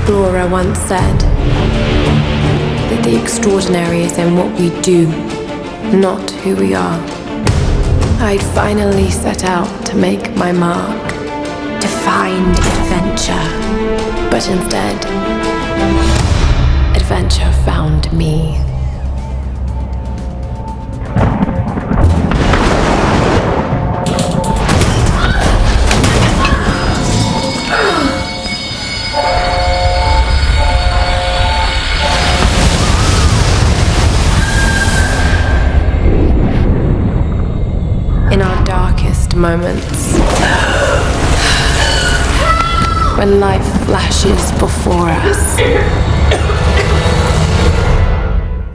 explorer once said that the extraordinary is in what we do, not who we are. I'd finally set out to make my mark, to find adventure, but instead, adventure found me. In our darkest moments, when life flashes before us,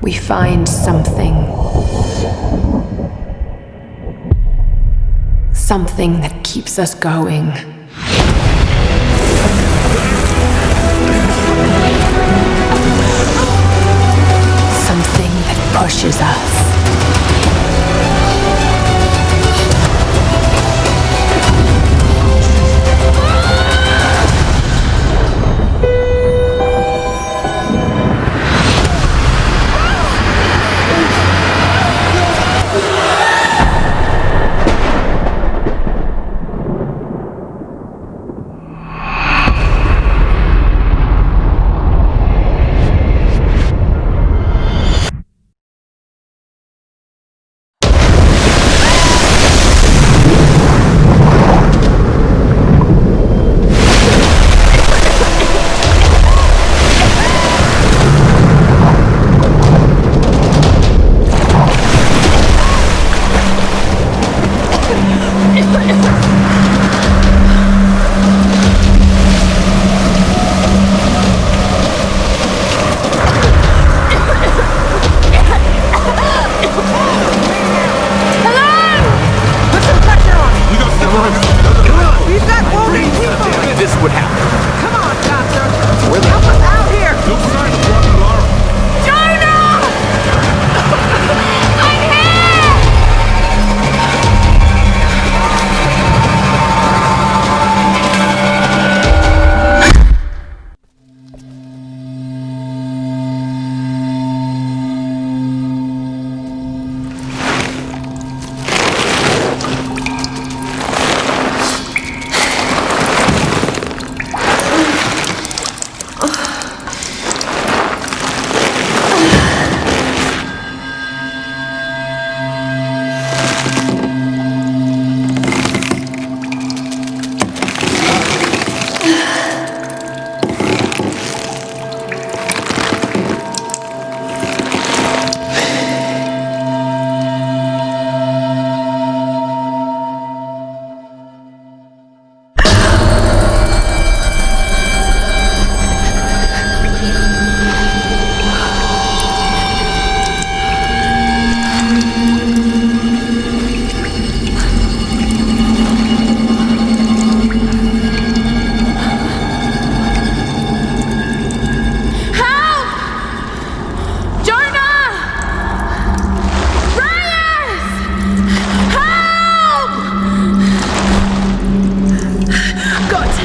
we find something that keeps us going. Something that pushes us.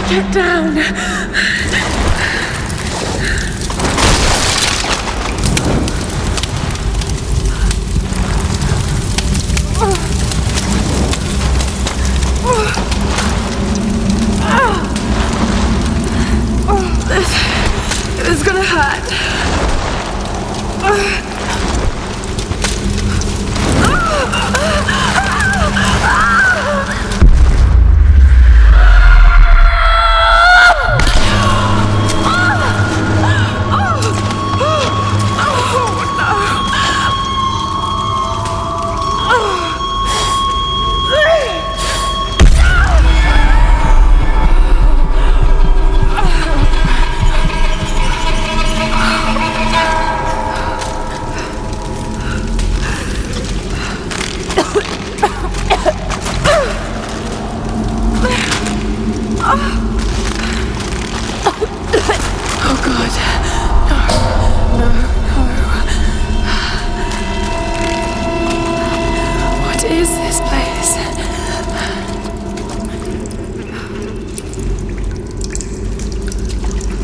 Get down! This is gonna hurt.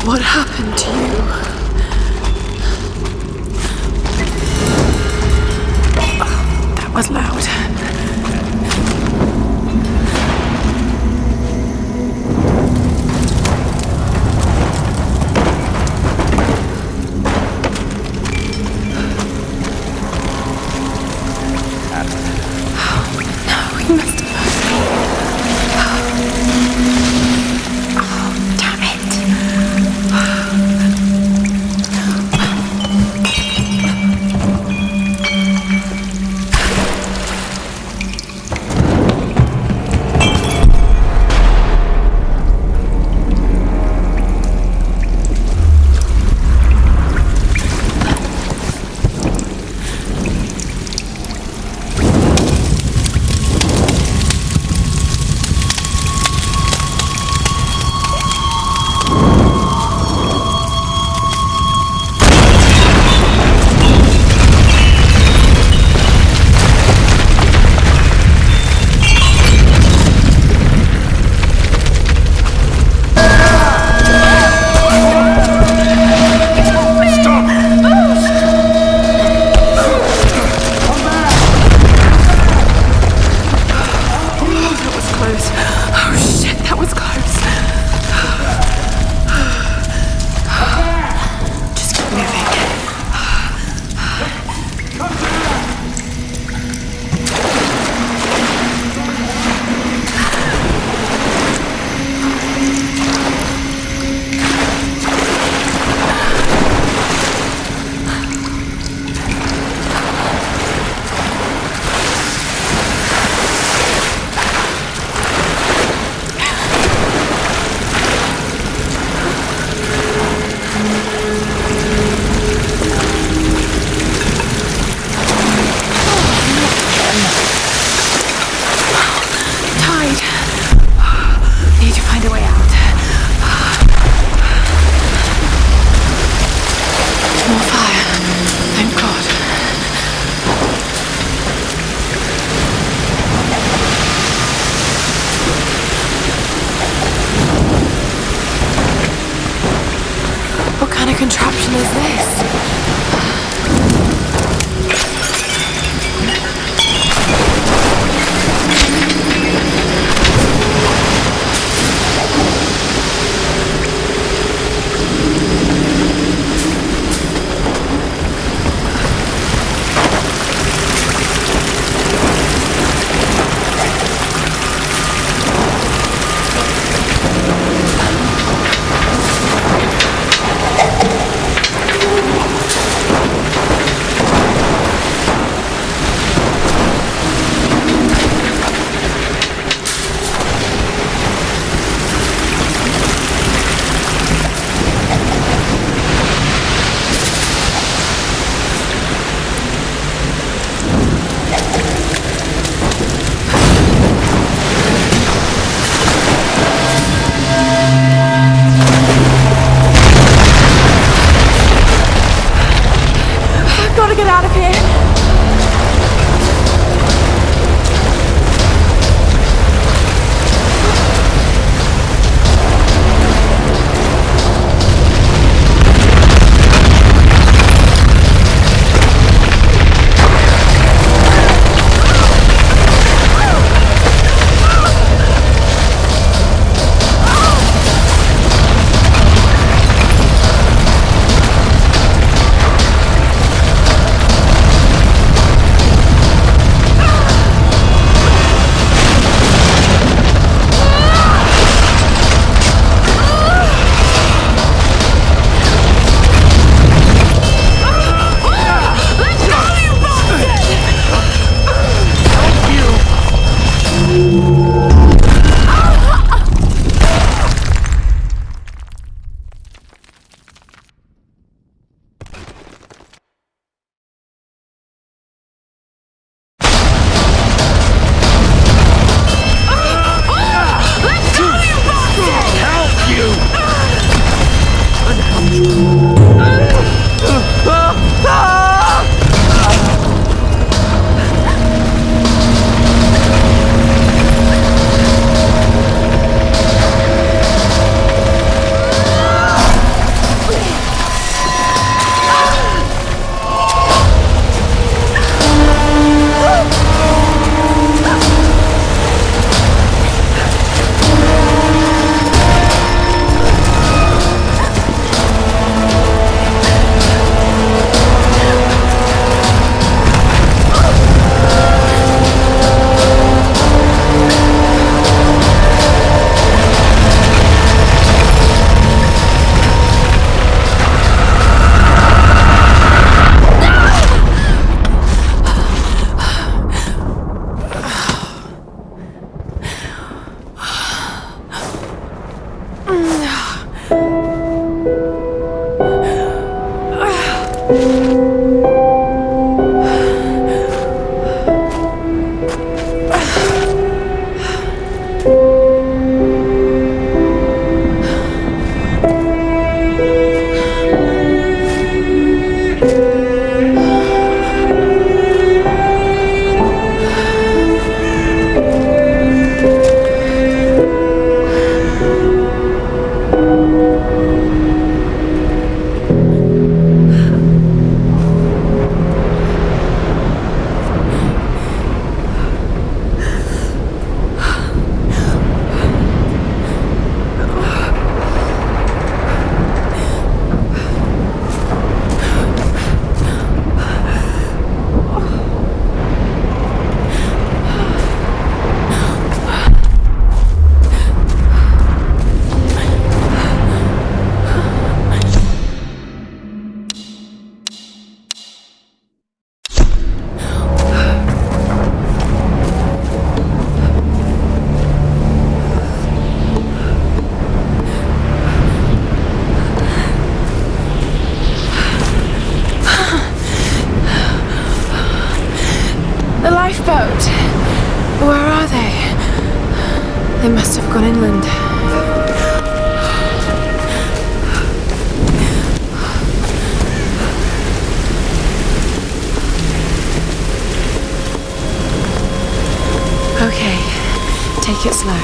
What happened to you? Oh, that was loud. Contraption is this? The lifeboat! Where are they? They must have gone inland. Okay, take it slow.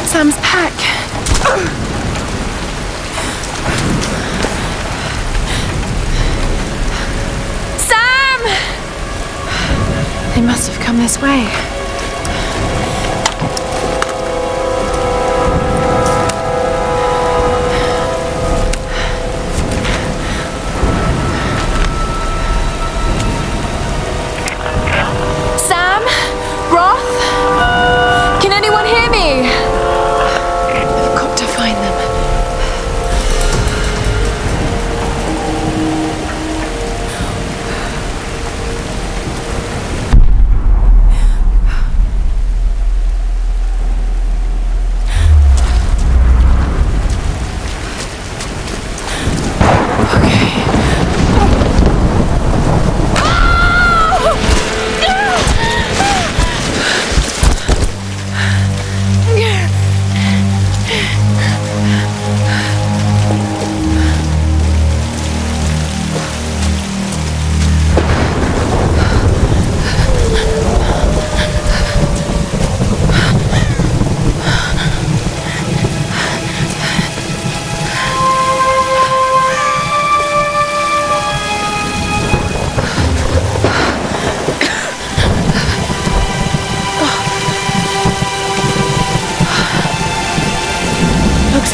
Sam's pack. Sam! They must have come this way. Sam? Roth? Can anyone hear me? I've got to find them.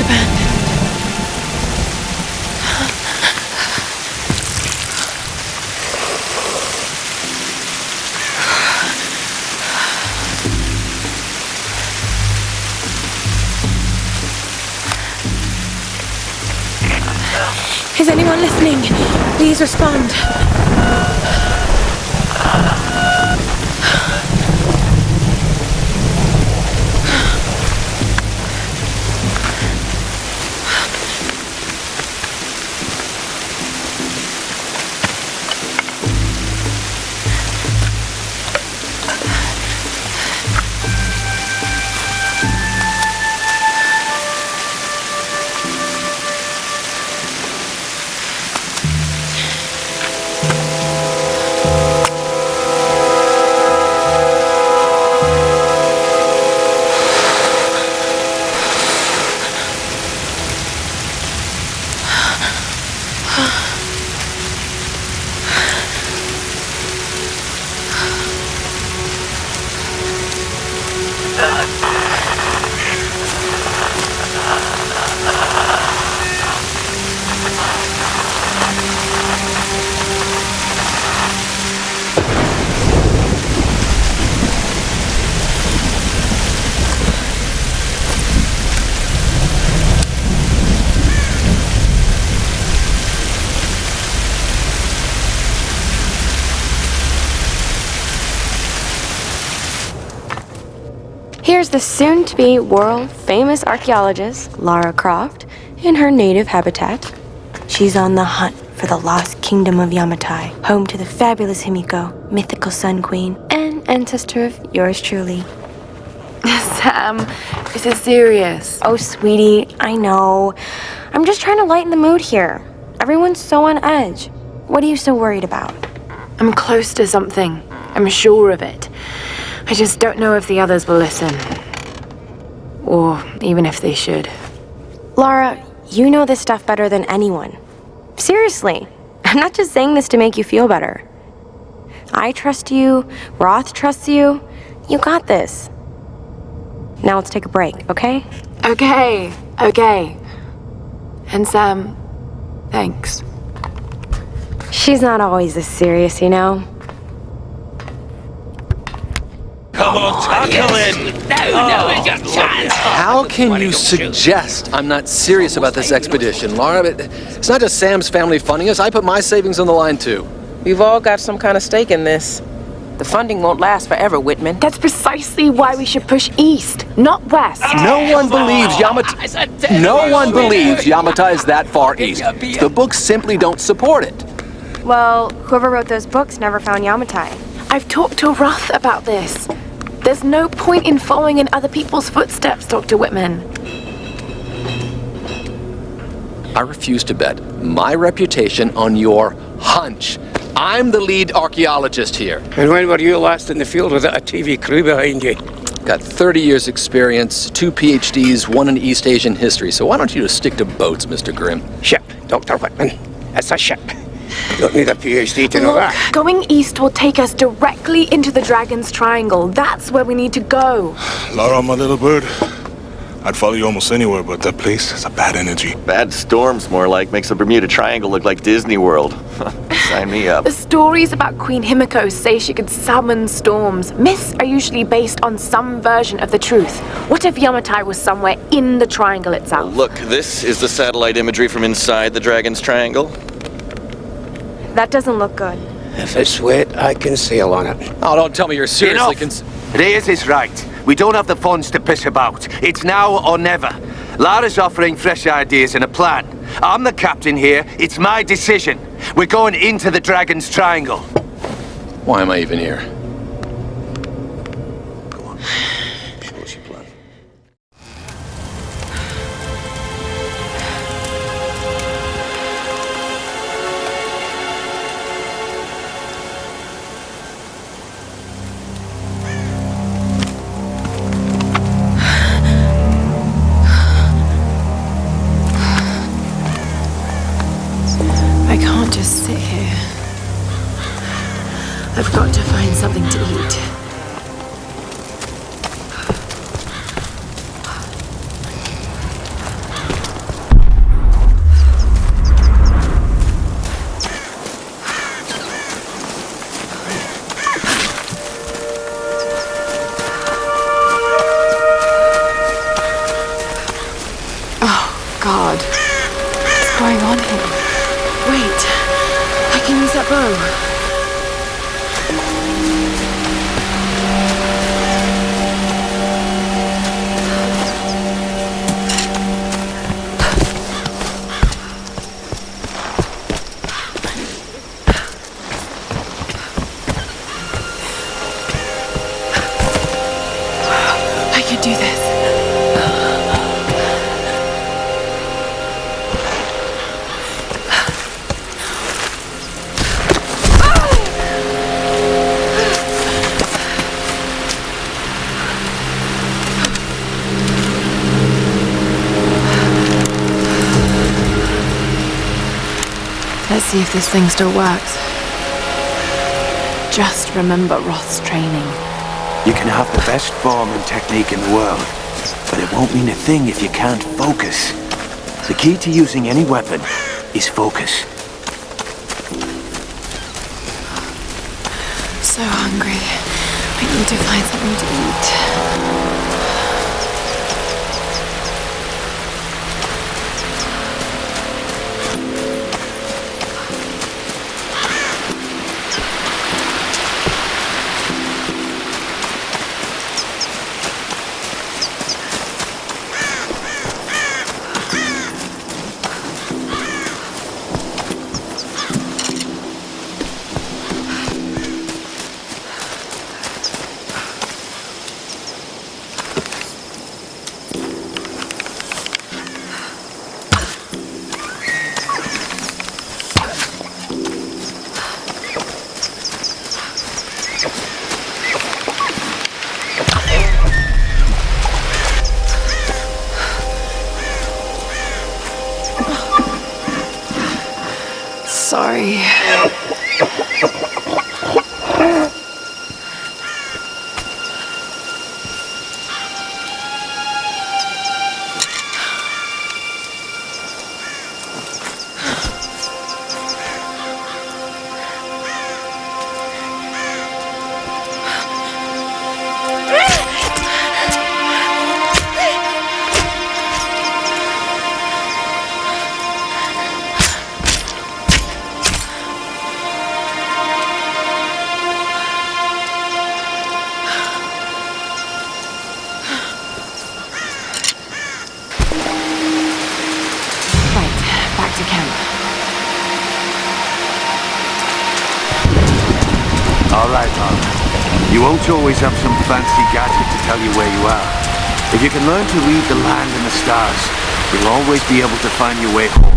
abandoned. Is anyone listening? Please respond. Here's the soon-to-be world-famous archaeologist, Lara Croft, in her native habitat. She's on the hunt for the lost kingdom of Yamatai, home to the fabulous Himiko, mythical Sun Queen, and ancestor of yours truly. Sam, is it serious? Oh, sweetie, I know. I'm just trying to lighten the mood here. Everyone's so on edge. What are you so worried about? I'm close to something. I'm sure of it. I just don't know if the others will listen. Or even if they should. Lara, you know this stuff better than anyone. Seriously, I'm not just saying this to make you feel better. I trust you, Roth trusts you. You got this. Now let's take a break, okay? Okay. And Sam, thanks. She's not always this serious, you know? Come on, tackle it! No, it's your chance! How can you suggest I'm not serious about this expedition, Lara? It's not just Sam's family funding us. I put my savings on the line, too. We've all got some kind of stake in this. The funding won't last forever, Whitman. That's precisely why we should push east, not west. No one believes Yamatai is that far east. The books simply don't support it. Well, whoever wrote those books never found Yamatai. I've talked to Roth about this. There's no point in following in other people's footsteps, Dr. Whitman. I refuse to bet my reputation on your hunch. I'm the lead archaeologist here. And when were you last in the field without a TV crew behind you? Got 30 years experience, 2 PhDs, 1 in East Asian history, so why don't you just stick to boats, Mr. Grimm? Ship, Dr. Whitman. It's a ship. You don't need a PhD to know that. Going east will take us directly into the Dragon's Triangle. That's where we need to go. Lara, my little bird. I'd follow you almost anywhere, but that place has a bad energy. Bad storms, more like. Makes the Bermuda Triangle look like Disney World. Sign me up. The stories about Queen Himiko say she could summon storms. Myths are usually based on some version of the truth. What if Yamatai was somewhere in the triangle itself? Look, this is the satellite imagery from inside the Dragon's Triangle. That doesn't look good. If it's wet, I can sail on it. Oh, don't tell me you're seriously Reyes is right. We don't have the funds to piss about. It's now or never. Lara's offering fresh ideas and a plan. I'm the captain here. It's my decision. We're going into the Dragon's Triangle. Why am I even here? Go on. Show us your plan. I can't just sit here. I've got to find something to eat. Let's see if this thing still works. Just remember Roth's training. You can have the best form and technique in the world, but it won't mean a thing if you can't focus. The key to using any weapon is focus. So hungry. I need to find something to eat. Sorry. All right, Lara. You won't always have some fancy gadget to tell you where you are. If you can learn to read the land and the stars, you'll always be able to find your way home.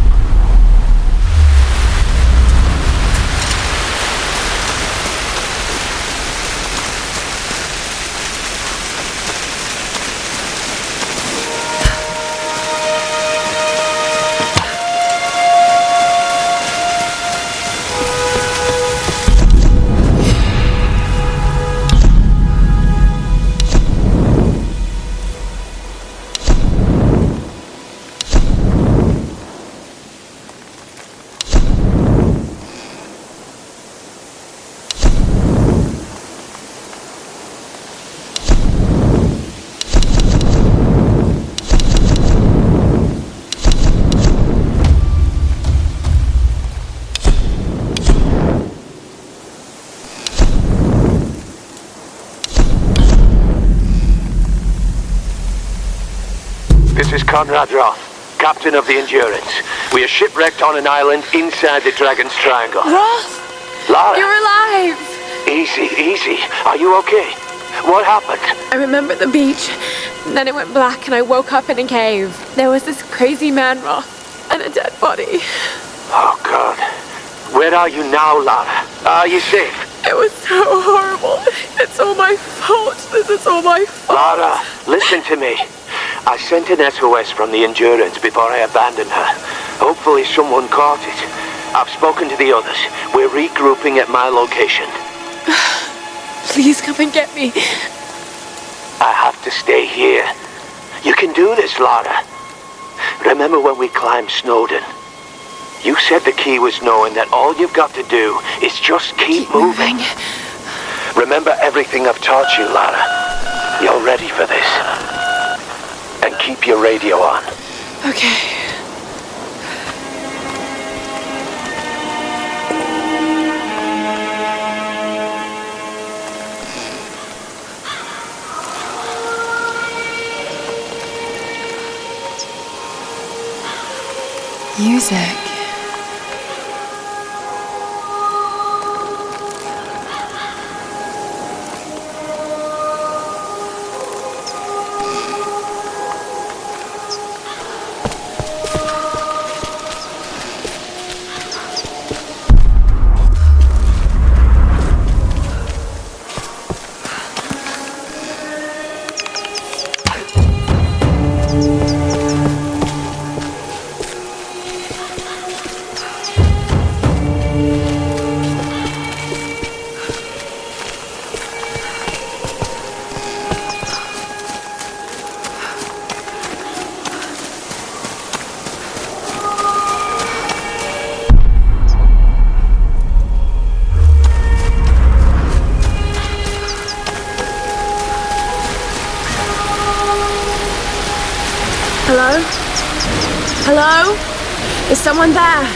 This is Conrad Roth, captain of the Endurance. We are shipwrecked on an island inside the Dragon's Triangle. Roth! Lara! You're alive! Easy, easy. Are you okay? What happened? I remember the beach, and then it went black and I woke up in a cave. There was this crazy man, Roth, and a dead body. Oh, God. Where are you now, Lara? Are you safe? It was so horrible. It's all my fault. This is all my fault. Lara, listen to me. I sent an SOS from the Endurance before I abandoned her. Hopefully someone caught it. I've spoken to the others. We're regrouping at my location. Please come and get me. I have to stay here. You can do this, Lara. Remember when we climbed Snowdon? You said the key was knowing that all you've got to do is just keep moving. Remember everything I've taught you, Lara. You're ready for this. And keep your radio on. Okay. Music. Hello? Hello? Is someone there?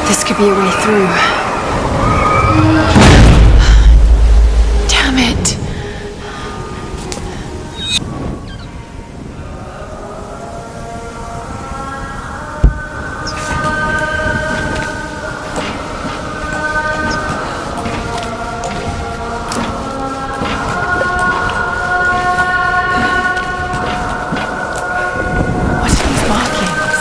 This could be a way through. Damn it! What are these markings?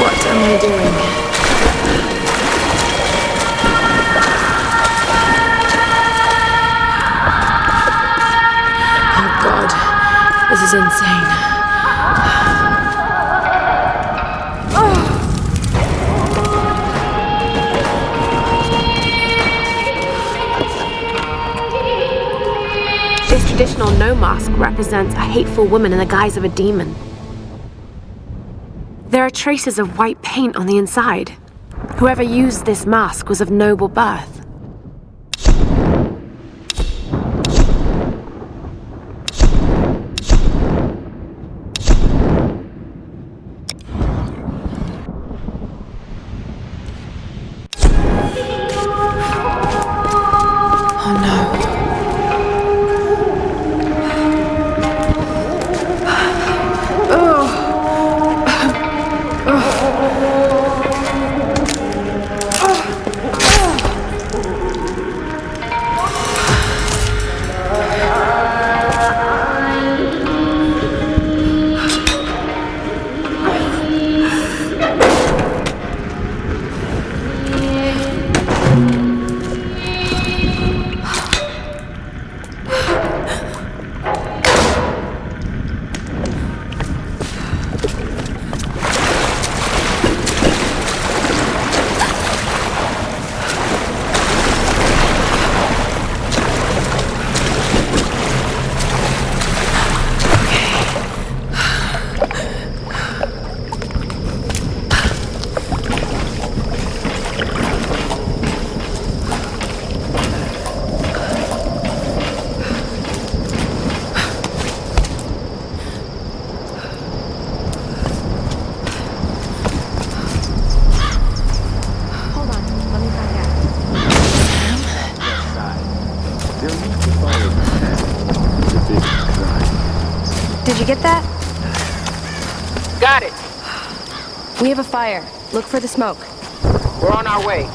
What am I doing? Oh God, this is insane. This traditional no mask represents a hateful woman in the guise of a demon. There are traces of white paint on the inside. Whoever used this mask was of noble birth. Oh no. you get that? Got it. We have a fire. Look for the smoke. We're on our way.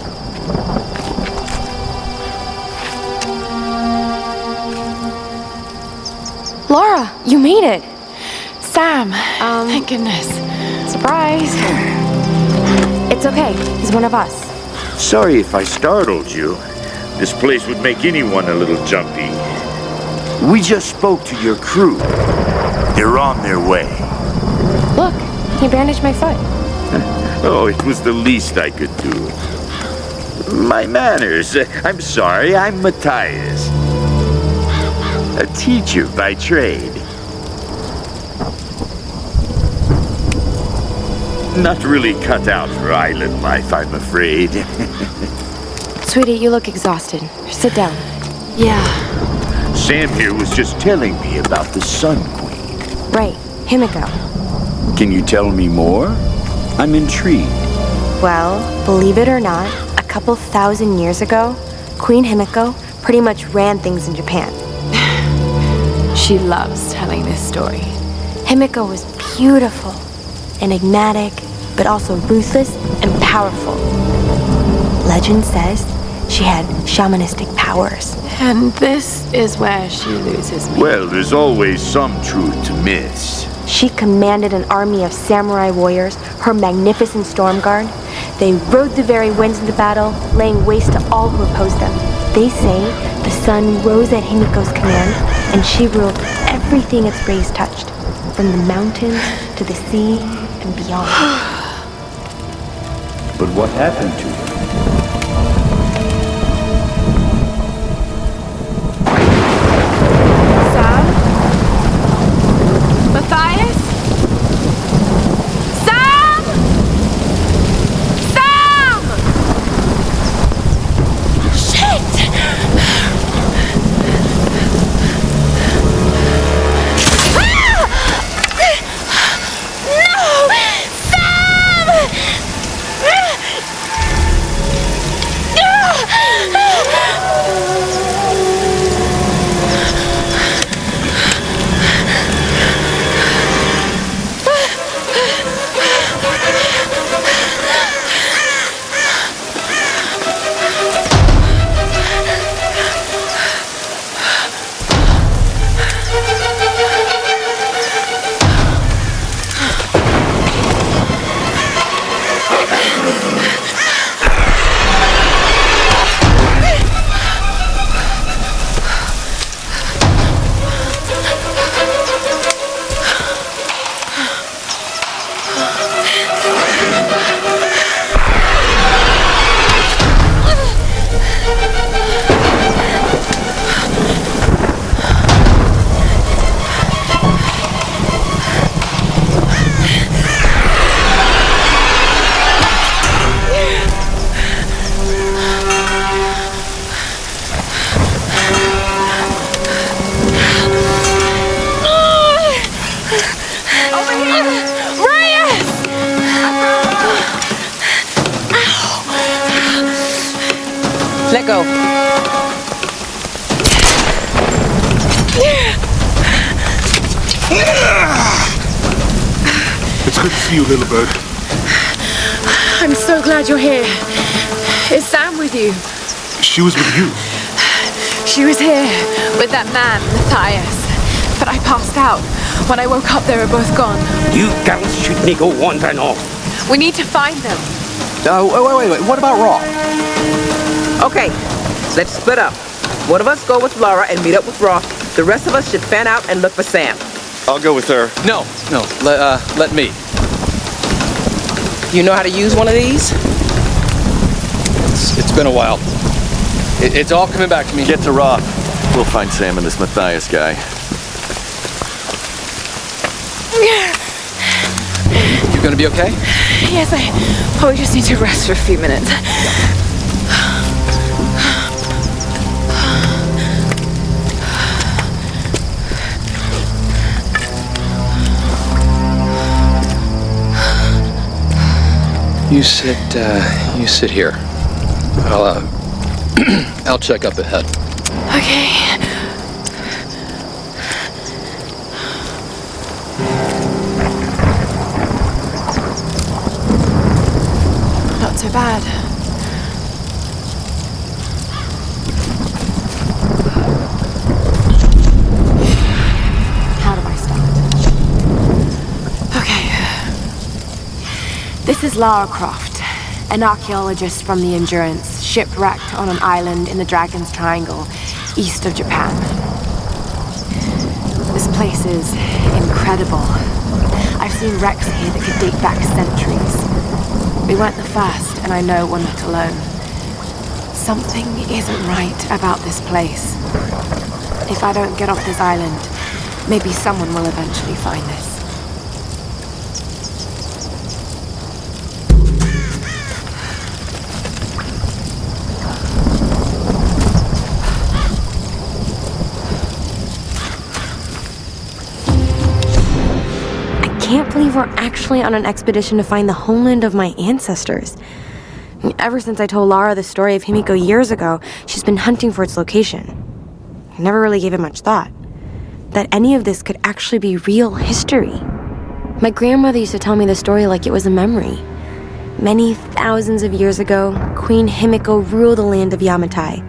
Lara, you made it. Sam, thank goodness. Surprise. It's okay. He's one of us. Sorry if I startled you. This place would make anyone a little jumpy. We just spoke to your crew. They're on their way. Look, he bandaged my foot. Oh, it was the least I could do. My manners. I'm sorry, I'm Matthias. A teacher by trade. Not really cut out for island life, I'm afraid. Sweetie, you look exhausted. Sit down. Yeah. Sam here was just telling me about the Sun Queen. Right, Himiko. Can you tell me more? I'm intrigued. Well, believe it or not, a couple thousand years ago, Queen Himiko pretty much ran things in Japan. She loves telling this story. Himiko was beautiful, enigmatic, but also ruthless and powerful. Legend says she had shamanistic powers. And this is where she loses me. Well, there's always some truth to myths. She commanded an army of samurai warriors, her magnificent storm guard. They rode the very winds into battle, laying waste to all who opposed them. They say the sun rose at Himiko's command, and she ruled everything its rays touched, from the mountains to the sea and beyond. But what happened to her? Sam? Matthias? Sam! Sam! Shit! Let go. It's good to see you, little bird. I'm so glad you're here. Is Sam with you? She was with you. She was here with that man, Matthias. But I passed out. When I woke up, they were both gone. You girls shouldn't go wandering off. We need to find them. Wait. What about Raw? Okay, let's split up. One of us go with Lara and meet up with Raw. The rest of us should fan out and look for Sam. I'll go with her. No. Let me. You know how to use one of these? It's been a while. It's all coming back to me. Get to Roth. We'll find Sam and this Matthias guy. You gonna be okay? Yes, I probably just need to rest for a few minutes. You sit here. I'll check up ahead. Okay. bad. How do I start? Okay. This is Lara Croft, an archaeologist from the Endurance, shipwrecked on an island in the Dragon's Triangle, east of Japan. This place is incredible. I've seen wrecks here that could date back centuries. We weren't the first, and I know we're not alone. Something isn't right about this place. If I don't get off this island, maybe someone will eventually find this. I can't believe we're actually on an expedition to find the homeland of my ancestors. Ever since I told Lara the story of Himiko years ago, she's been hunting for its location. I never really gave it much thought. That any of this could actually be real history. My grandmother used to tell me the story like it was a memory. Many thousands of years ago, Queen Himiko ruled the land of Yamatai.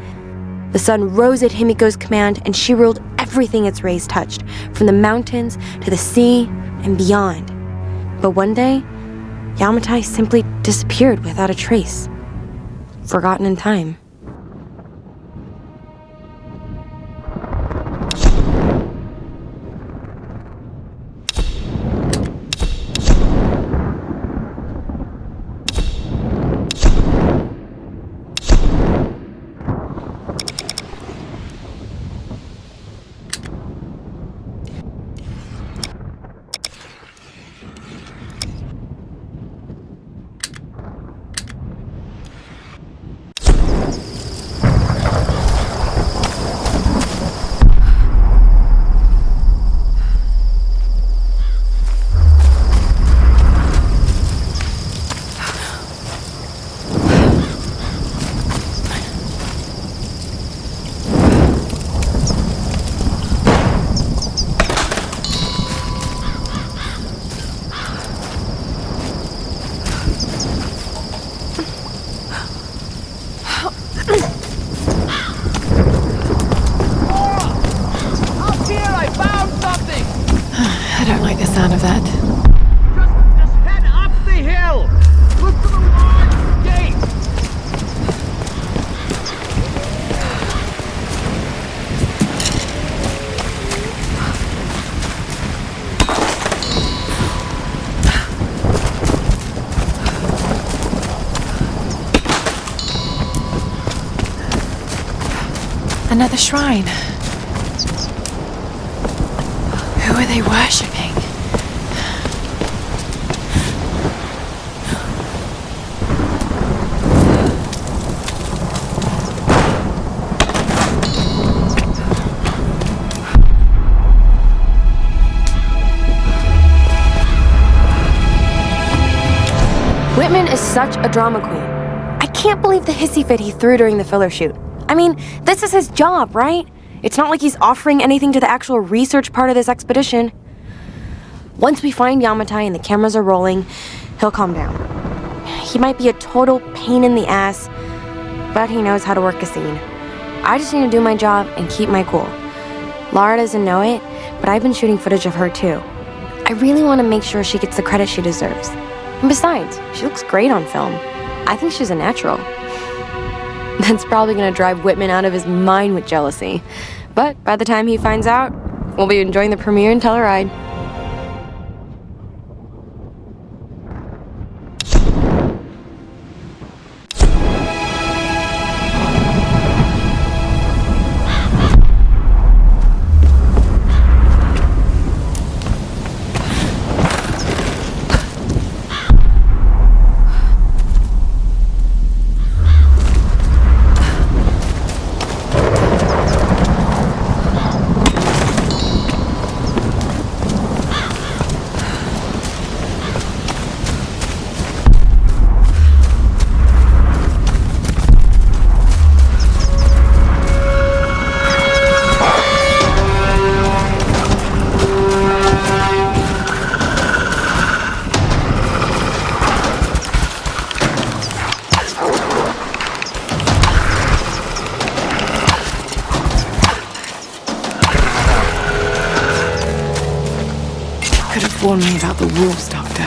The sun rose at Himiko's command, and she ruled everything its rays touched, from the mountains to the sea and beyond. But one day, Yamatai simply disappeared without a trace. Forgotten in time. I don't like the sound of that. Just head up the hill! Look for the large gate! Another shrine. Who are they worshipping? Whitman is such a drama queen. I can't believe the hissy fit he threw during the filler shoot. I mean, this is his job, right? It's not like he's offering anything to the actual research part of this expedition. Once we find Yamatai and the cameras are rolling, he'll calm down. He might be a total pain in the ass, but he knows how to work a scene. I just need to do my job and keep my cool. Lara doesn't know it, but I've been shooting footage of her too. I really want to make sure she gets the credit she deserves. And besides, she looks great on film. I think she's a natural. That's probably gonna drive Whitman out of his mind with jealousy. But by the time he finds out, we'll be enjoying the premiere and Telluride. warn me about the wolves, Doctor.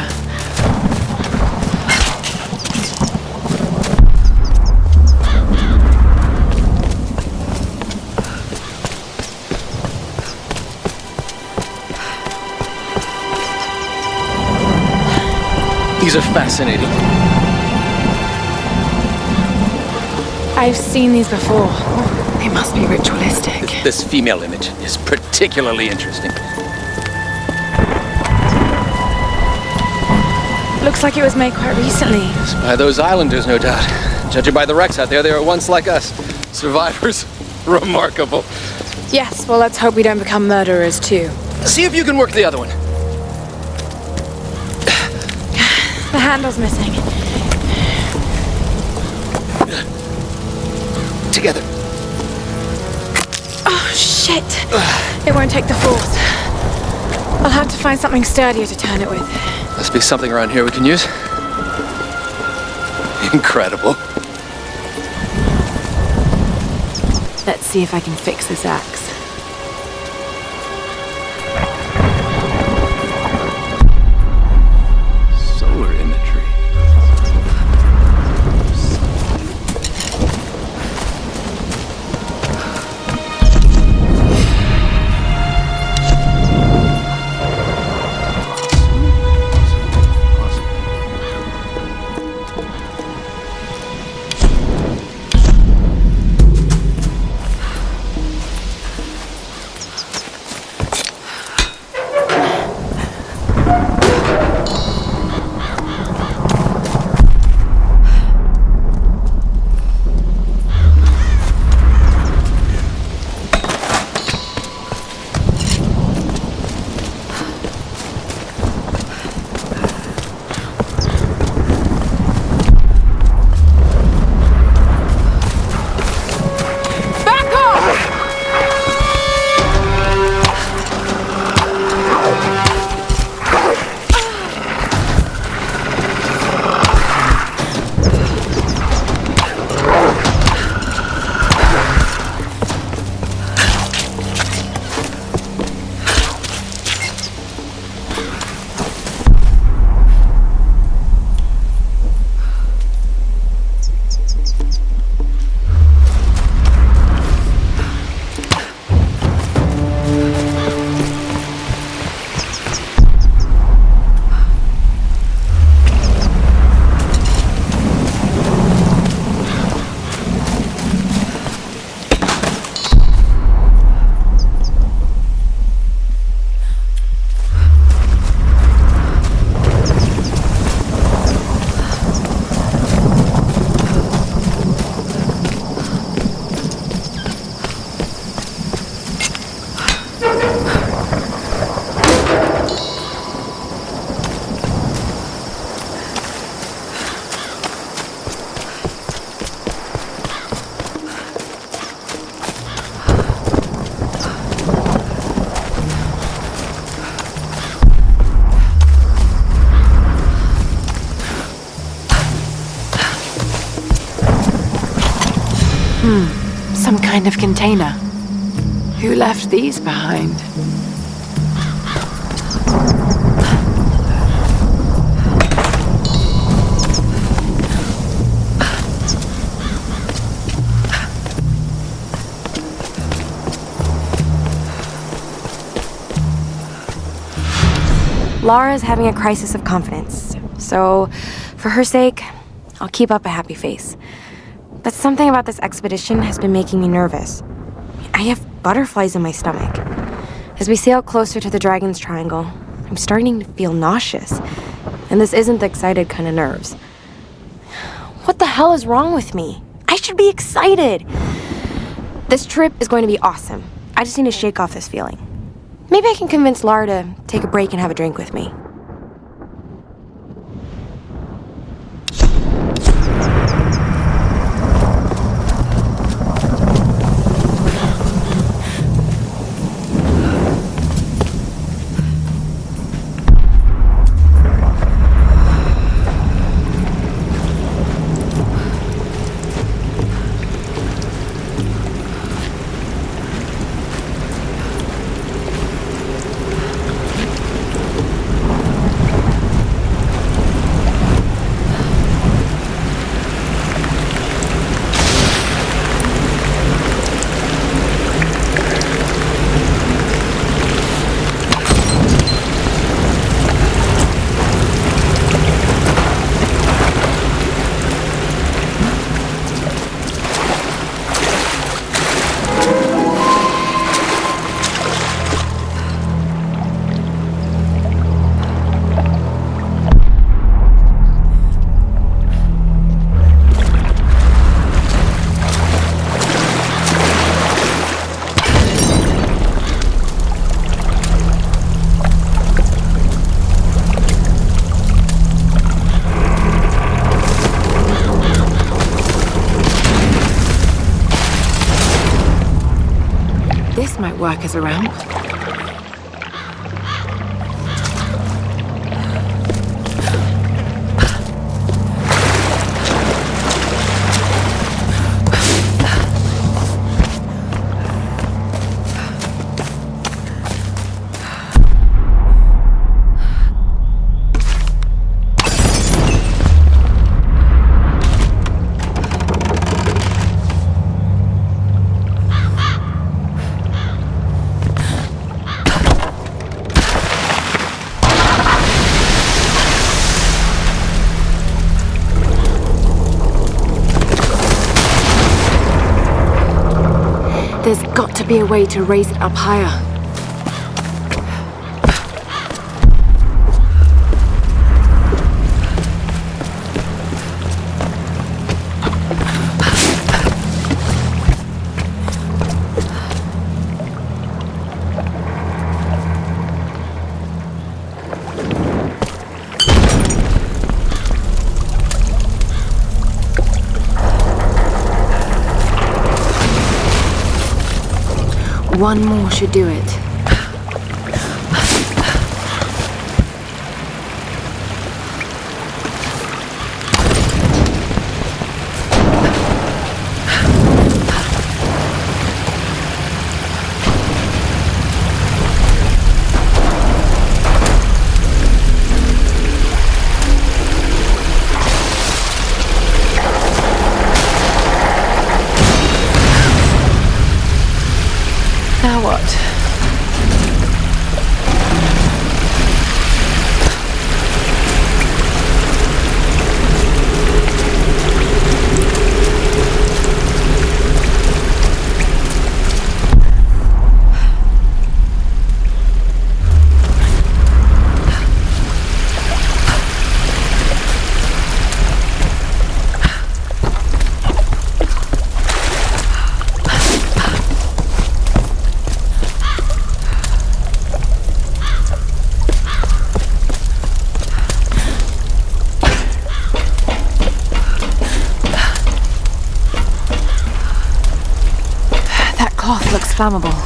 These are fascinating. I've seen these before. They must be ritualistic. This female image is particularly interesting. Looks like it was made quite recently. By those islanders, no doubt. Judging by the wrecks out there, they were once like us. Survivors. Remarkable. Yes, well, let's hope we don't become murderers, too. See if you can work the other one. The handle's missing. Together. Oh, shit. It won't take the force. I'll have to find something sturdier to turn it with. Must be something around here we can use. Incredible. Let's see if I can fix this axe. Solar imagery. Some kind of container. Who left these behind? Lara's having a crisis of confidence, so for her sake, I'll keep up a happy face. But something about this expedition has been making me nervous. I have butterflies in my stomach. As we sail closer to the Dragon's Triangle, I'm starting to feel nauseous. And this isn't the excited kind of nerves. What the hell is wrong with me? I should be excited. This trip is going to be awesome. I just need to shake off this feeling. Maybe I can convince Lara to take a break and have a drink with me. work as a ramp. There's got to be a way to raise it up higher. One more should do it. Now what? Cloth looks flammable.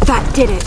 That did it.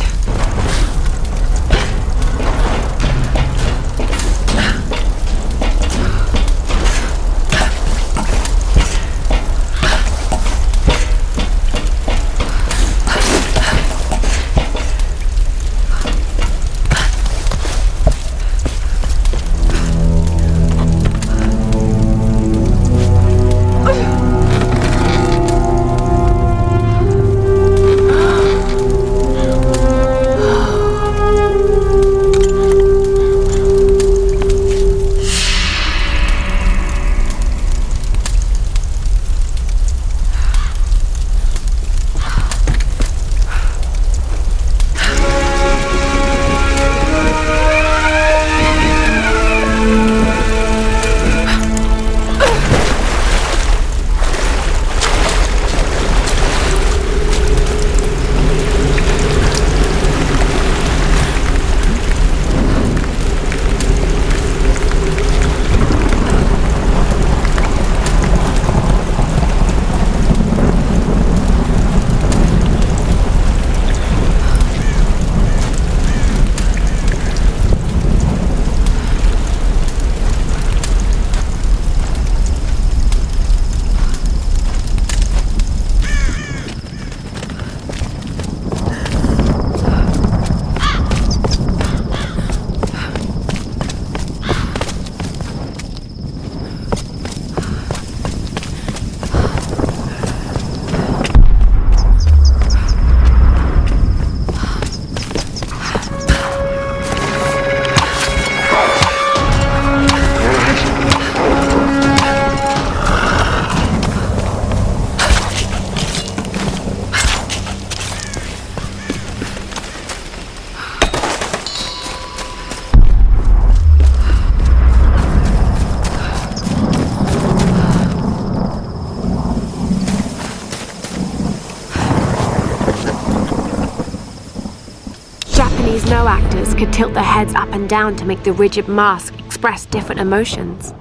Those no actors could tilt their heads up and down to make the rigid mask express different emotions.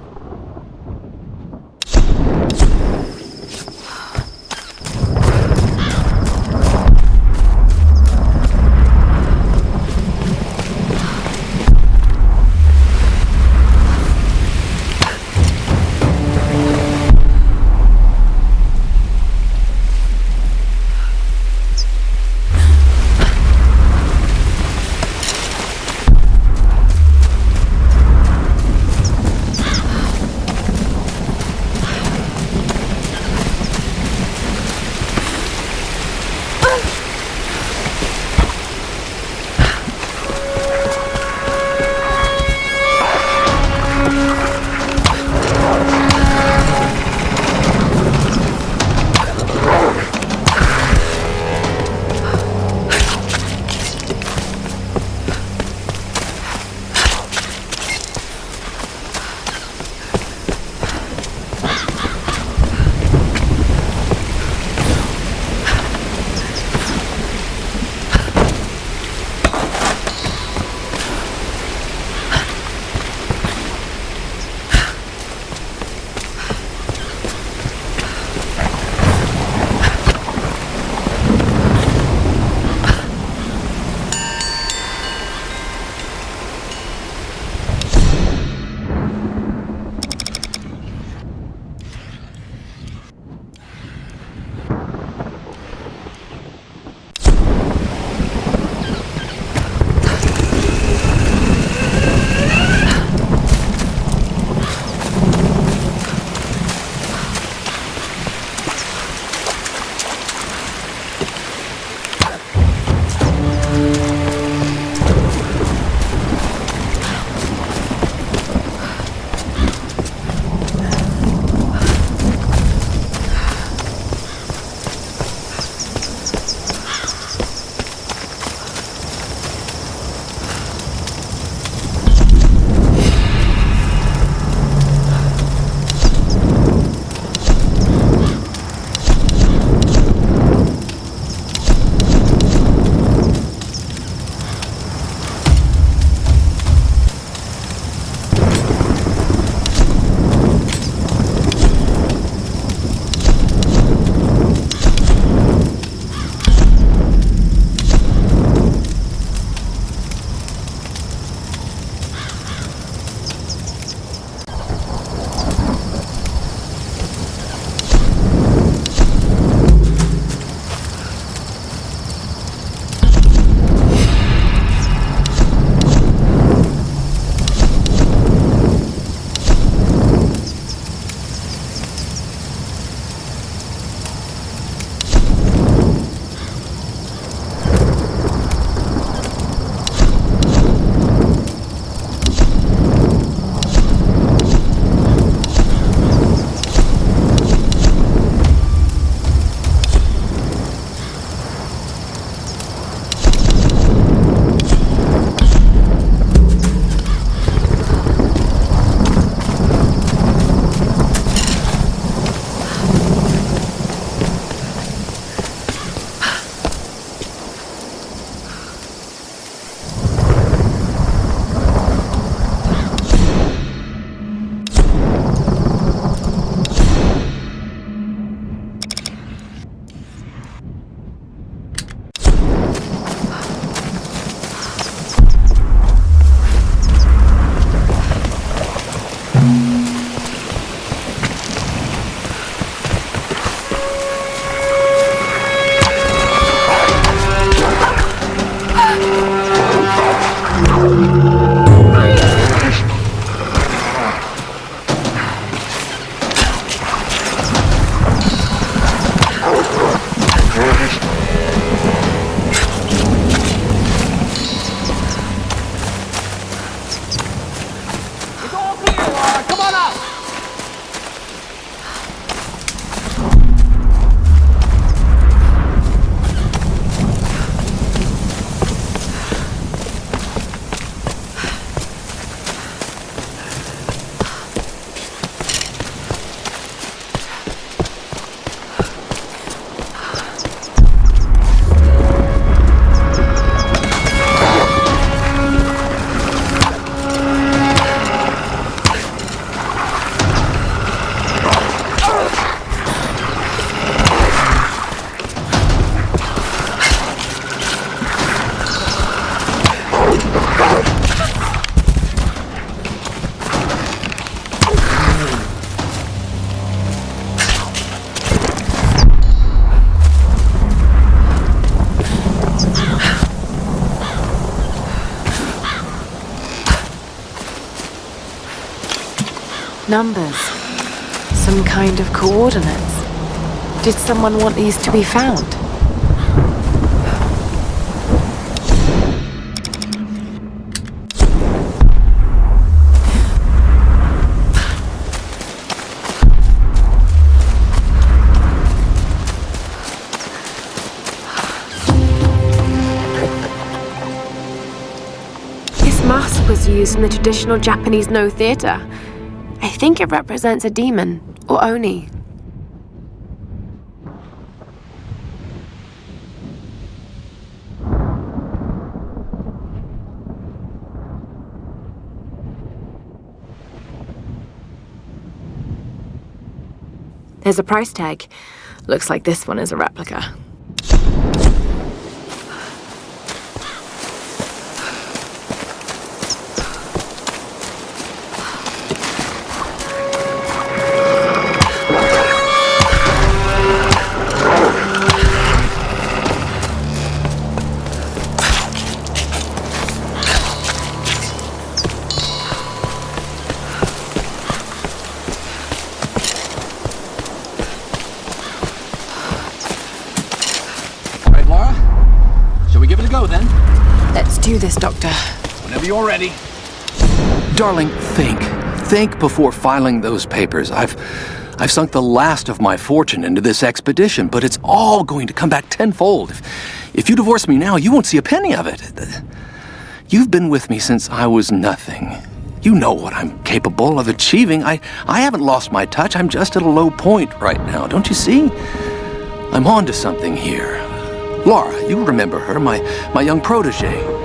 numbers. Some kind of coordinates. Did someone want these to be found? This mask was used in the traditional Japanese No theater. I think it represents a demon, or Oni. There's a price tag. Looks like this one is a replica. Let's do this, Doctor. Whenever you're ready. Darling, think before filing those papers. I've sunk the last of my fortune into this expedition, but it's all going to come back tenfold. If you divorce me now, you won't see a penny of it. You've been with me since I was nothing. You know what I'm capable of achieving. I haven't lost my touch. I'm just at a low point right now. Don't you see? I'm on to something here. Lara, you remember her, my young protege.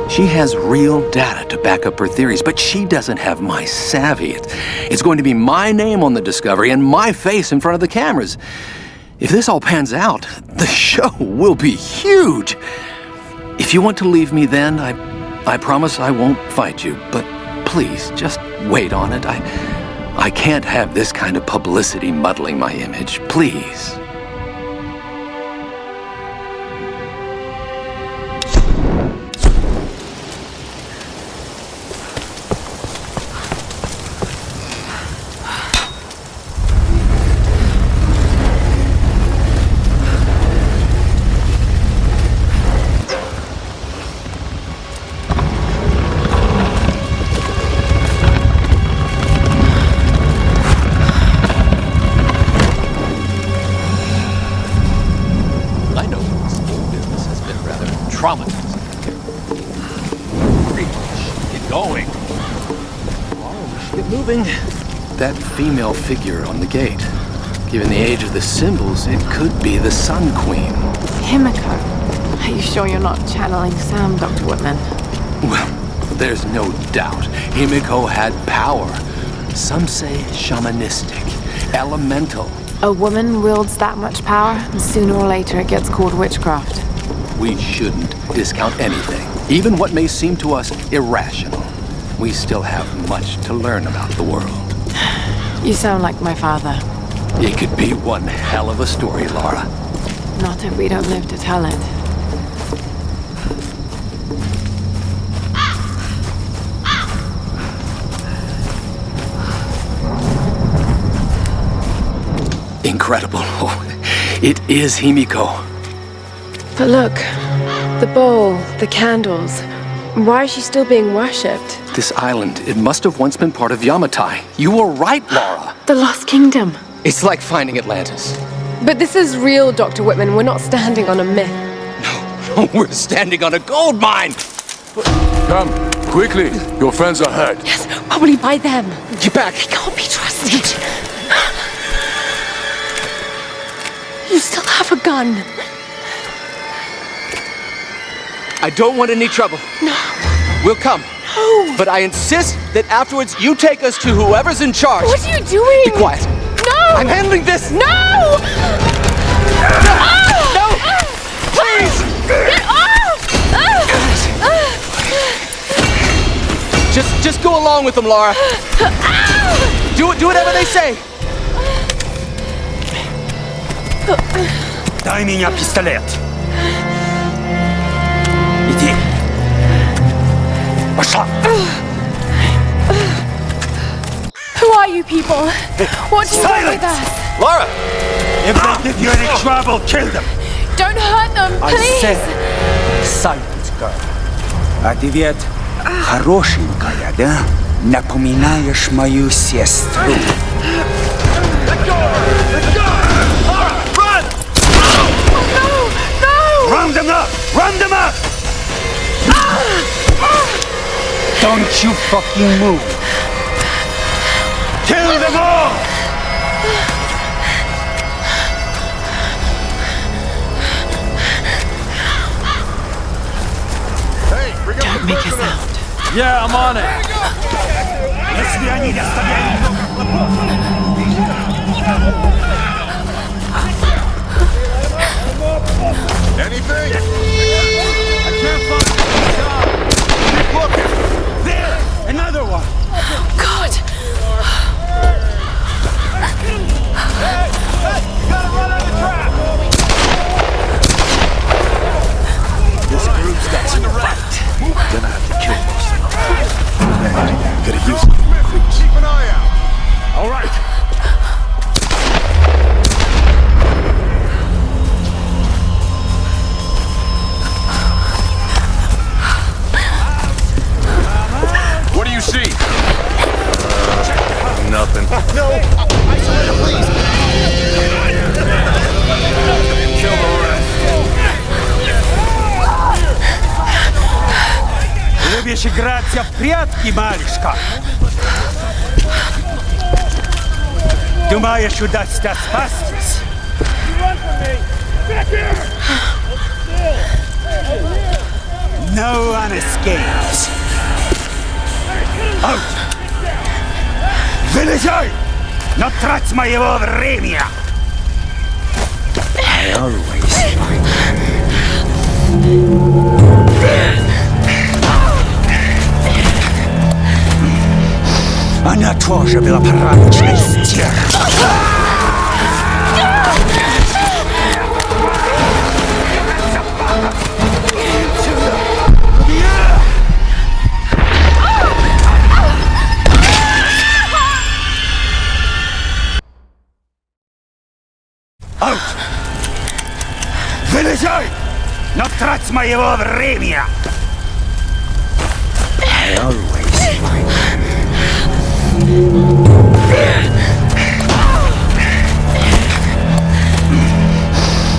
She has real data to back up her theories, but she doesn't have my savvy. It's going to be my name on the discovery and my face in front of the cameras. If this all pans out, the show will be huge. If you want to leave me then, I promise I won't fight you, but please, just wait on it. I can't have this kind of publicity muddling my image, please. That female figure on the gate. Given the age of the symbols, it could be the Sun Queen. Himiko. Are you sure you're not channeling Sam, Dr. Whitman? Well, there's no doubt. Himiko had power. Some say shamanistic, elemental. A woman wields that much power, and sooner or later it gets called witchcraft. We shouldn't discount anything, even what may seem to us irrational. We still have much to learn about the world. You sound like my father. It could be one hell of a story, Lara. Not if we don't live to tell it. Incredible. Oh, it is Himiko. But look, the bowl, the candles. Why is she still being worshipped? This island, it must have once been part of Yamatai. You were right, Lara. The Lost Kingdom. It's like finding Atlantis. But this is real, Dr. Whitman. We're not standing on a myth. No, we're standing on a gold mine. Come, quickly. Your friends are hurt. Yes, probably by them. Get back. I can't be trusted. You still have a gun. I don't want any trouble. No. We'll come. No. But I insist that afterwards you take us to whoever's in charge. What are you doing? Be quiet. No. I'm handling this. No. No. Please. Get off. Just go along with them, Lara. Do whatever they say. Дай меня пистолет. Иди. Пошла. Who are you, people. What do you want with us? Lara! If they give you any trouble, kill them. Don't hurt them, I please. said silence, girl. А ты ведь хорошенькая, да? Напоминаешь мою сестру. Let go! Let go! Lara, run! Oh, no! No! Round them up! Round them up! Don't you fucking move! Kill them all! Don't make a sound. Yeah, I'm on it. Если они не оставляют много хлопот. Anything? I can't find the job. Keep looking. There! Another one! God! Hey, you gotta run out of the trap! This group's got some fight. Gonna have to kill most of them. Man, gotta use my recruits. Keep an eye out. All right. What do you see? Nothing. No! Isolate, please! Kill the rest. Любишь играться в прятки, малышка? Думаешь, удастся спастись? No one escapes. Out! Вылезай! Но трать моего времени! I always find Она тоже была порядочной стервой. Аут! Вылезай! Но трать моего времени! I always find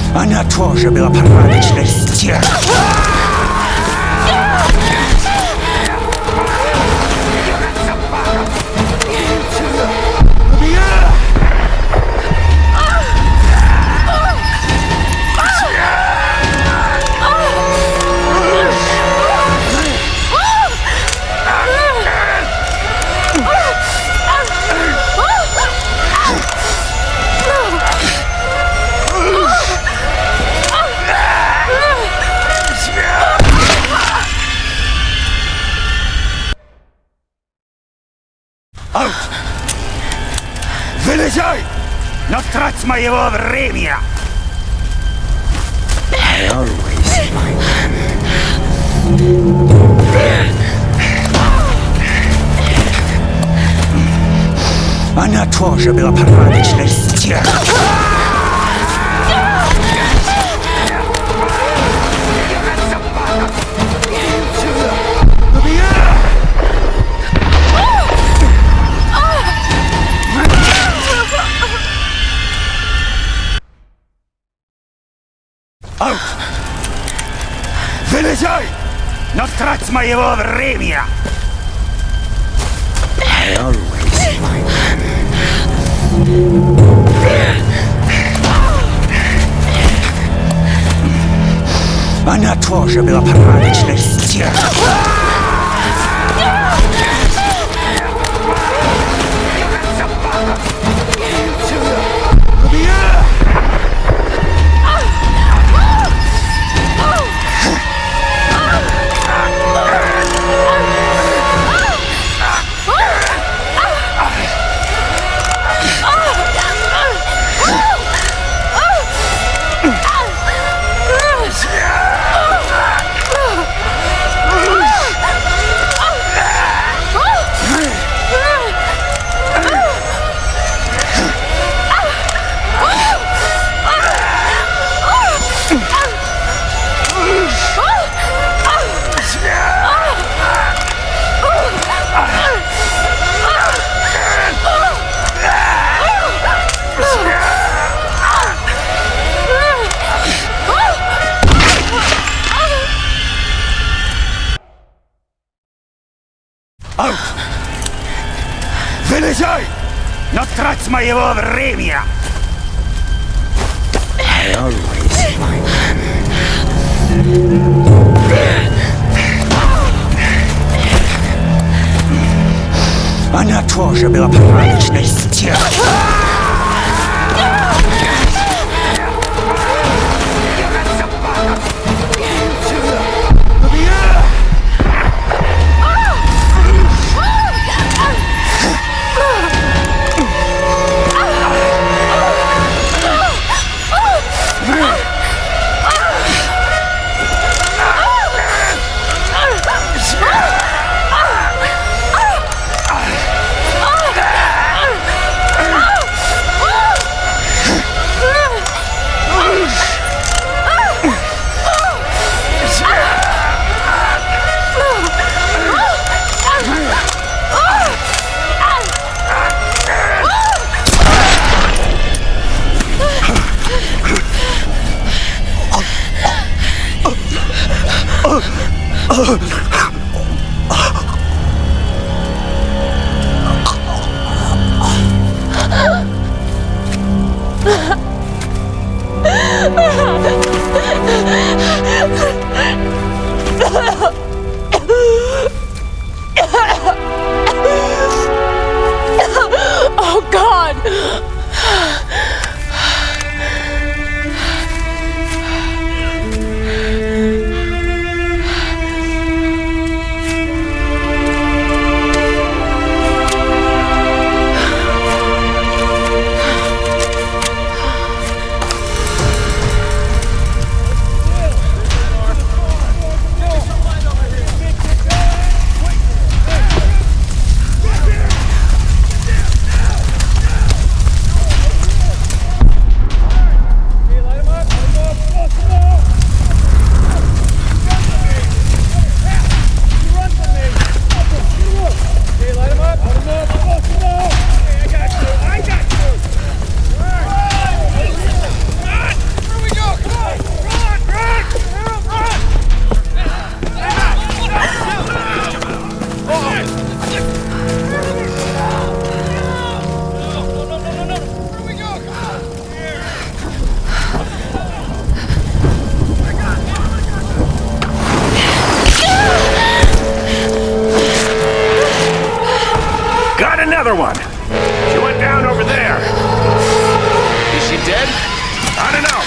Она тоже была порядочной стервой. Аут! Вылезай! Но трать моего времени! I always find Она тоже была порядочной стервой. Аут! Вылезай! Но трать моего времени! I always find Она тоже была порядочной стервой. Out! Вылезай! Но трать моего времени! I always find Она тоже была порядочной стервой. Oh, God! Another one! She went down over there! Is she dead? I don't know!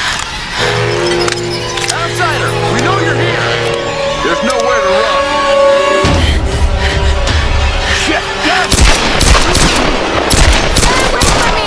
Outsider! We know you're here! There's nowhere to run! Shit! Get! Wait for me!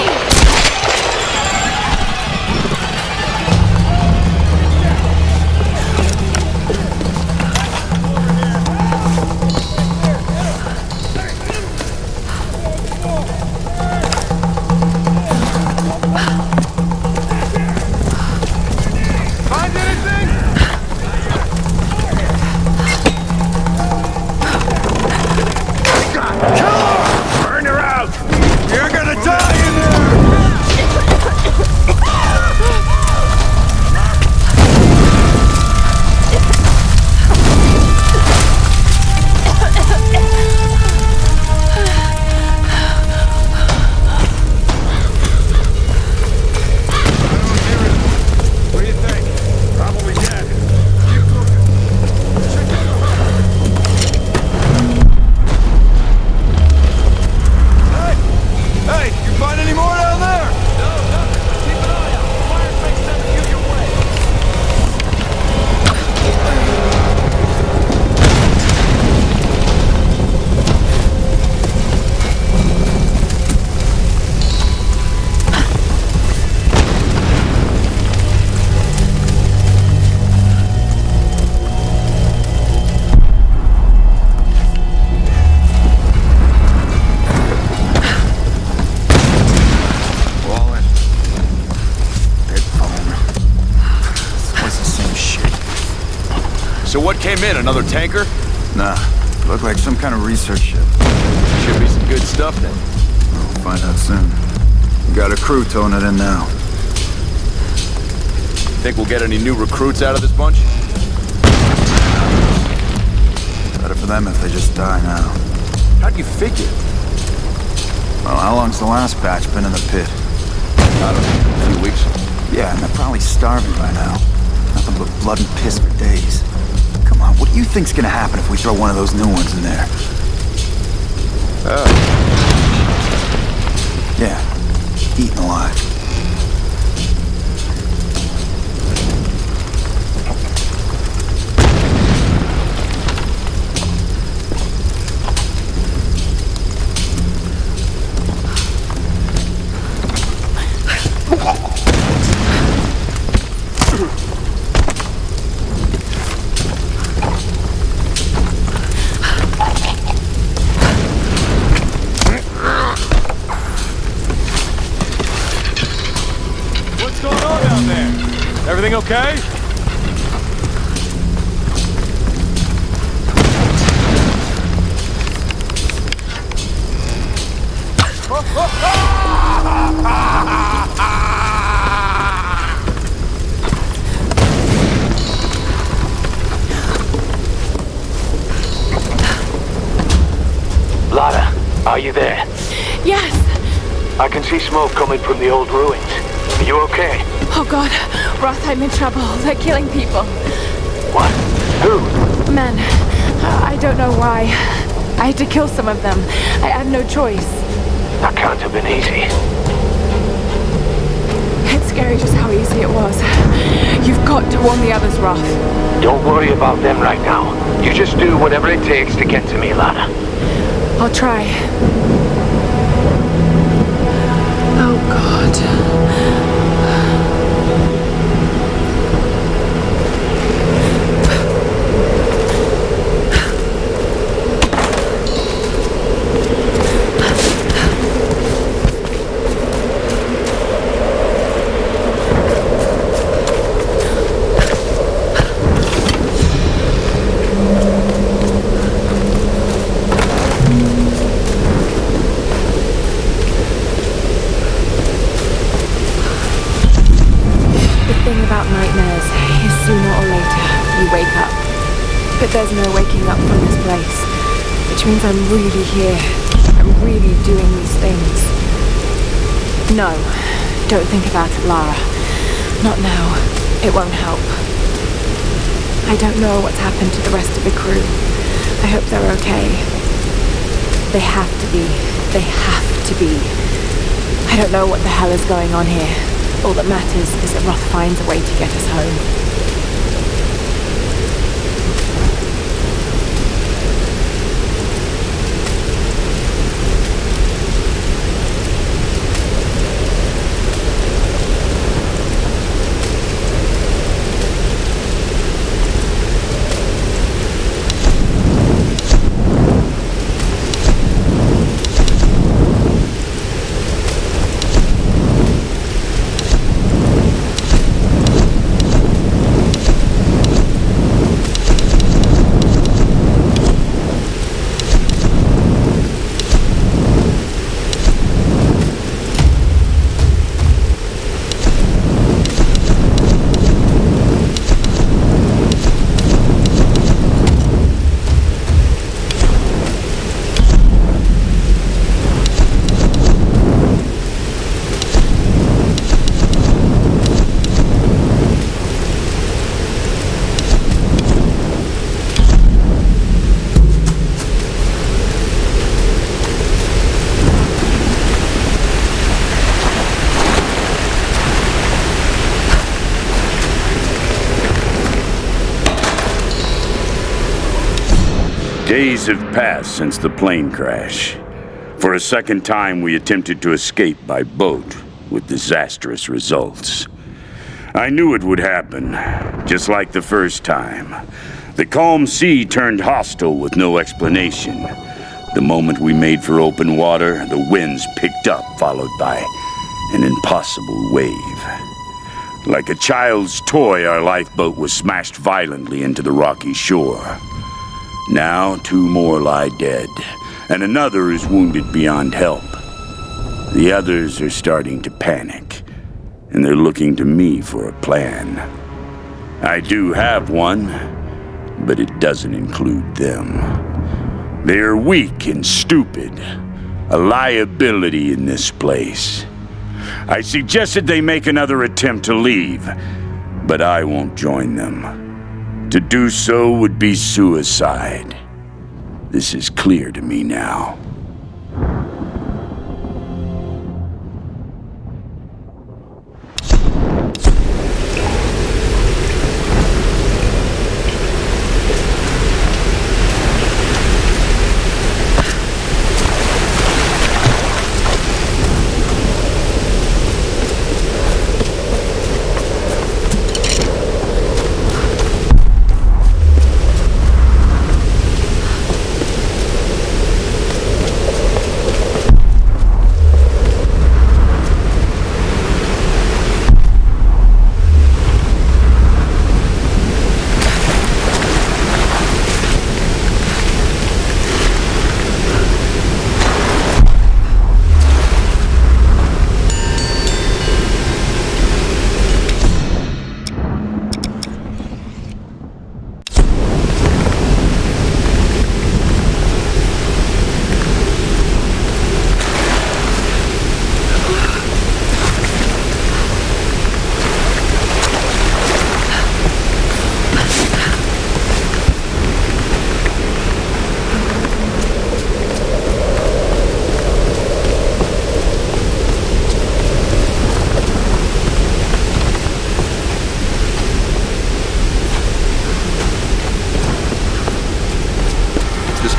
So what came in? Another tanker? Nah. Looked like some kind of research ship. Should be some good stuff then. We'll find out soon. We got a crew towing it in now. Think we'll get any new recruits out of this bunch? Better for them if they just die now. How'd you figure? Well, how long's the last batch been in the pit? I don't know, a few weeks. Yeah, and they're probably starving by now. Nothing but blood and piss for days. Come on, what do you think's gonna happen if we throw one of those new ones in there? Yeah, eaten alive. Everything okay? Lara, are you there? Yes! I can see smoke coming from the old ruins. Are you okay? Oh god, Roth, I'm in trouble. They're killing people. What? Who? Men. I don't know why. I had to kill some of them. I had no choice. That can't have been easy. It's scary just how easy it was. You've got to warn the others, Roth. Don't worry about them right now. You just do whatever it takes to get to me, Lara. I'll try. Oh god. But there's no waking up from this place, which means I'm really here. I'm really doing these things. No, don't think about it, Lara. Not now. It won't help. I don't know what's happened to the rest of the crew. I hope they're okay. They have to be. They have to be. I don't know what the hell is going on here. All that matters is that Roth finds a way to get us home. Days have passed since the plane crash. For a second time, we attempted to escape by boat, with disastrous results. I knew it would happen, just like the first time. The calm sea turned hostile with no explanation. The moment we made for open water, the winds picked up, followed by an impossible wave. Like a child's toy, our lifeboat was smashed violently into the rocky shore. Now 2 more lie dead, and another is wounded beyond help. The others are starting to panic, and they're looking to me for a plan. I do have one, but it doesn't include them. They're weak and stupid. A liability in this place. I suggested they make another attempt to leave, but I won't join them. To do so would be suicide. This is clear to me now.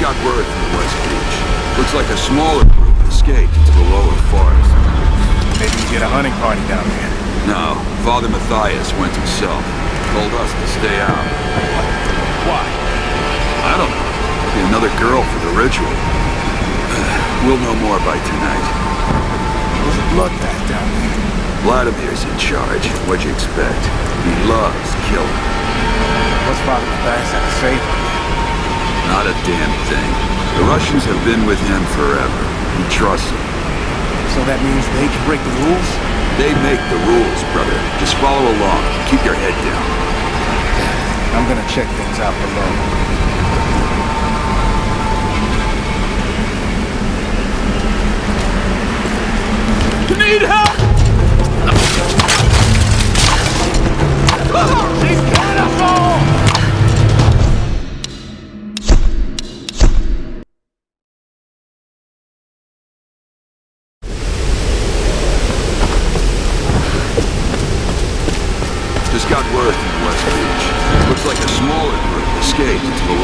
got word from the West Beach. Looks like a smaller group escaped into the lower forest. Maybe you get a hunting party down there. No, Father Matthias went himself. Told us to stay out. Why? I don't know. Be another girl for the ritual. We'll know more by tonight. There's a bloodbath down there. Vladimir's in charge. What'd you expect? He loves killing. What's Father Matthias have to say? Not a damn thing. The Russians have been with him forever. He trusts them. So that means they can break the rules? They make the rules, brother. Just follow along. Keep your head down. I'm gonna check things out below. You need help! She's killing us all! Just got word from the West Beach. Looks like a smaller group escaped into the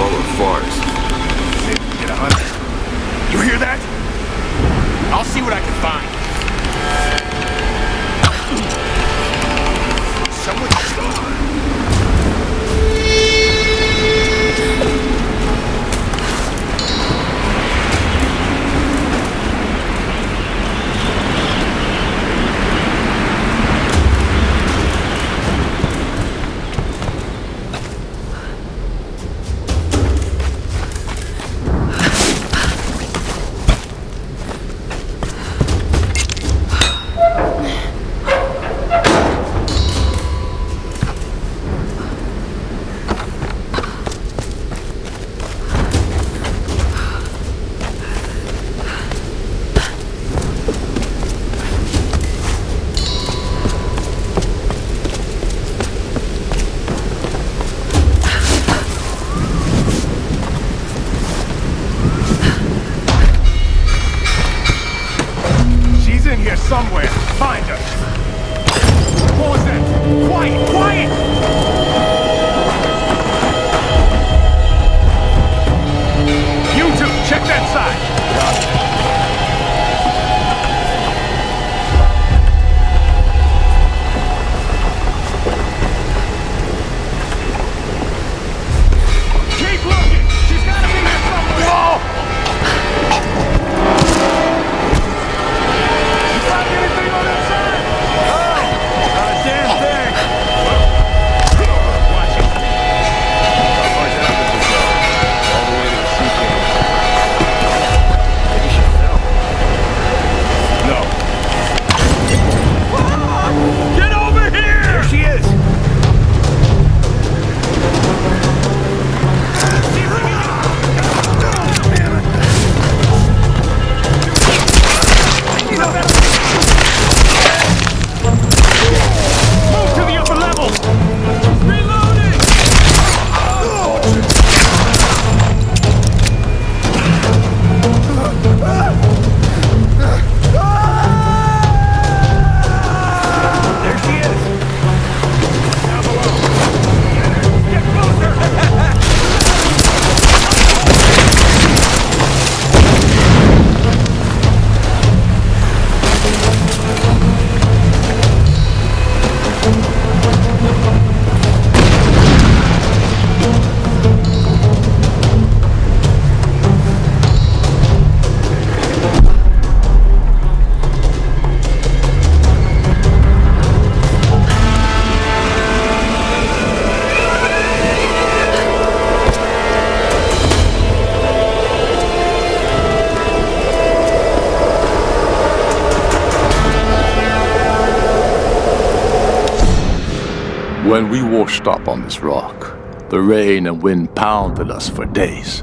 When we washed up on this rock, the rain and wind pounded us for days.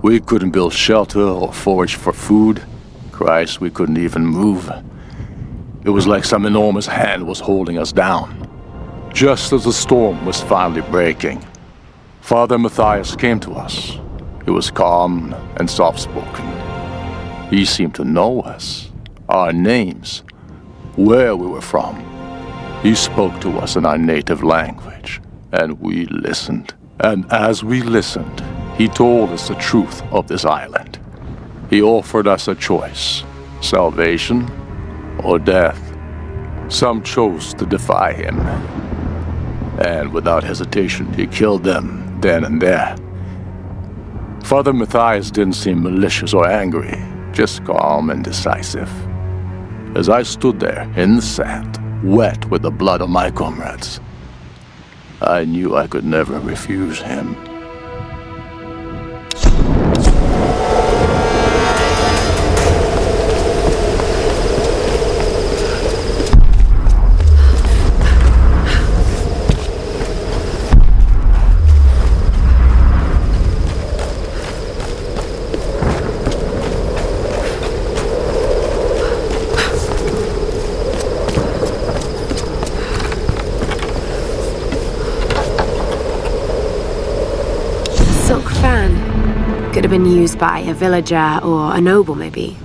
We couldn't build shelter or forage for food. Christ, we couldn't even move. It was like some enormous hand was holding us down. Just as the storm was finally breaking, Father Matthias came to us. He was calm and soft-spoken. He seemed to know us, our names, where we were from. He spoke to us in our native language, and we listened. And as we listened, he told us the truth of this island. He offered us a choice, salvation or death. Some chose to defy him, and without hesitation, he killed them then and there. Father Matthias didn't seem malicious or angry, just calm and decisive. As I stood there in the sand, wet with the blood of my comrades, I knew I could never refuse him. Could have been used by a villager or a noble, maybe.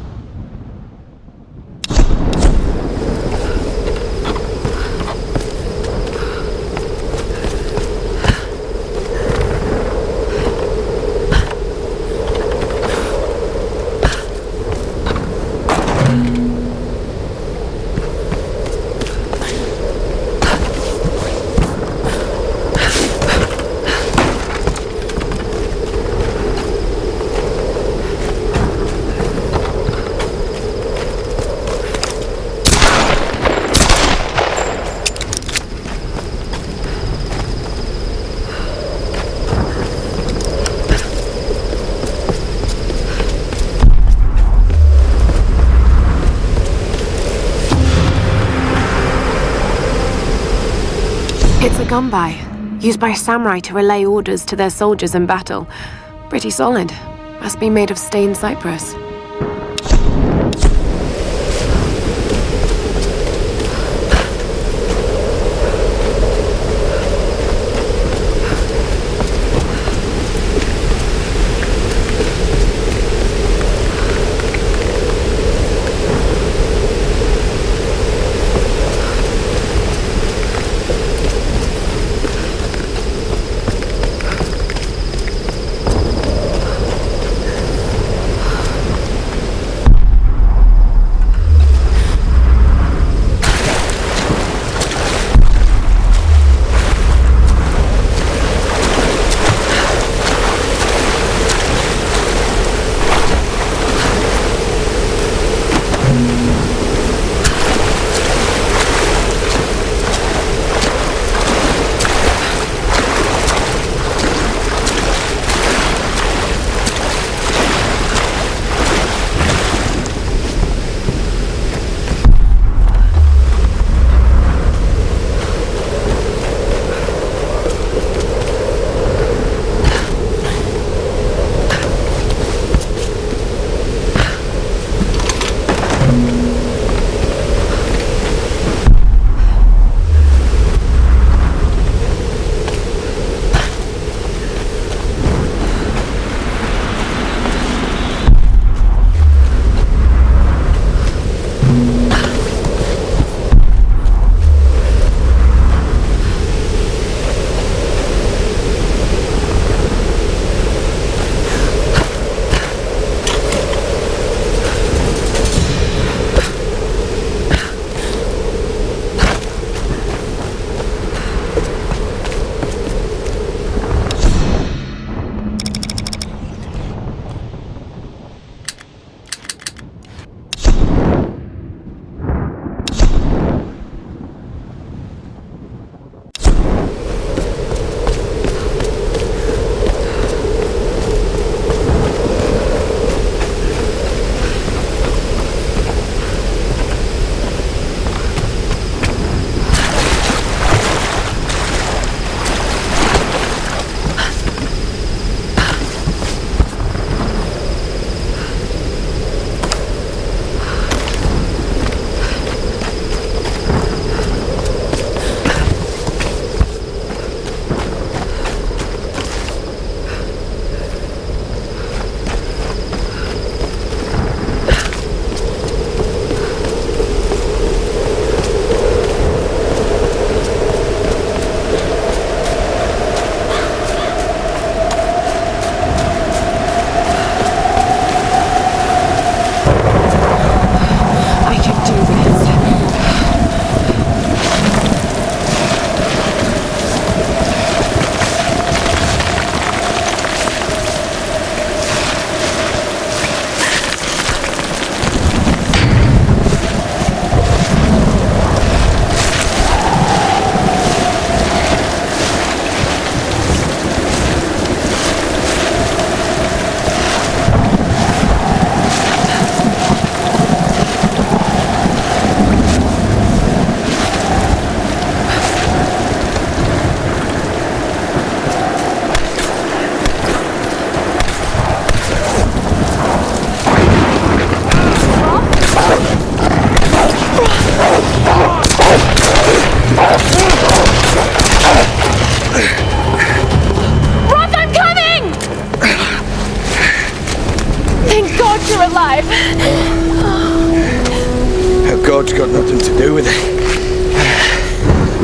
It's a gunbai, used by samurai to relay orders to their soldiers in battle. Pretty solid. Must be made of stained cypress. Thank God you're alive. God's got nothing to do with it.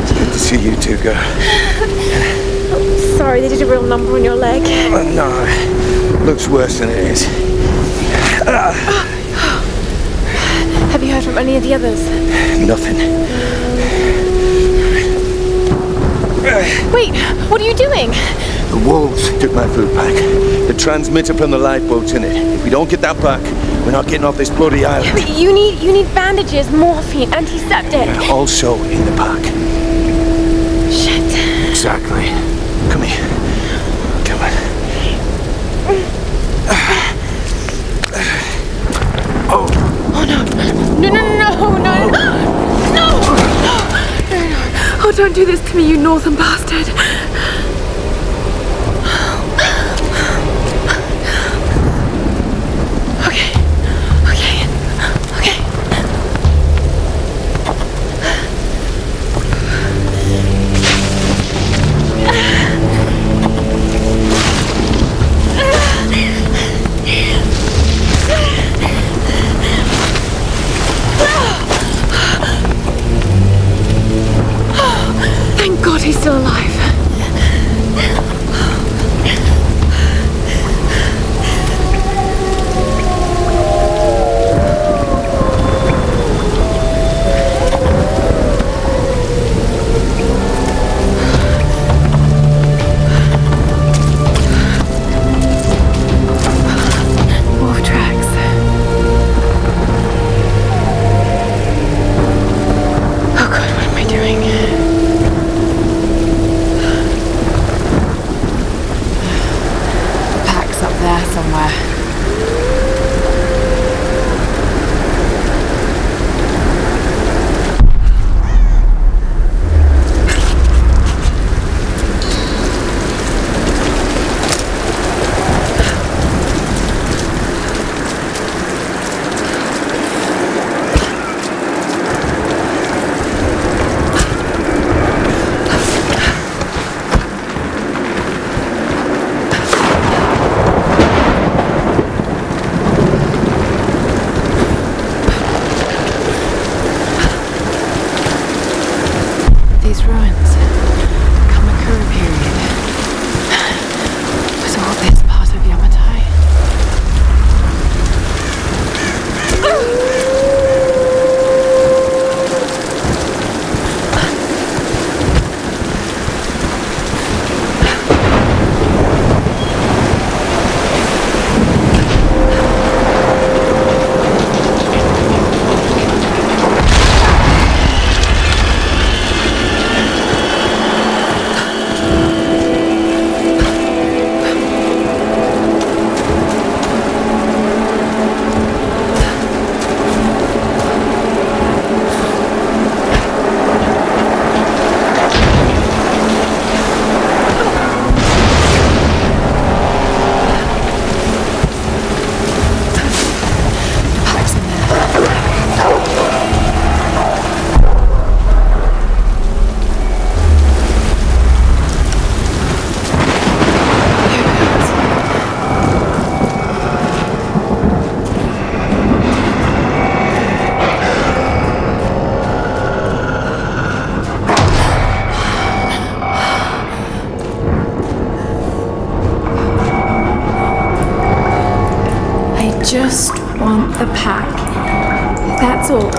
It's good to see you two, girl. Sorry, they did a real number on your leg. No, looks worse than it is. Have you heard from any of the others? Nothing. Wait, what are you doing? The wolves took my food pack. The transmitter from the lifeboat's in it. If we don't get that back, we're not getting off this bloody island. But you need bandages, morphine, antiseptic. Also in the pack. Shit. Exactly. Come here. Come on. Oh no. No! Oh, don't do this to me, you northern bastard. Thank God he's still alive. Wolf tracks. Oh God, what am I doing? Up there somewhere. These ruins, Kamakura period. Was all this part of Yamatai? Just want the pack. That's all.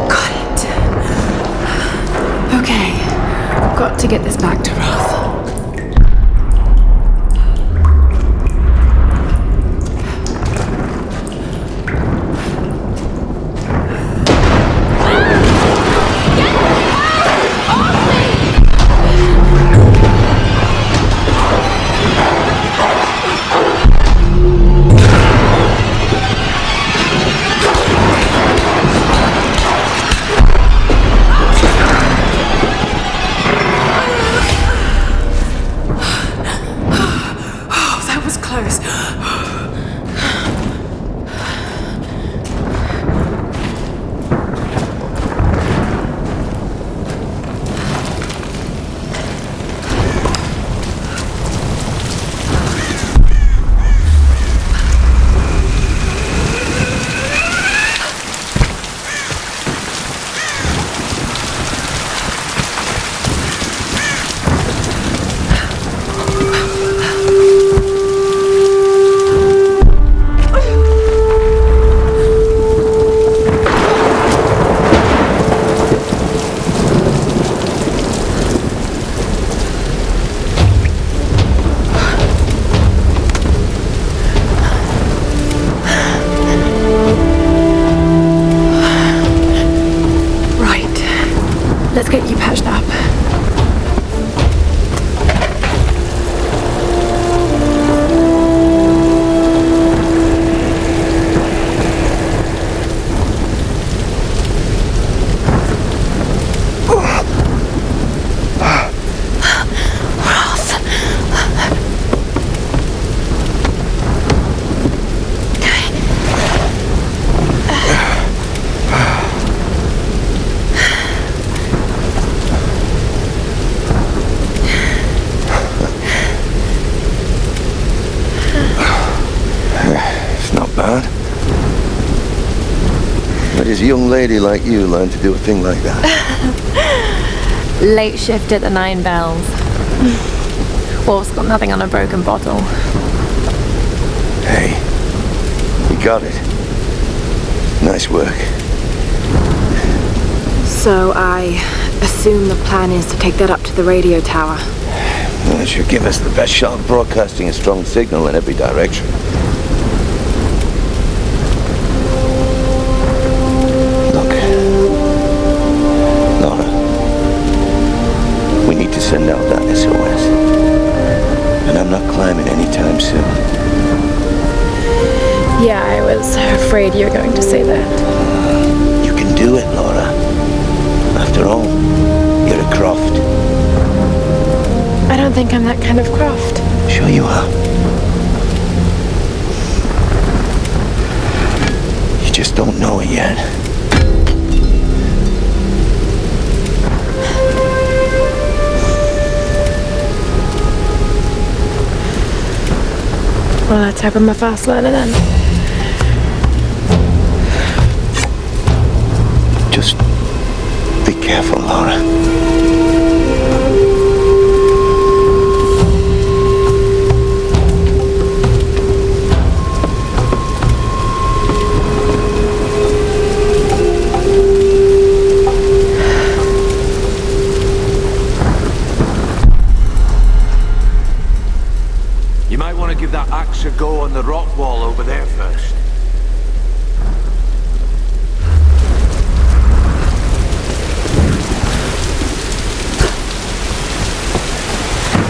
Got it. Okay, got to get this back to Roth. Let's get you patched up. A young lady like you learn to do a thing like that? Late shift at the 9 Bells. Wolf's got nothing on a broken bottle. Hey, you got it. Nice work. So I assume the plan is to take that up to the radio tower. Well, it should give us the best shot of broadcasting a strong signal in every direction. Send out that SOS. And I'm not climbing anytime soon. Yeah, I was afraid you were going to say that. You can do it, Lara. After all, you're a Croft. I don't think I'm that kind of Croft. Sure you are. You just don't know it yet. Well, let's hope I'm a fast learner then. Just be careful, Lara. Give that axe a go on the rock wall over there first.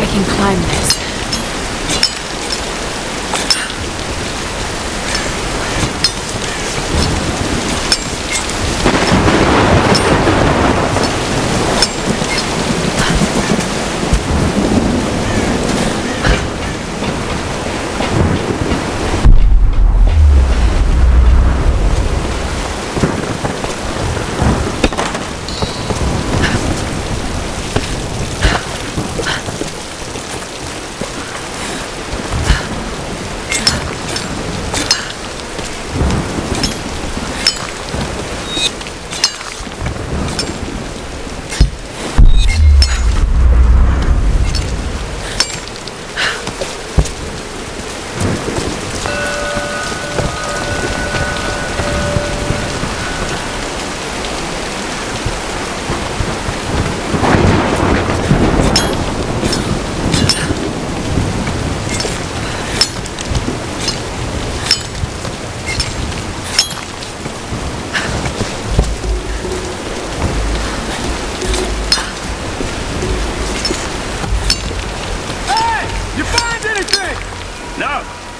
I can climb this.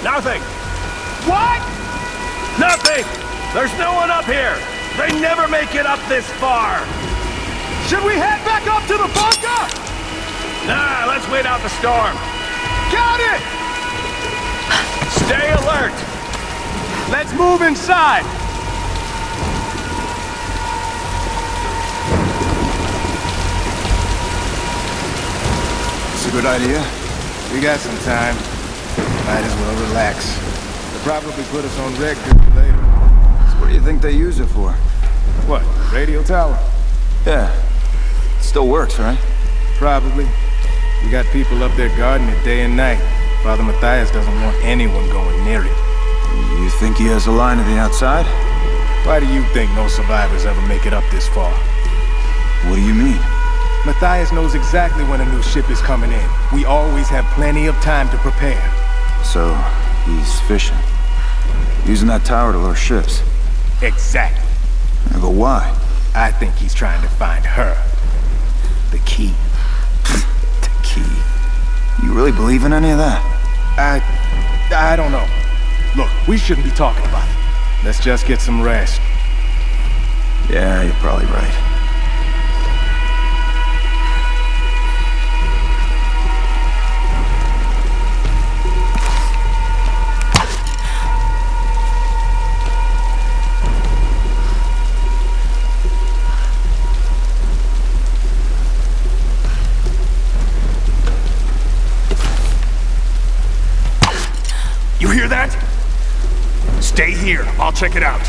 Nothing. What? Nothing. There's no one up here. They never make it up this far. Should we head back up to the bunker? Nah, let's wait out the storm. Got it! Stay alert. Let's move inside. It's a good idea. We got some time. Might as well relax. They'll probably put us on reg duty later. So what do you think they use it for? What, the radio tower? Yeah. It still works, right? Probably. We got people up there guarding it day and night. Father Matthias doesn't want anyone going near it. You think he has a line to the outside? Why do you think no survivors ever make it up this far? What do you mean? Matthias knows exactly when a new ship is coming in. We always have plenty of time to prepare. So, he's fishing. Using that tower to lure ships. Exactly. Yeah, but why? I think he's trying to find her. The key. The key. You really believe in any of that? I don't know. Look, we shouldn't be talking about it. Let's just get some rest. Yeah, you're probably right. You hear that? Stay here. I'll check it out.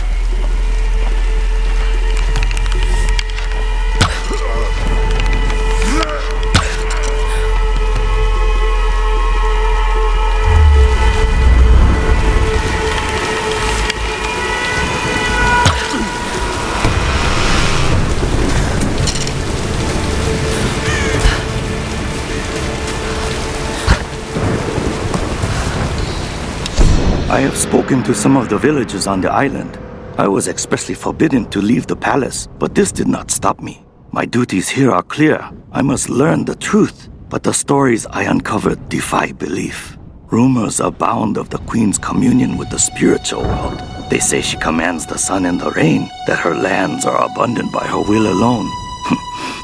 I have spoken to some of the villagers on the island. I was expressly forbidden to leave the palace, but this did not stop me. My duties here are clear. I must learn the truth, but the stories I uncovered defy belief. Rumors abound of the Queen's communion with the spiritual world. They say she commands the sun and the rain, that her lands are abundant by her will alone.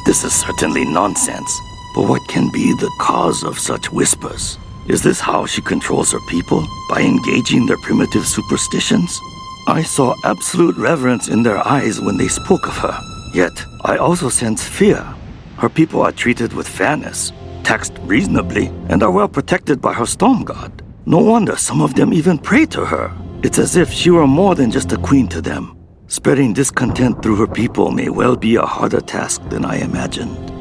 This is certainly nonsense. But what can be the cause of such whispers? Is this how she controls her people? By engaging their primitive superstitions? I saw absolute reverence in their eyes when they spoke of her. Yet, I also sense fear. Her people are treated with fairness, taxed reasonably, and are well protected by her storm god. No wonder some of them even pray to her. It's as if she were more than just a queen to them. Spreading discontent through her people may well be a harder task than I imagined.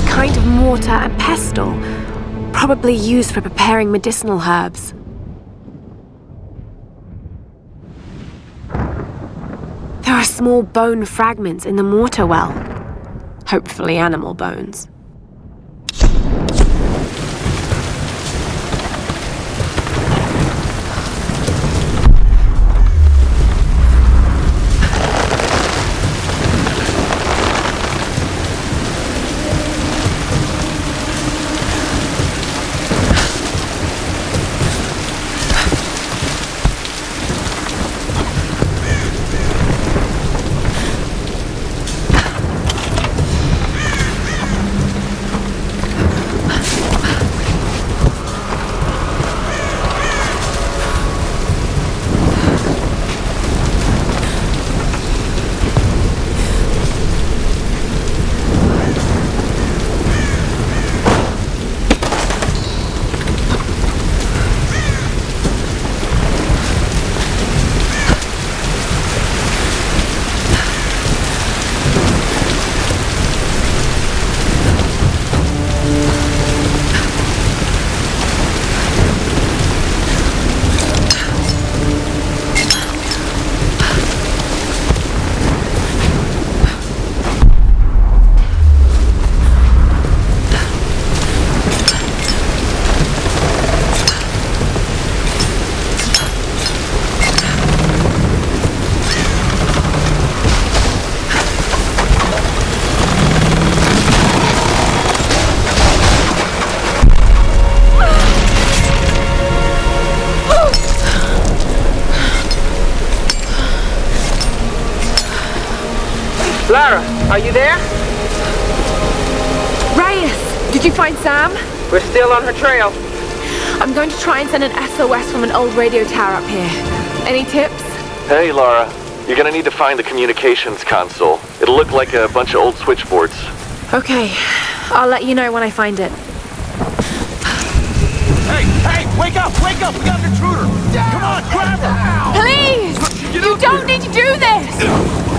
Kind of mortar and pestle, probably used for preparing medicinal herbs. There are small bone fragments in the mortar well. Hopefully animal bones. Lara, are you there? Reyes, did you find Sam? We're still on her trail. I'm going to try and send an SOS from an old radio tower up here. Any tips? Hey, Lara. You're gonna need to find the communications console. It'll look like a bunch of old switchboards. Okay, I'll let you know when I find it. Hey, wake up, we got an intruder. Come on, grab her. Please, you don't need to do this.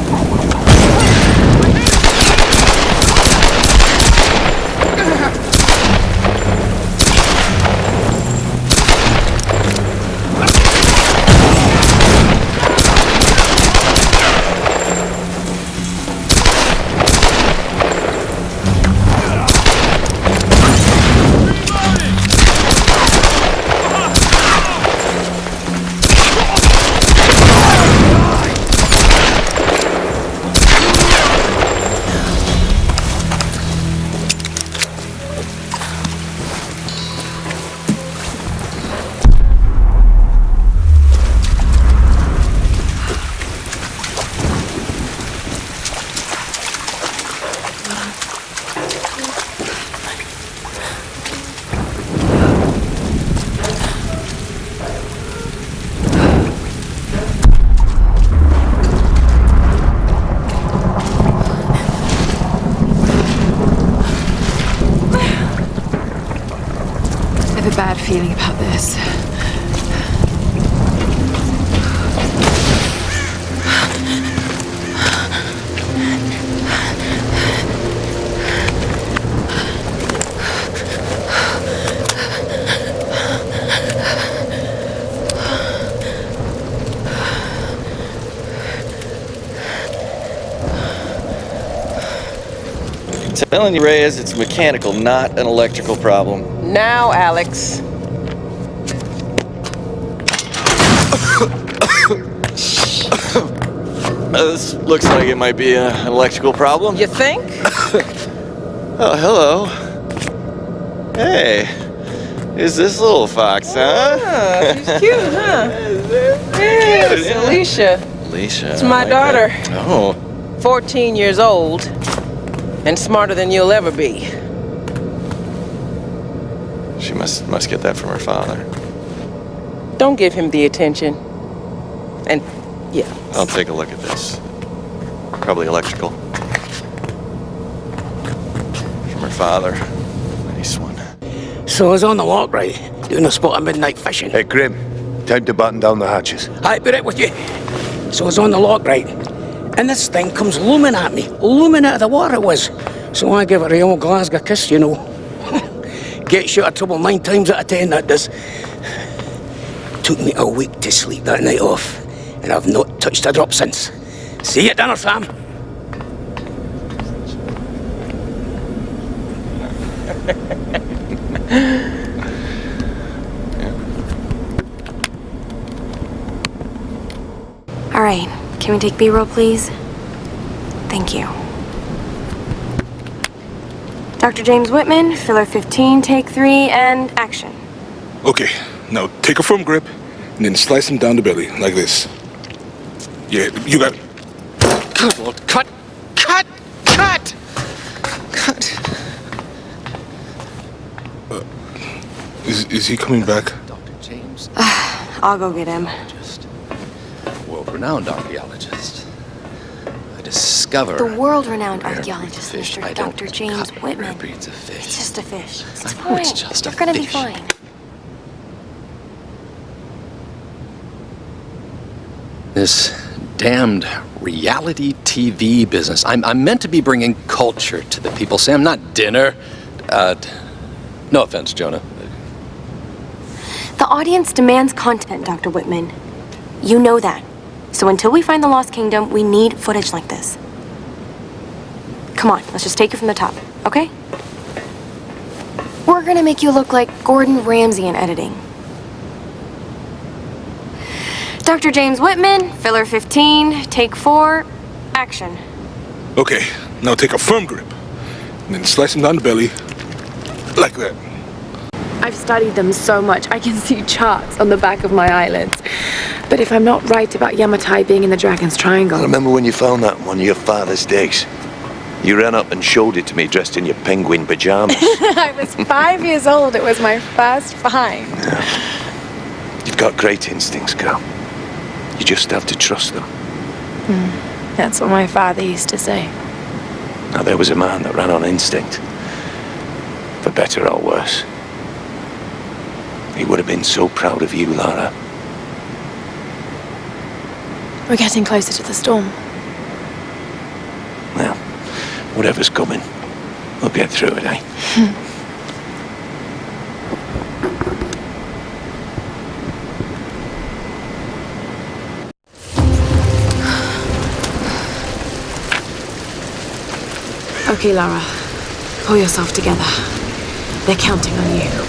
I have a bad feeling about this. Telling you, Reyes, it's mechanical, not an electrical problem. Now, Alex. This looks like it might be an electrical problem. You think? Oh, hello. Hey, who's this little fox, huh? Oh, she's cute, huh? Yes, Yeah. Alicia. Alicia. It's my I like daughter. that. Oh. 14 years old and smarter than you'll ever be. She must get that from her father. Don't give him the attention. And, yeah. I'll take a look at this. Probably electrical. From her father. Nice one. So I was on the lock, right? Doing a spot of midnight fishing. Hey, Grim. Time to button down the hatches. I'd be right with you. So I was on the lock, right? And this thing comes looming at me. Looming out of the water it was. So I give it a old Glasgow kiss, you know. Gets you out of trouble 9 times out of 10, that does. Took me a week to sleep that night off. And I've not touched a drop since. See you at dinner, Sam. All right, can we take B-roll, please? Thank you. Dr. James Whitman, filler 15, take 3, and action. Okay, now take a firm grip and then slice him down the belly, like this. Yeah, you got it. Good Lord, cut! Cut! Cut! Cut! Is he coming back? Dr. James? I'll go get him. World-renowned archaeologist. I discover... The world-renowned archaeologist, fish. Mr. I don't Dr. James cut Whitman. rare breeds of fish. It's just a fish. It's I know fine. it's just You're a gonna be fish. fine. This damned reality TV business. I'm meant to be bringing culture to the people, Sam, not dinner. No offense, Jonah. The audience demands content, Dr. Whitman. You know that. So until we find the Lost Kingdom, we need footage like this. Come on, let's just take it from the top, okay? We're gonna make you look like Gordon Ramsay in editing. Dr. James Whitman, filler 15, take 4, action. Okay, now take a firm grip and then slice him down the belly, like that. I've studied them so much, I can see charts on the back of my eyelids. But if I'm not right about Yamatai being in the Dragon's Triangle... I remember when you found that on one of your father's digs. You ran up and showed it to me dressed in your penguin pajamas. I was 5 years old. It was my first find. Yeah. You've got great instincts, girl. You just have to trust them. That's what my father used to say. Now, there was a man that ran on instinct. For better or worse. He would have been so proud of you, Lara. We're getting closer to the storm. Well, whatever's coming, we'll get through it, eh? Okay, Lara. Pull yourself together. They're counting on you.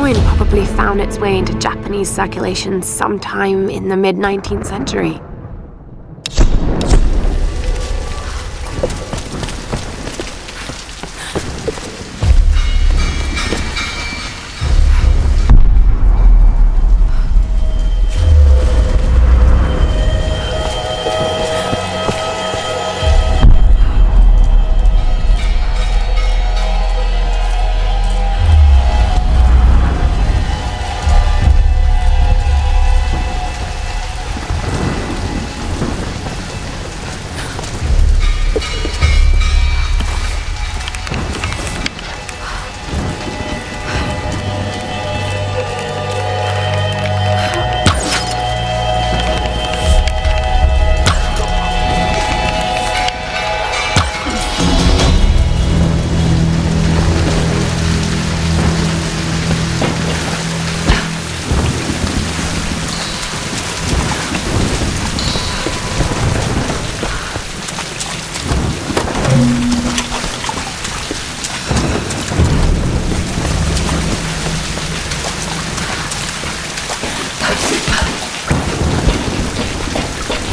coin probably found its way into Japanese circulation sometime in the mid-19th century.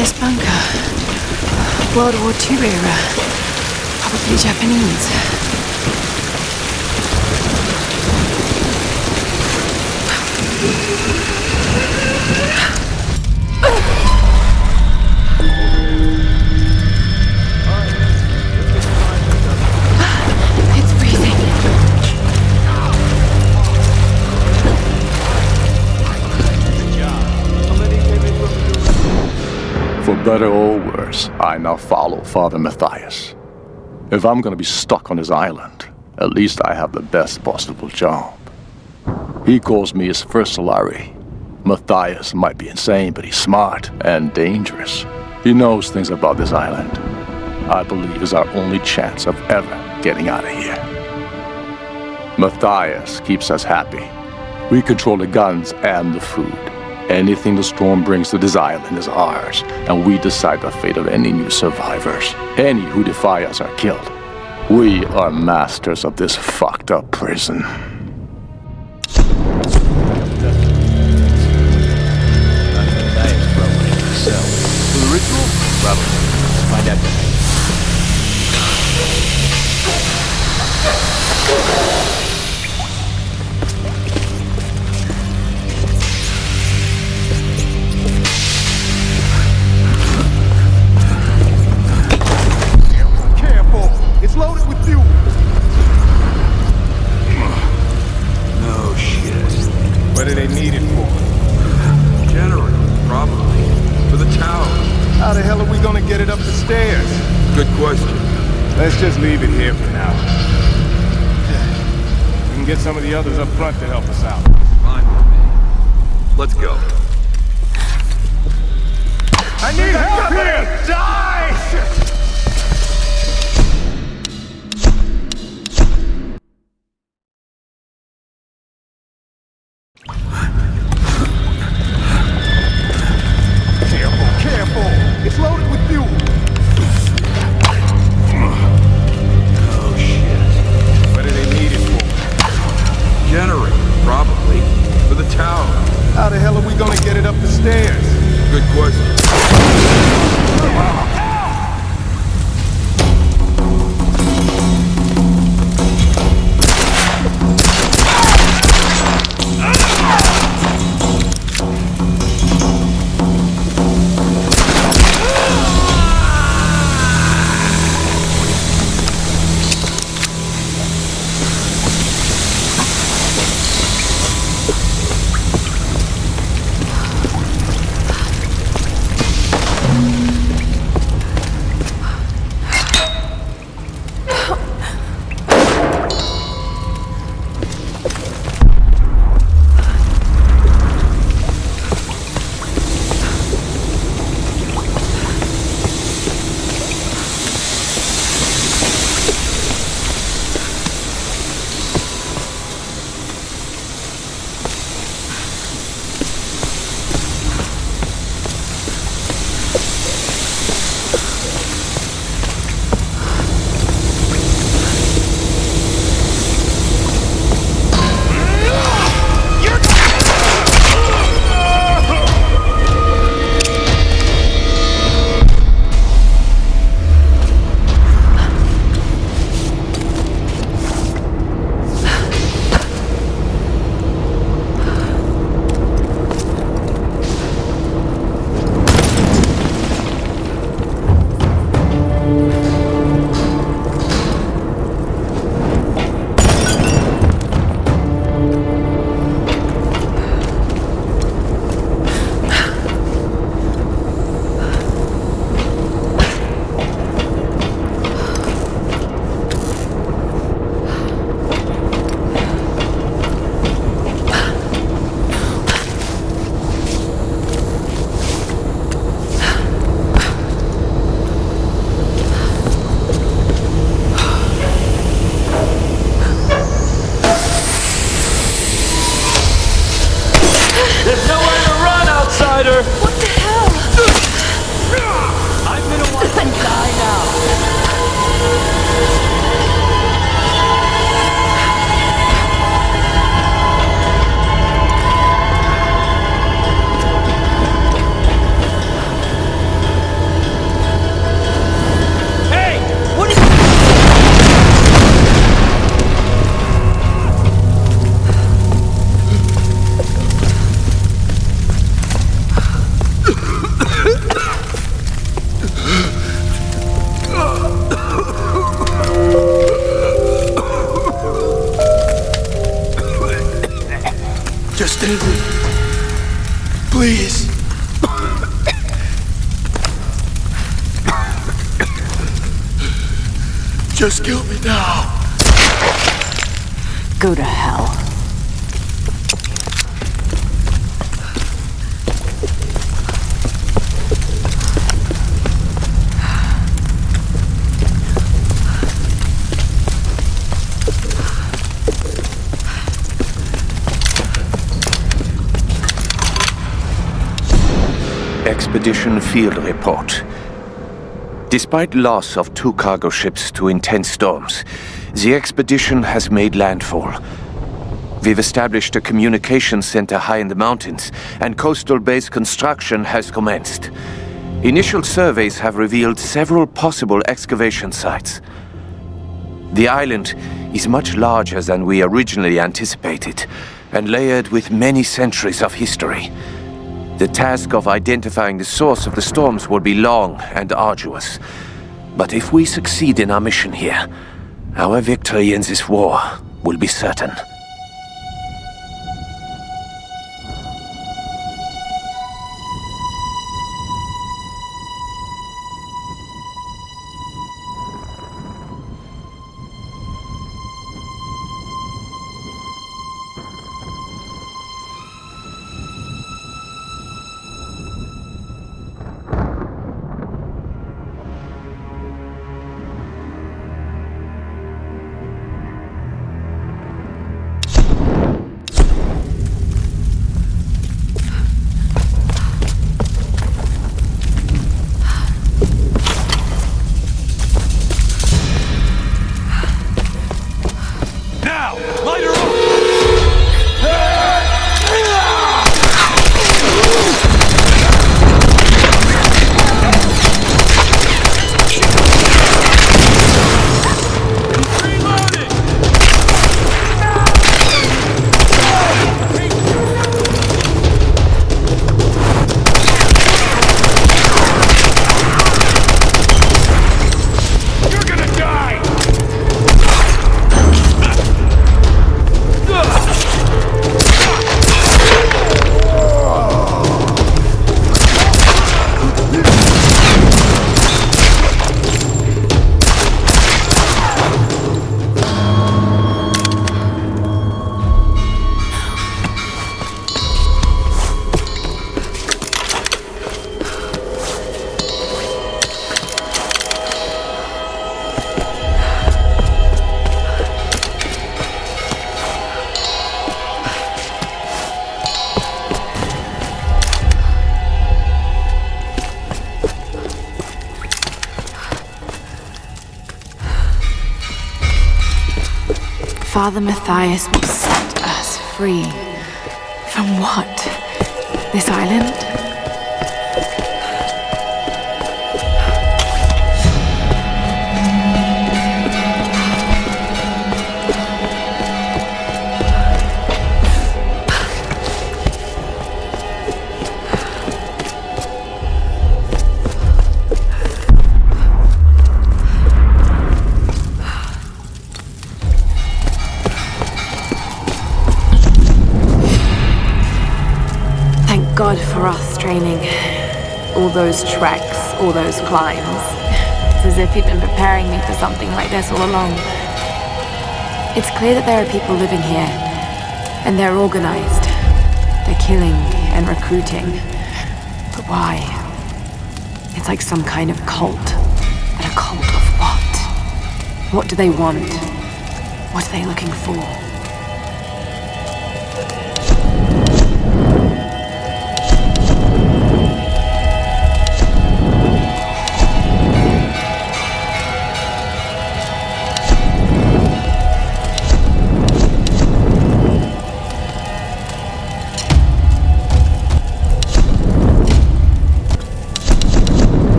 this bunker? World War II era. Probably Japanese. It's freezing. For better or worse, I now follow Father Matthias. If I'm gonna be stuck on his island, at least I have the best possible job. He calls me his first Solari. Matthias might be insane, but he's smart and dangerous. He knows things about this island. I believe is our only chance of ever getting out of here. Matthias keeps us happy. We control the guns and the food. Anything the storm brings to this island is ours, and we decide the fate of any new survivors. Any who defy us are killed. We are masters of this fucked up prison. For the ritual? Probably. Find out tonight. Careful! It's loaded with fuel! No shit. What do they need it for? Generator, probably. For the tower. How the hell are we gonna get it up the stairs? Good question. Let's just leave it here for now. We can get some of the others up front to help us out. Fine with me. Let's go. I need help here! Die! Careful! It's loaded with fuel! Oh shit. What do they need it for? Generator, probably. For the tower. How the hell are we gonna get it up the stairs? Good question. Just kill me now. Go to hell. Expedition Field Report. Despite loss of 2 cargo ships to intense storms, the expedition has made landfall. We've established a communications center high in the mountains, and coastal base construction has commenced. Initial surveys have revealed several possible excavation sites. The island is much larger than we originally anticipated, and layered with many centuries of history. The task of identifying the source of the storms will be long and arduous. But if we succeed in our mission here, our victory in this war will be certain. Father Matthias will set us free. From what? This island? God for us training. All those treks, all those climbs. It's as if he'd been preparing me for something like this all along. It's clear that there are people living here, and they're organized. They're killing and recruiting. But why? It's like some kind of cult. But a cult of what? What do they want? What are they looking for?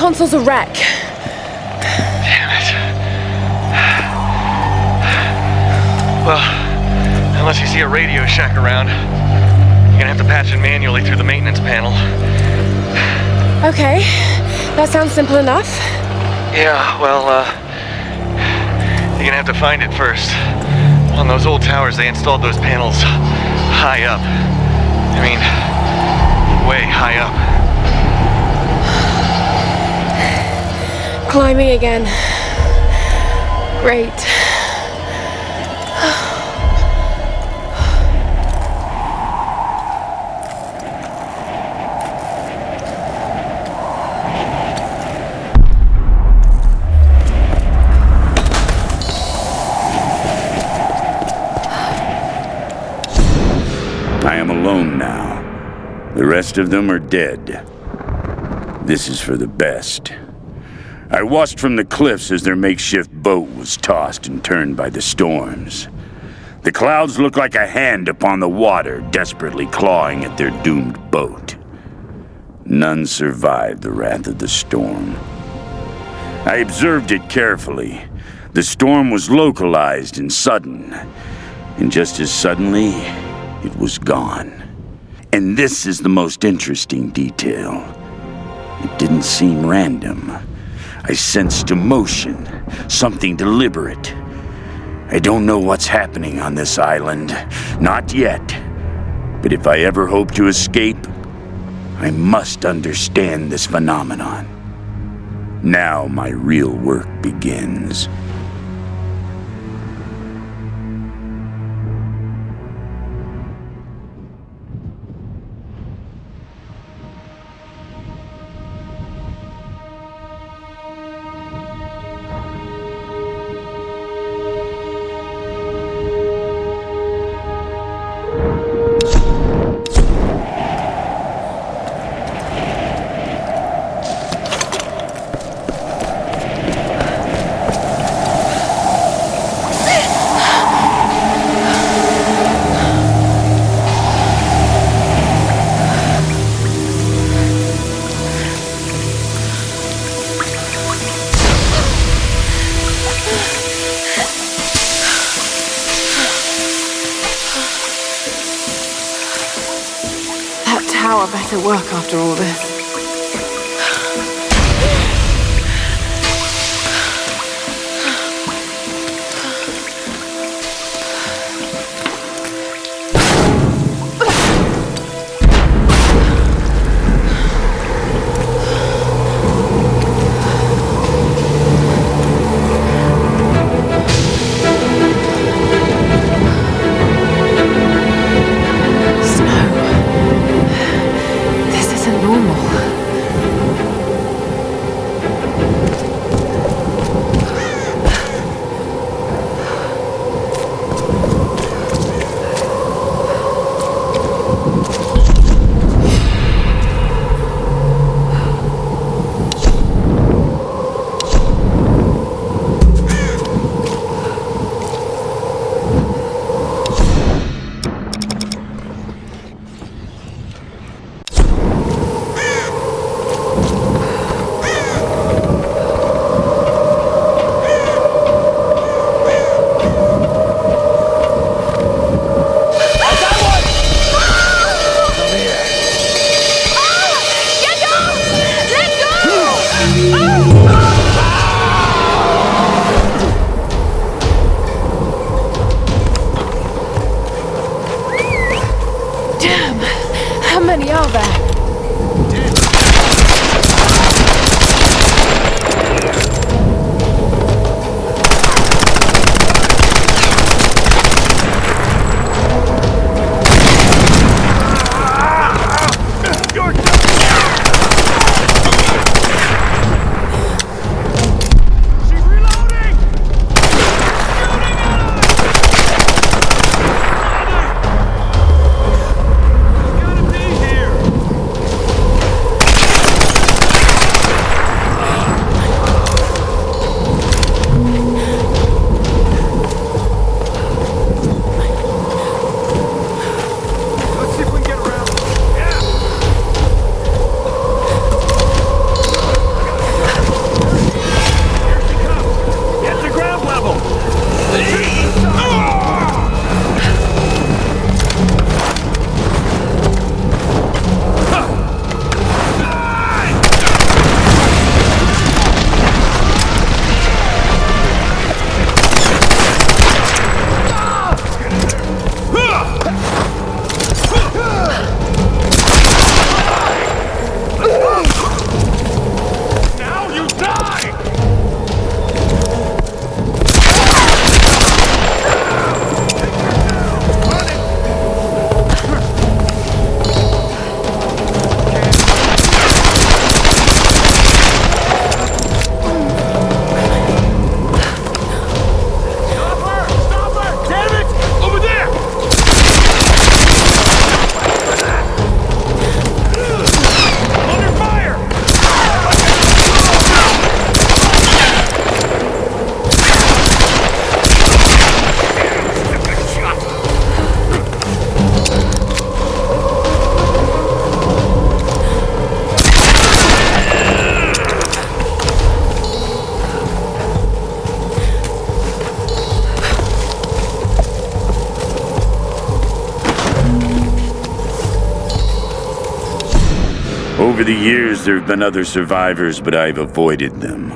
console's a wreck. Damn it. Well, unless you see a Radio Shack around, you're gonna have to patch it manually through the maintenance panel. Okay, that sounds simple enough. Yeah, well, you're gonna have to find it first. On those old towers, they installed those panels high up. I mean, way high up. Climbing again. Great. I am alone now. The rest of them are dead. This is for the best. I watched from the cliffs as their makeshift boat was tossed and turned by the storms. The clouds looked like a hand upon the water, desperately clawing at their doomed boat. None survived the wrath of the storm. I observed it carefully. The storm was localized and sudden, and just as suddenly, it was gone. And this is the most interesting detail. It didn't seem random. I sensed emotion, something deliberate. I don't know what's happening on this island, not yet. But if I ever hope to escape, I must understand this phenomenon. Now my real work begins. Tower better work after all this. This isn't normal. Over the years, there have been other survivors, but I've avoided them.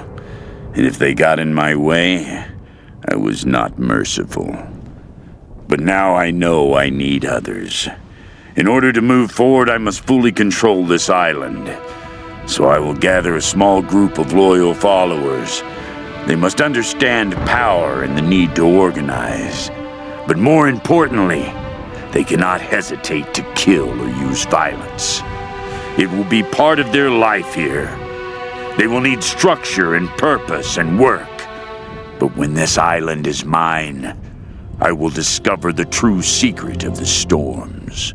And if they got in my way, I was not merciful. But now I know I need others. In order to move forward, I must fully control this island. So I will gather a small group of loyal followers. They must understand power and the need to organize. But more importantly, they cannot hesitate to kill or use violence. It will be part of their life here. They will need structure and purpose and work. But when this island is mine, I will discover the true secret of the storms.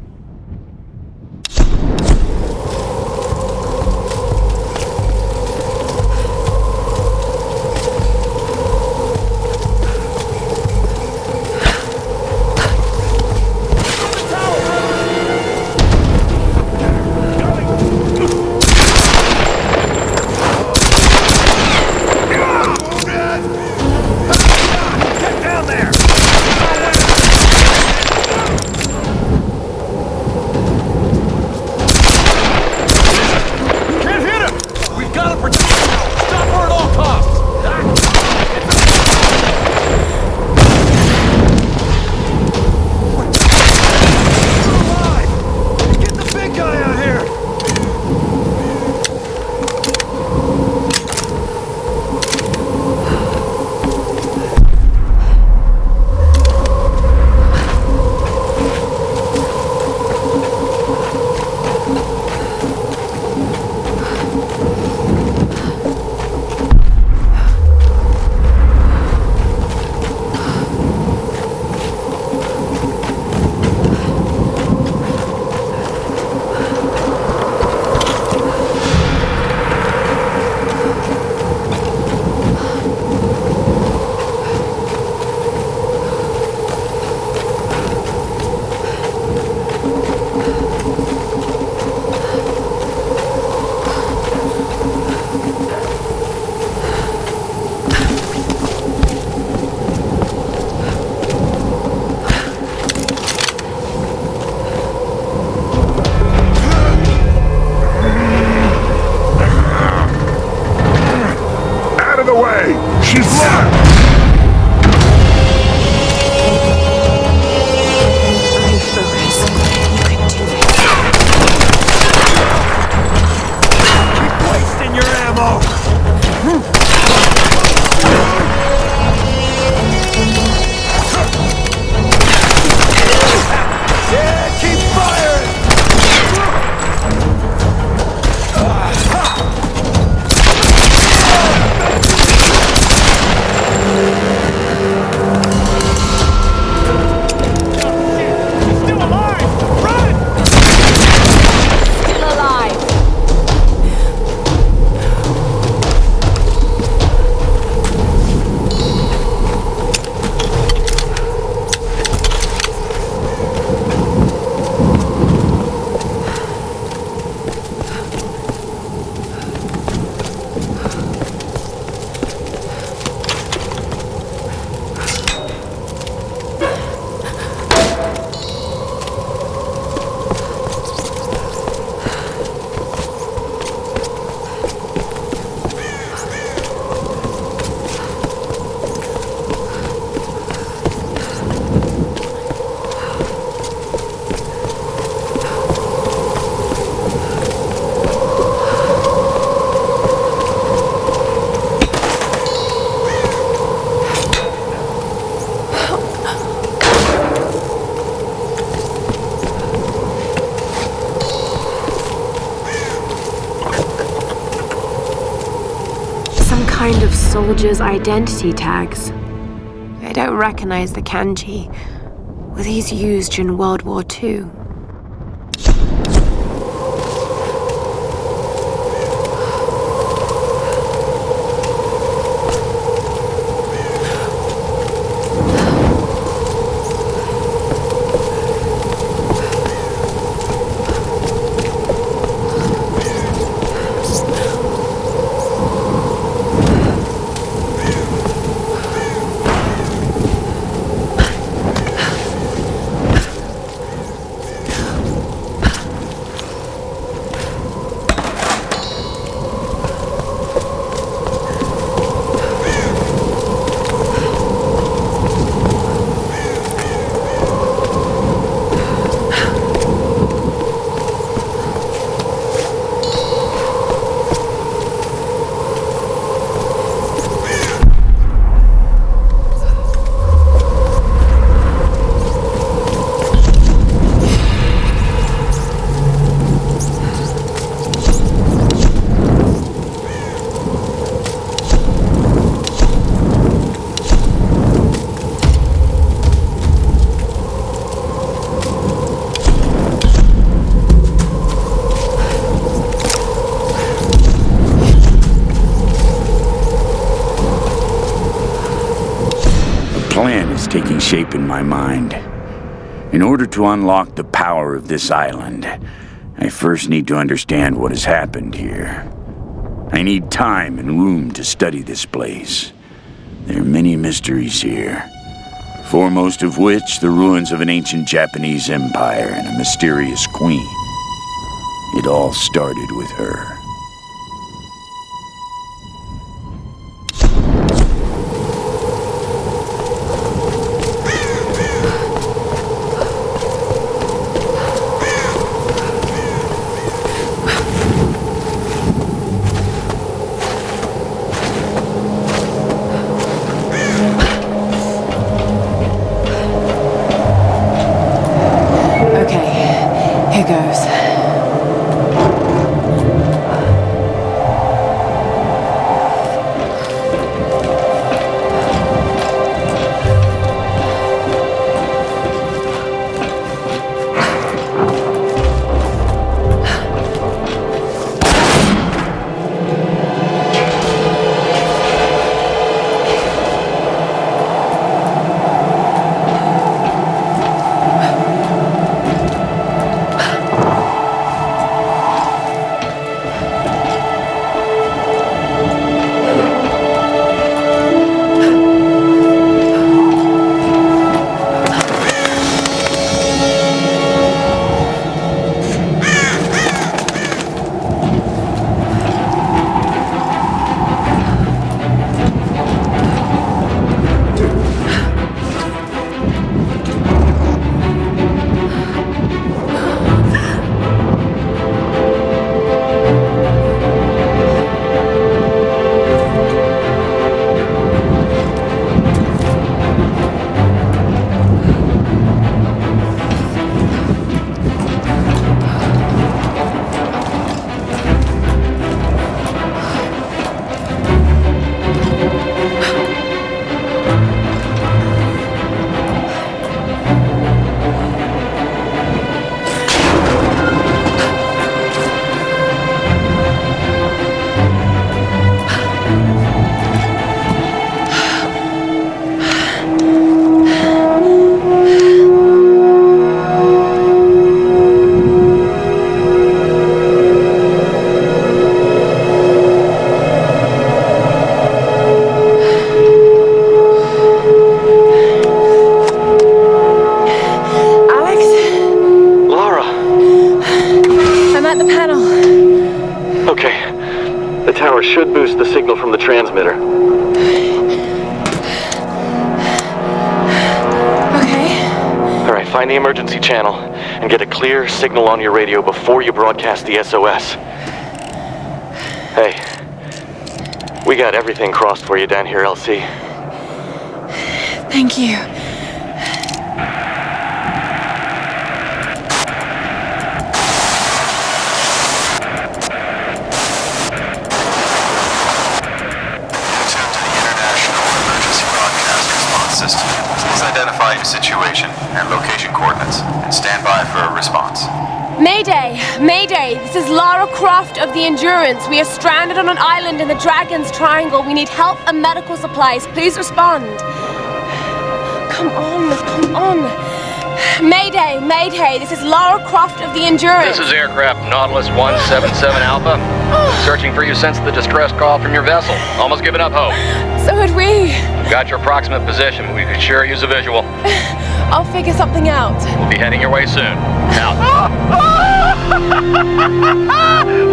Kind of soldiers' identity tags. I don't recognize the kanji. Were these used during World War II? plan is taking shape in my mind. In order to unlock the power of this island, I first need to understand what has happened here. I need time and room to study this place. There are many mysteries here, foremost of which the ruins of an ancient Japanese empire and a mysterious queen. It all started with her. Should boost the signal from the transmitter. Okay. All right, find the emergency channel and get a clear signal on your radio before you broadcast the SOS. Hey, we got everything crossed for you down here, LC. Thank you. Identify your situation and location coordinates, and stand by for a response. Mayday! Mayday! This is Lara Croft of the Endurance. We are stranded on an island in the Dragon's Triangle. We need help and medical supplies. Please respond. Come on. Mayday! Mayday! This is Lara Croft of the Endurance. This is aircraft Nautilus 177 Alpha. Searching for you since the distress call from your vessel. Almost given up hope. So had we. Got your approximate position, but we could sure use a visual. I'll figure something out. We'll be heading your way soon. Out.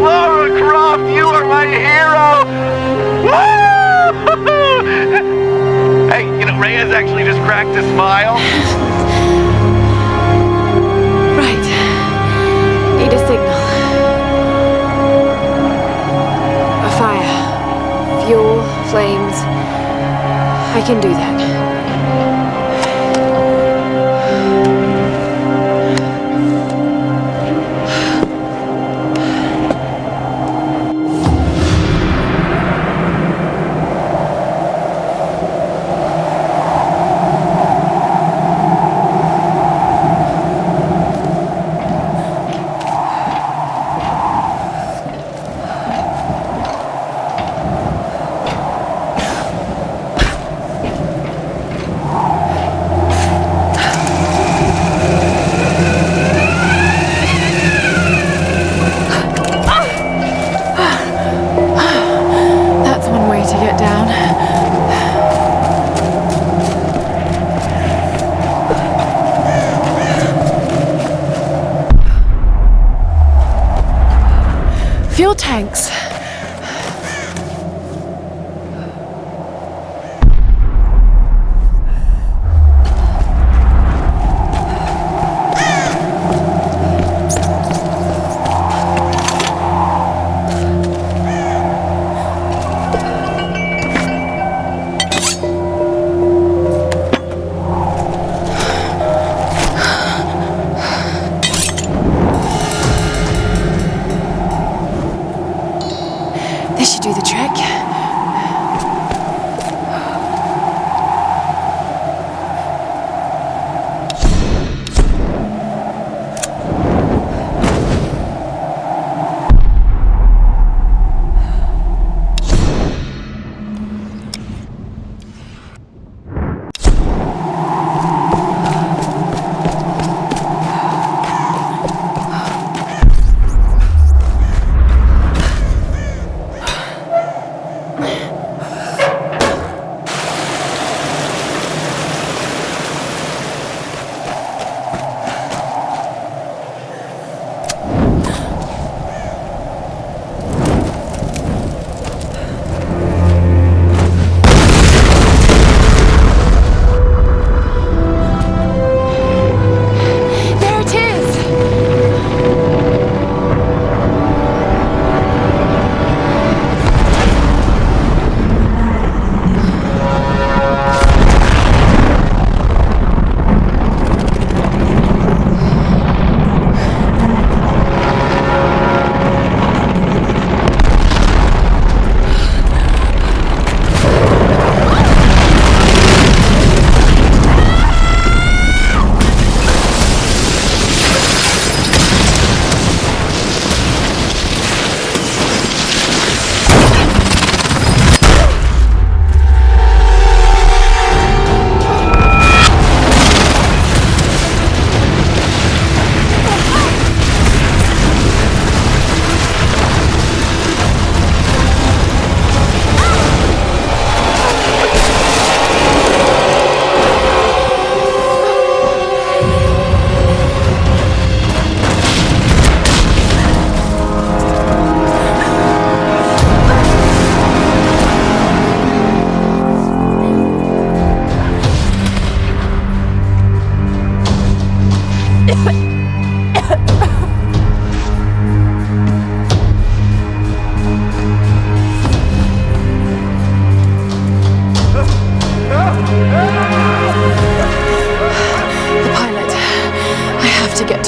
Lara Croft, you are my hero! Hey, you know, Reyes actually just cracked a smile. Right. Need a signal. A fire. Fuel, flames. I can do that.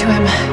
to him.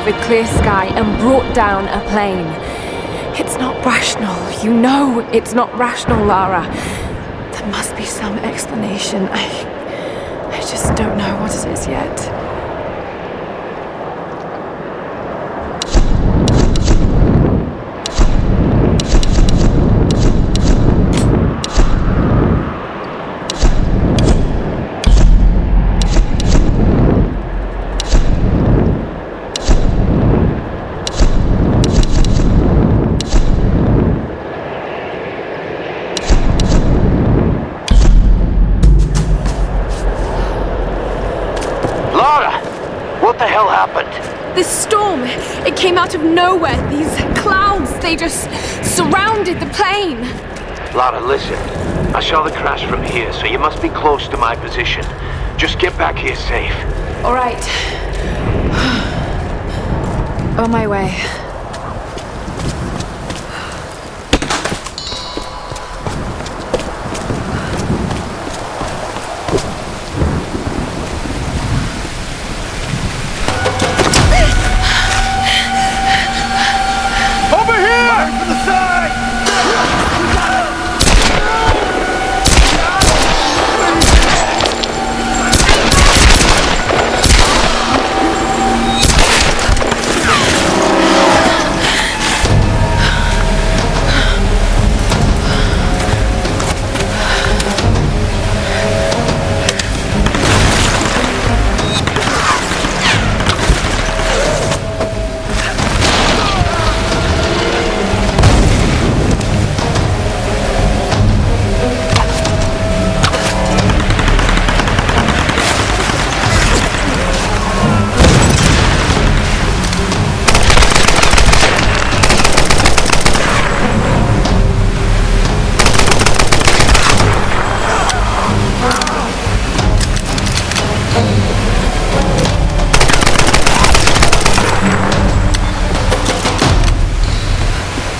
The clear sky and brought down a plane. It's not rational. You know it's not rational, Lara. There must be some explanation. I just don't know what it is yet. This storm, it came out of nowhere. These clouds, they just surrounded the plane. Lara, listen. I saw the crash from here, so you must be close to my position. Just get back here safe. All right. On my way.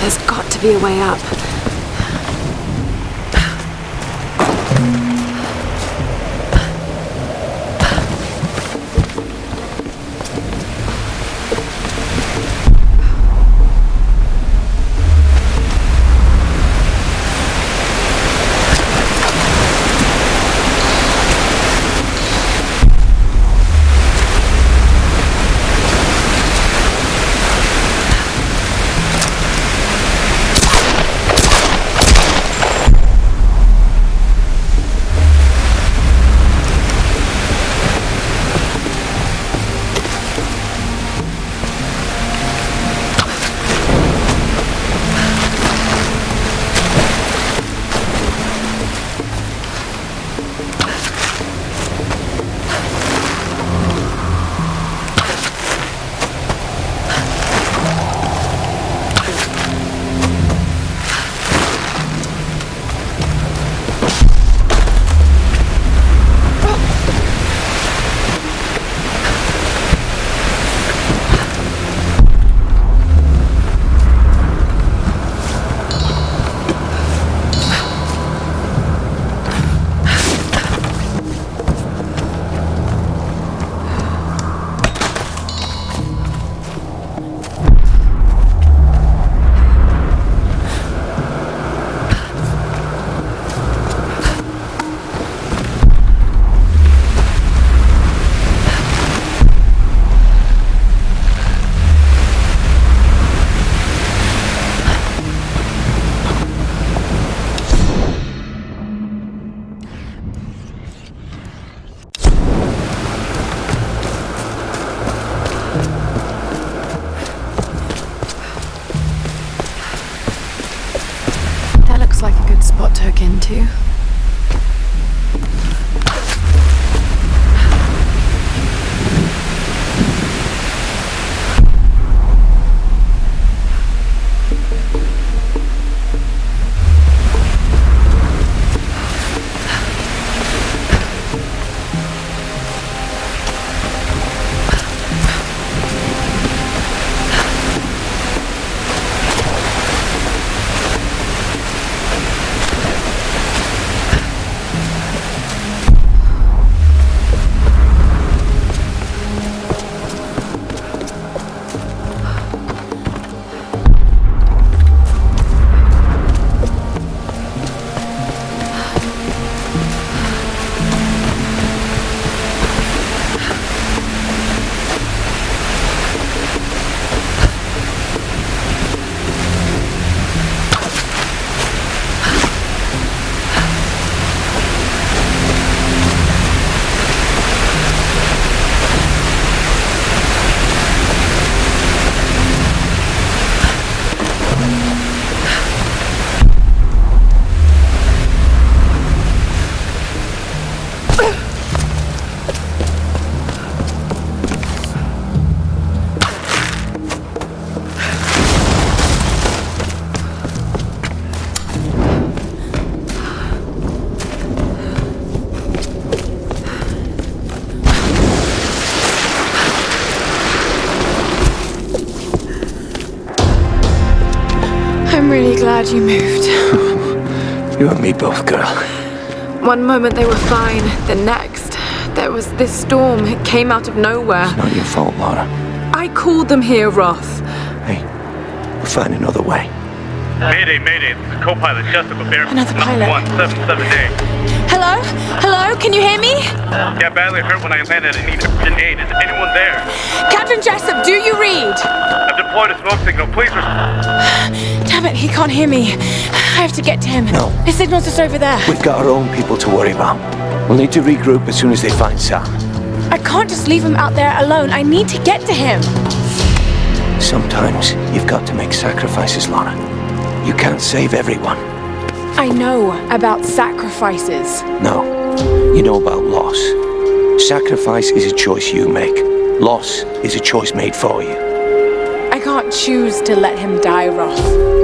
There's got to be a way up. Spot to hook into. I'm really glad you moved. You and me both, girl. One moment they were fine, the next, there was this storm. It came out of nowhere. It's not your fault, Lara. I called them here, Roth. Hey, we'll find another way. Mayday, mayday. This is co-pilot Jessica Bear. Another pilot. 177A. Hello? Hello? Can you hear me? Yeah, badly hurt when I landed and need urgent aid. Is anyone there? Captain Jessup, do you read? I've deployed a smoke signal. Please Damn it, he can't hear me. I have to get to him. No. His signal's just over there. We've got our own people to worry about. We'll need to regroup as soon as they find Sam. I can't just leave him out there alone. I need to get to him. Sometimes you've got to make sacrifices, Lara. You can't save everyone. I know about sacrifices. No, you know about loss. Sacrifice is a choice you make. Loss is a choice made for you. I can't choose to let him die, Roth.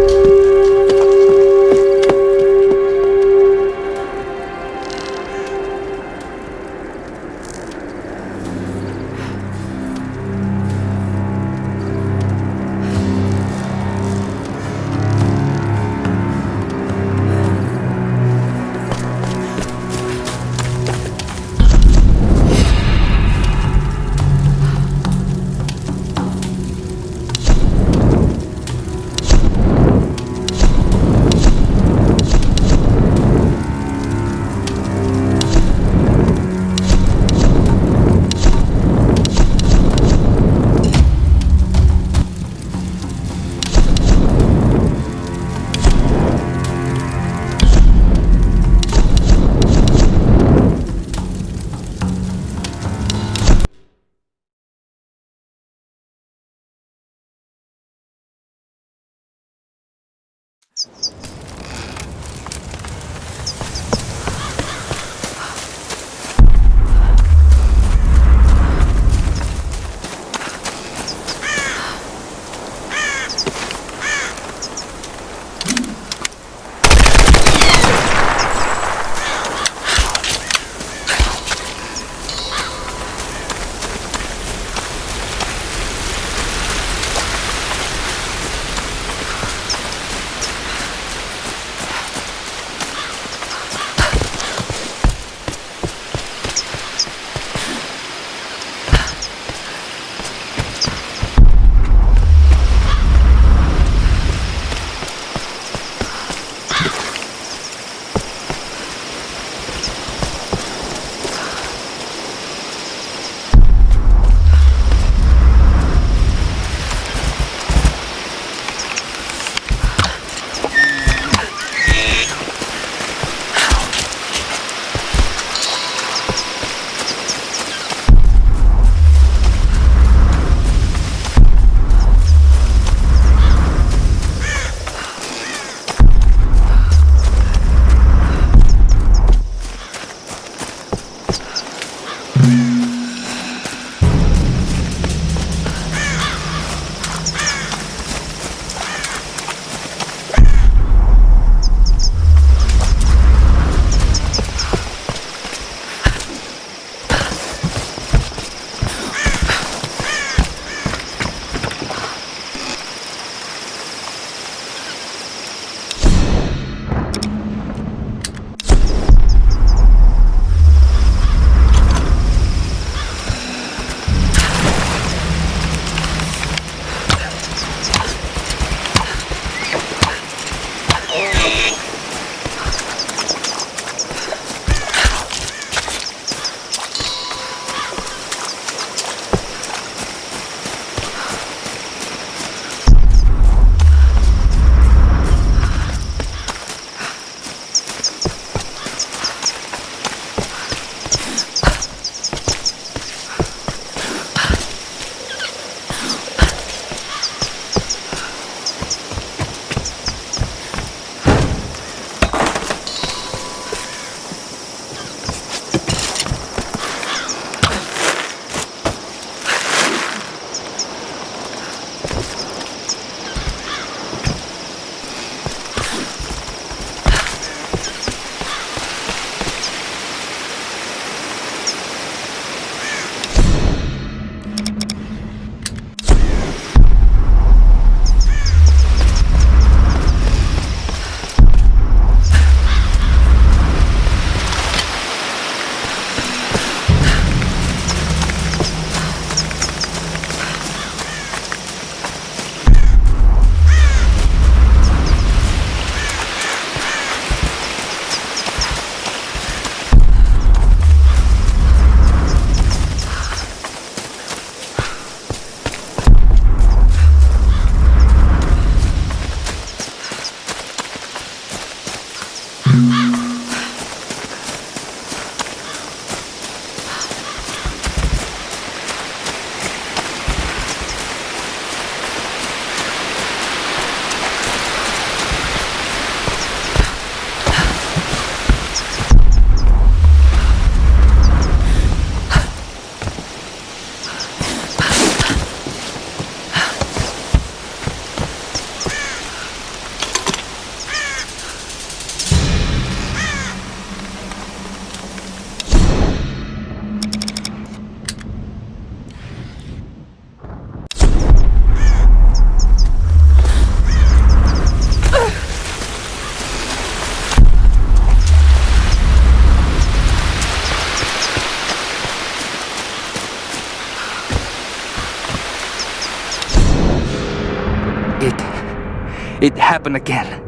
It happened again.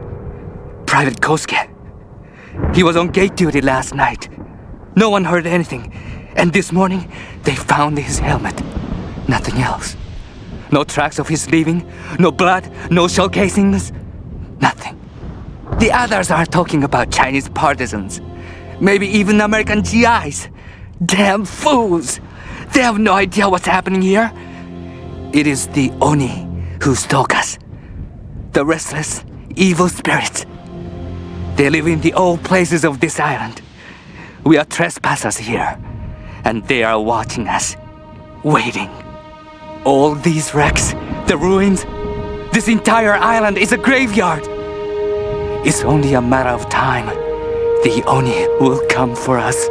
Private Kosuke. He was on gate duty last night. No one heard anything. And this morning, they found his helmet. Nothing else. No tracks of his leaving, no blood, no shell casings. Nothing. The others are talking about Chinese partisans. Maybe even American GIs. Damn fools! They have no idea what's happening here. It is the Oni who stalk us. The restless, evil spirits. They live in the old places of this island. We are trespassers here, and they are watching us, waiting. All these wrecks, the ruins, this entire island is a graveyard. It's only a matter of time. The Oni will come for us.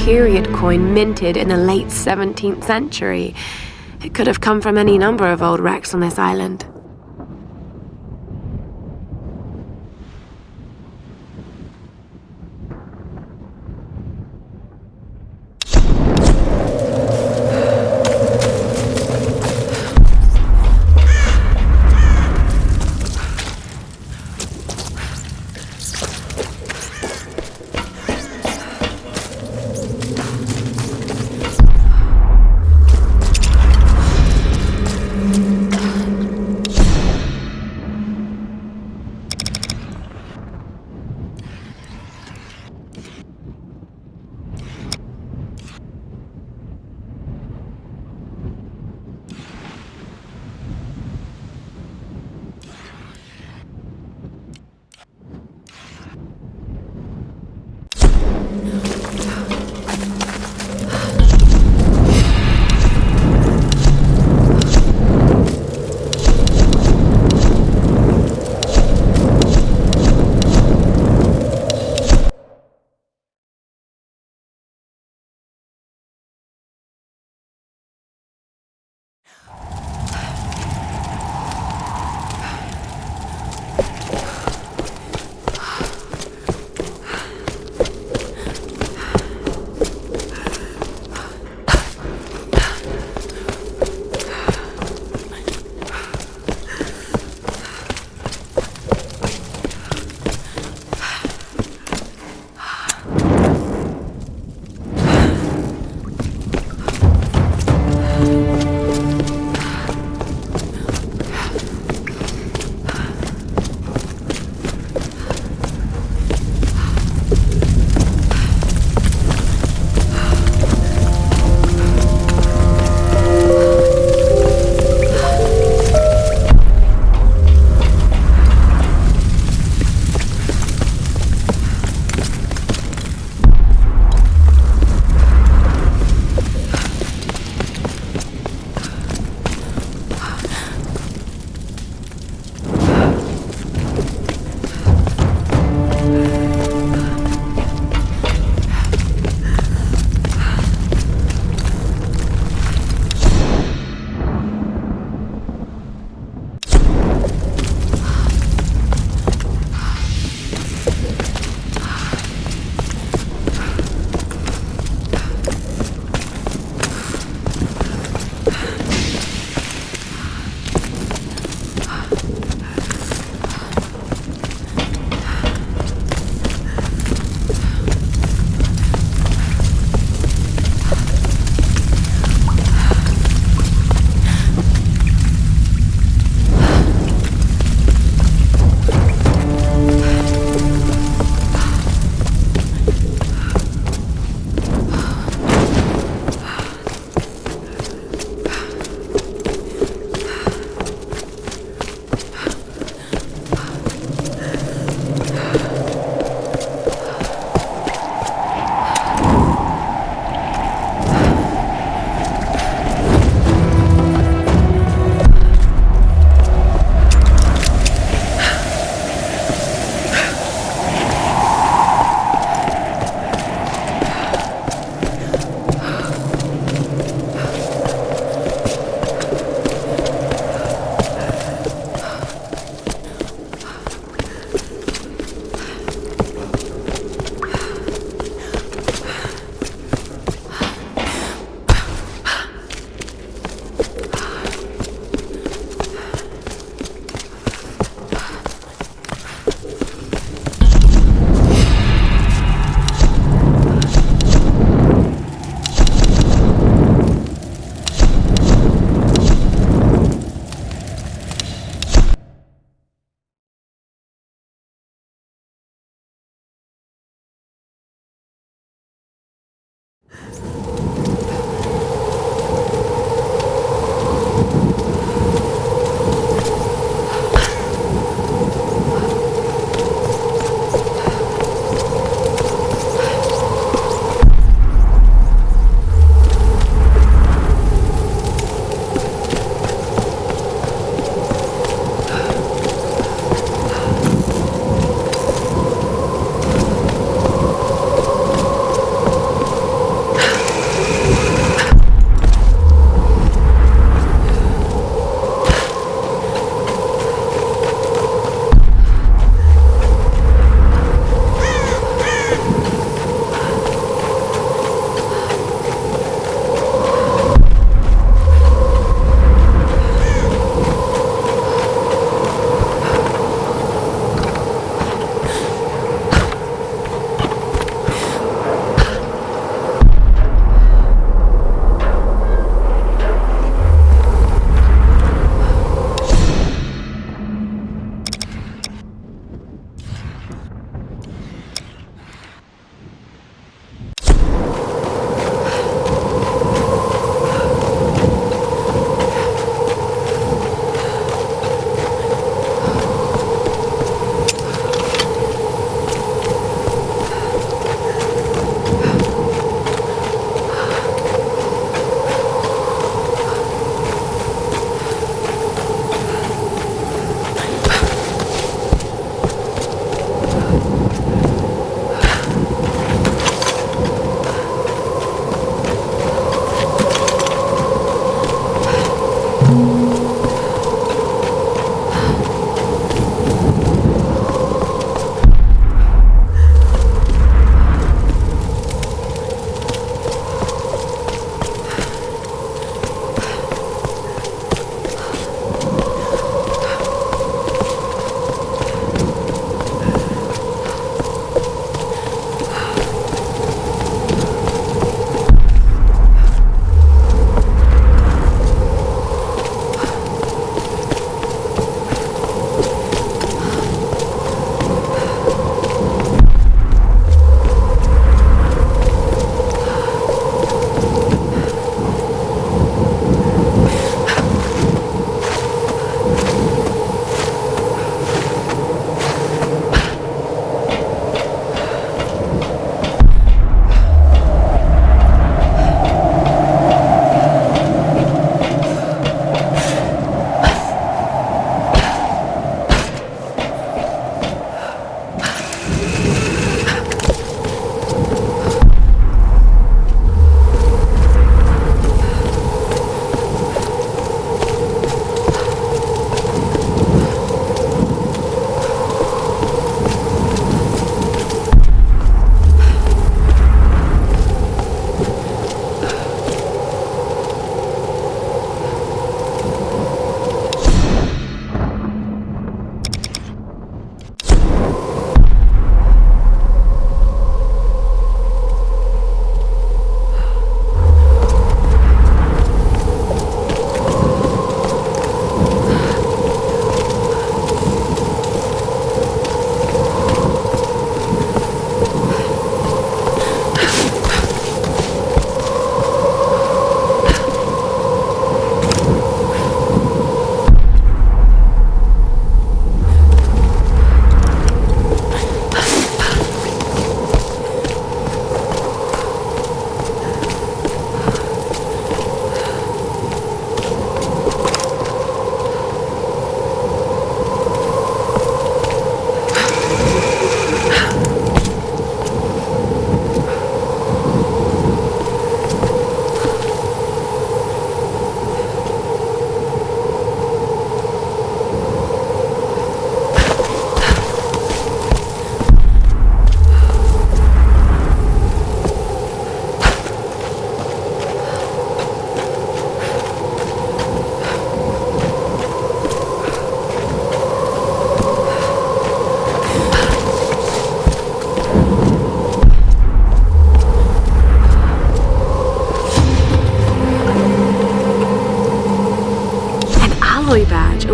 Period coin minted in the late 17th century. It could have come from any number of old wrecks on this island.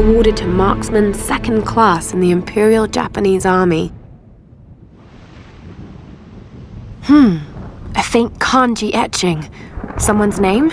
awarded to marksman second class in the Imperial Japanese Army. A faint kanji etching. Someone's name?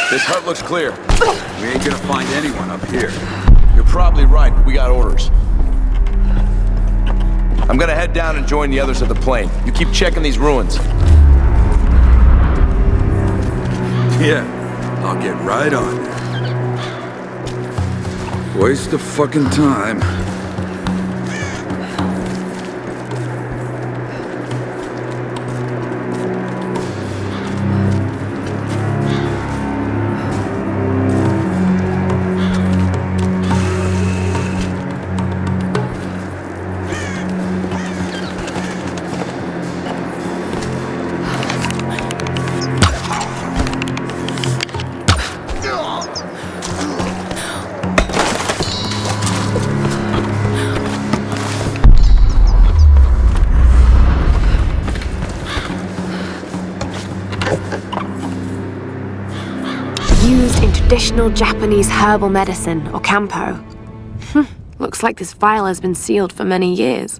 This hut looks clear. We ain't gonna find anyone up here. You're probably right, but we got orders. I'm gonna head down and join the others at the plane. You keep checking these ruins. Yeah, I'll get right on it. Waste of fucking time. Used in traditional Japanese herbal medicine, or kampo. Looks like this vial has been sealed for many years.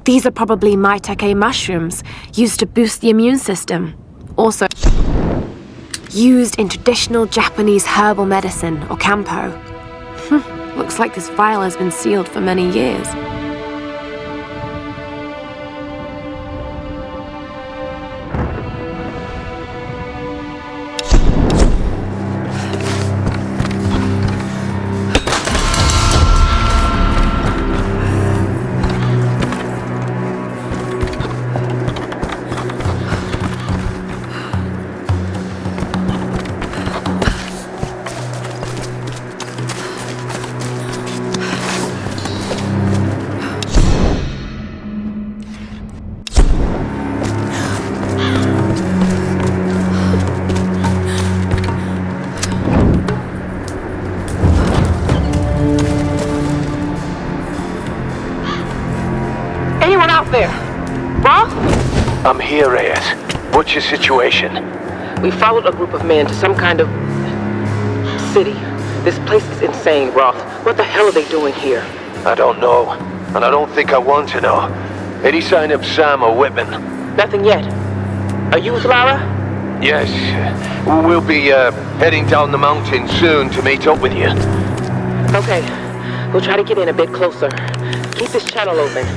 These are probably maitake mushrooms, used to boost the immune system. Also, used in traditional Japanese herbal medicine, or kampo. Looks like this vial has been sealed for many years. Anyone out there? Roth? I'm here, Reyes. What's your situation? We followed a group of men to some kind of city. This place is insane, Roth. What the hell are they doing here? I don't know, and I don't think I want to know. Any sign of Sam or Whitman? Nothing yet. Are you with Lara? Yes. We'll be heading down the mountain soon to meet up with you. Okay. We'll try to get in a bit closer. Keep this channel open.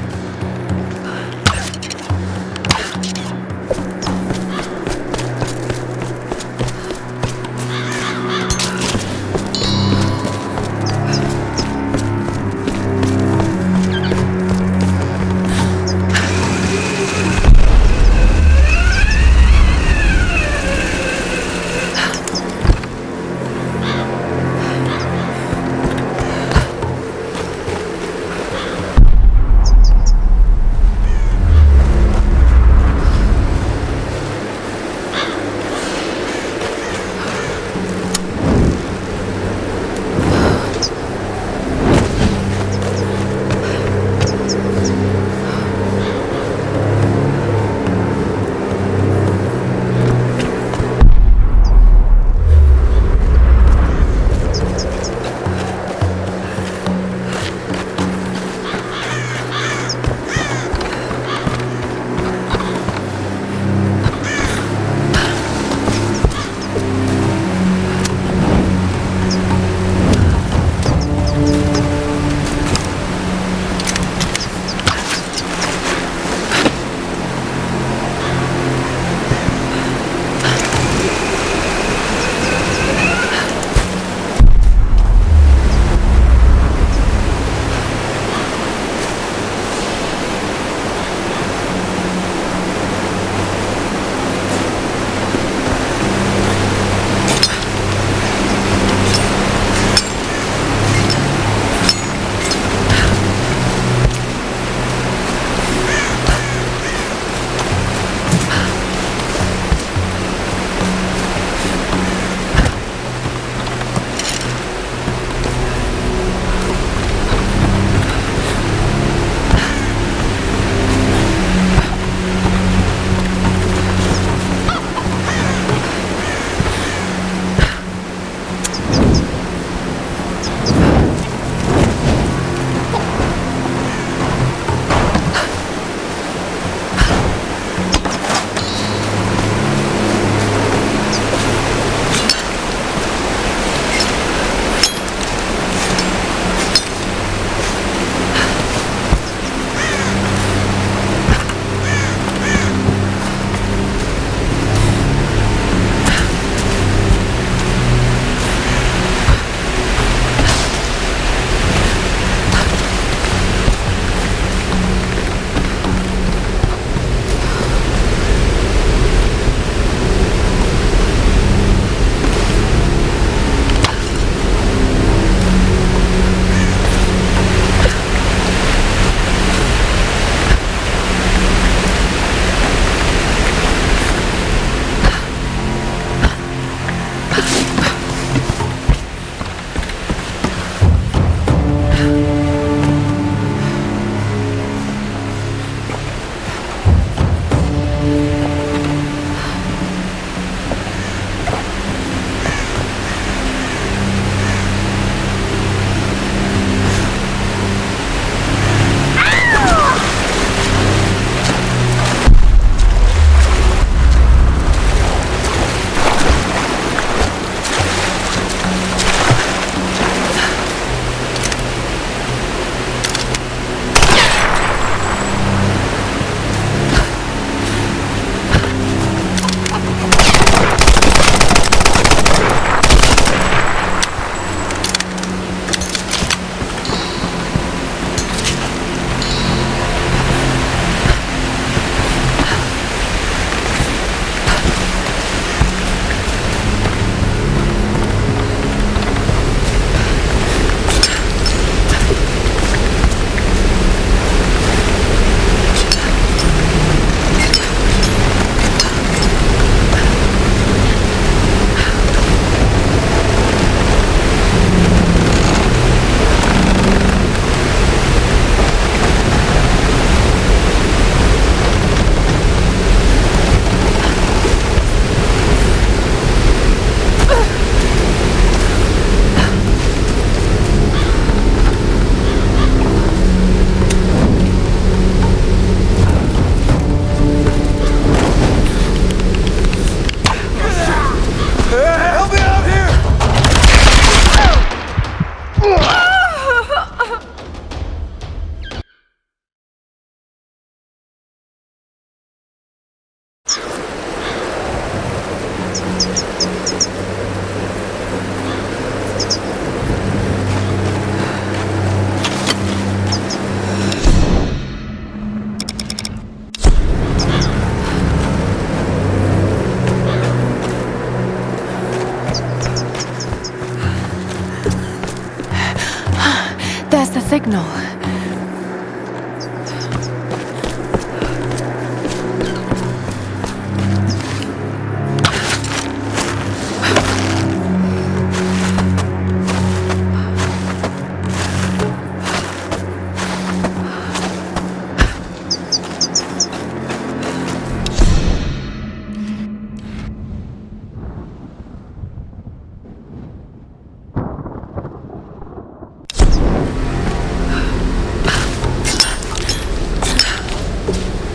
signal.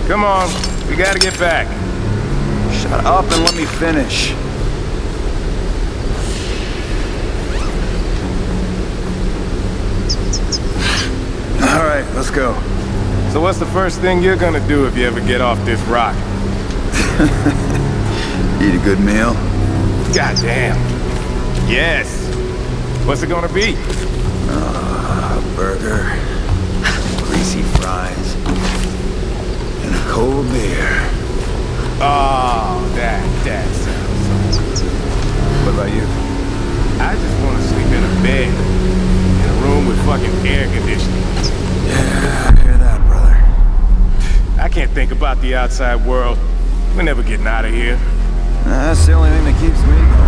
Come on, we gotta get back. Shut up and let me finish. All right, let's go. So what's the first thing you're gonna do if you ever get off this rock? Eat a good meal? Goddamn. Yes. What's it gonna be? A burger, greasy fries, and a cold beer. Oh, that sounds so good. What about you? I just want to sleep in a bed. In a room with fucking air conditioning. Yeah, I hear that, brother. I can't think about the outside world. We're never getting out of here. That's the only thing that keeps me going.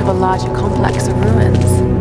of a larger complex of ruins.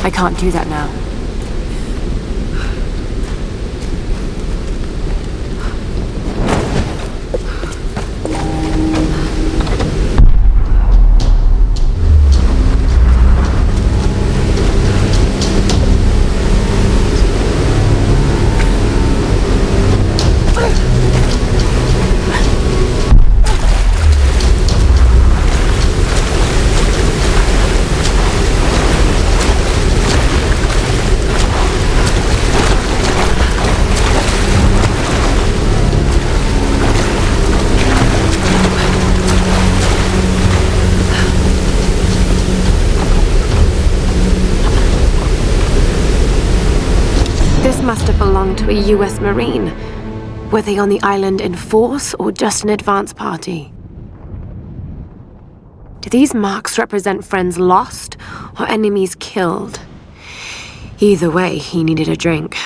I can't do that now. Must have belonged to a US Marine. Were they on the island in force or just an advance party? Do these marks represent friends lost or enemies killed? Either way, he needed a drink.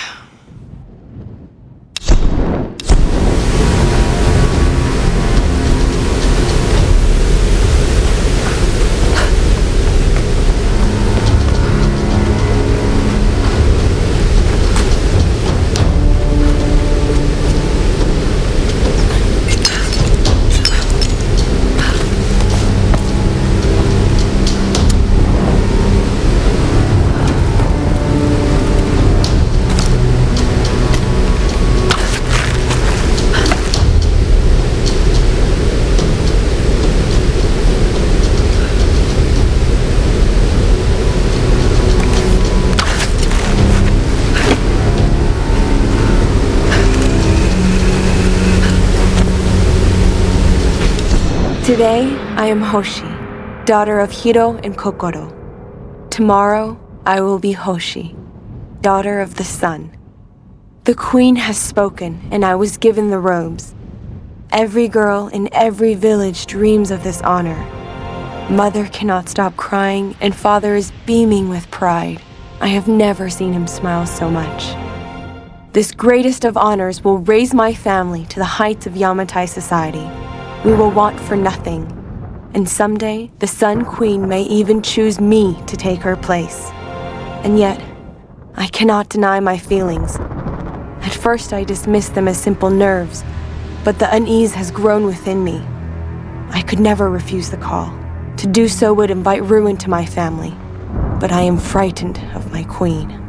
Today, I am Hoshi, daughter of Hiro and Kokoro. Tomorrow, I will be Hoshi, daughter of the sun. The queen has spoken, and I was given the robes. Every girl in every village dreams of this honor. Mother cannot stop crying, and father is beaming with pride. I have never seen him smile so much. This greatest of honors will raise my family to the heights of Yamatai society. We will want for nothing. And someday, the Sun Queen may even choose me to take her place. And yet, I cannot deny my feelings. At first, I dismissed them as simple nerves, but the unease has grown within me. I could never refuse the call. To do so would invite ruin to my family. But I am frightened of my queen.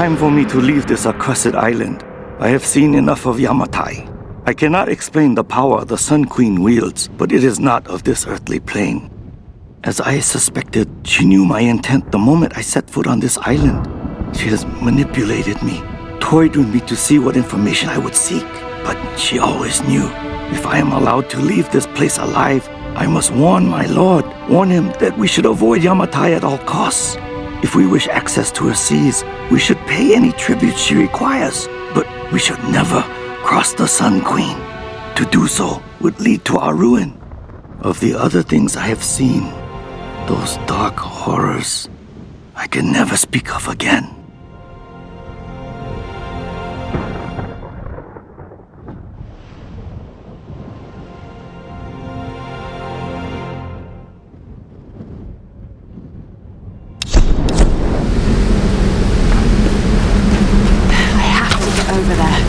time for me to leave this accursed island. I have seen enough of Yamatai. I cannot explain the power the Sun Queen wields, but it is not of this earthly plane. As I suspected, she knew my intent the moment I set foot on this island. She has manipulated me, toyed with me to see what information I would seek. But she always knew. If I am allowed to leave this place alive, I must warn my lord, warn him that we should avoid Yamatai at all costs. If we wish access to her seas, we should pay any tribute she requires, but we should never cross the Sun Queen. To do so would lead to our ruin. Of the other things I have seen, those dark horrors, I can never speak of again. Over there.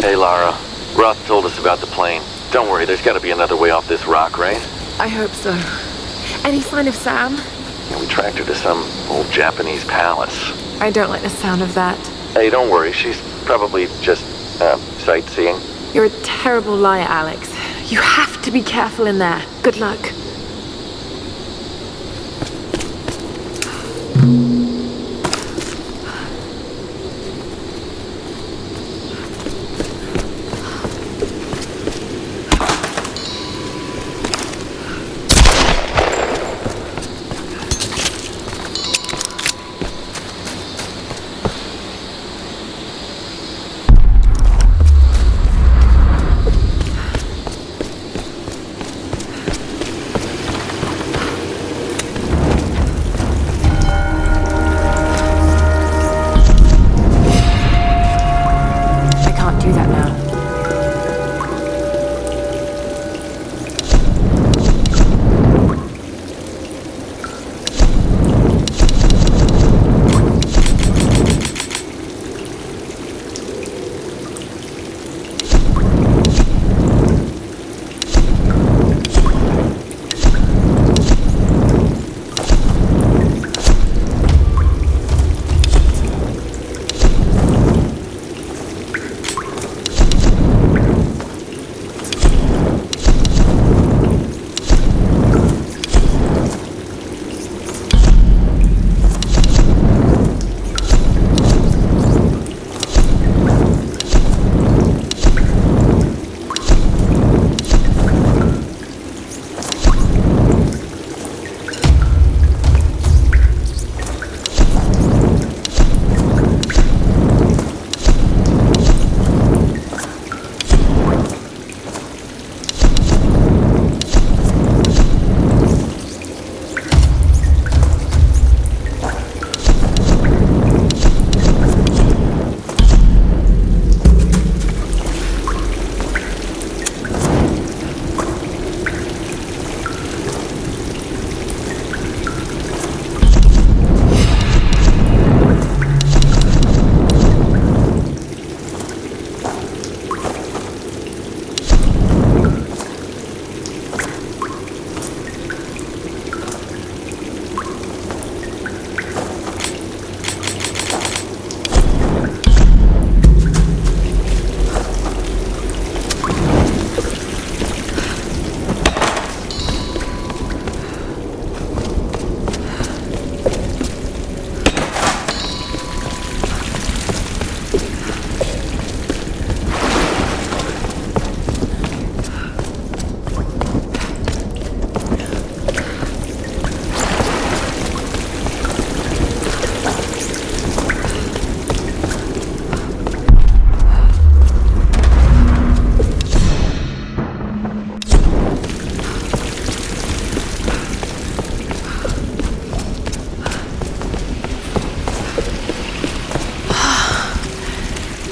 Hey, Lara. Roth told us about the plane. Don't worry, there's gotta be another way off this rock, right? I hope so. Any sign of Sam? We tracked her to some old Japanese palace. I don't like the sound of that. Hey, don't worry, she's probably just, sightseeing. You're a terrible liar, Alex. You have to be careful in there. Good luck.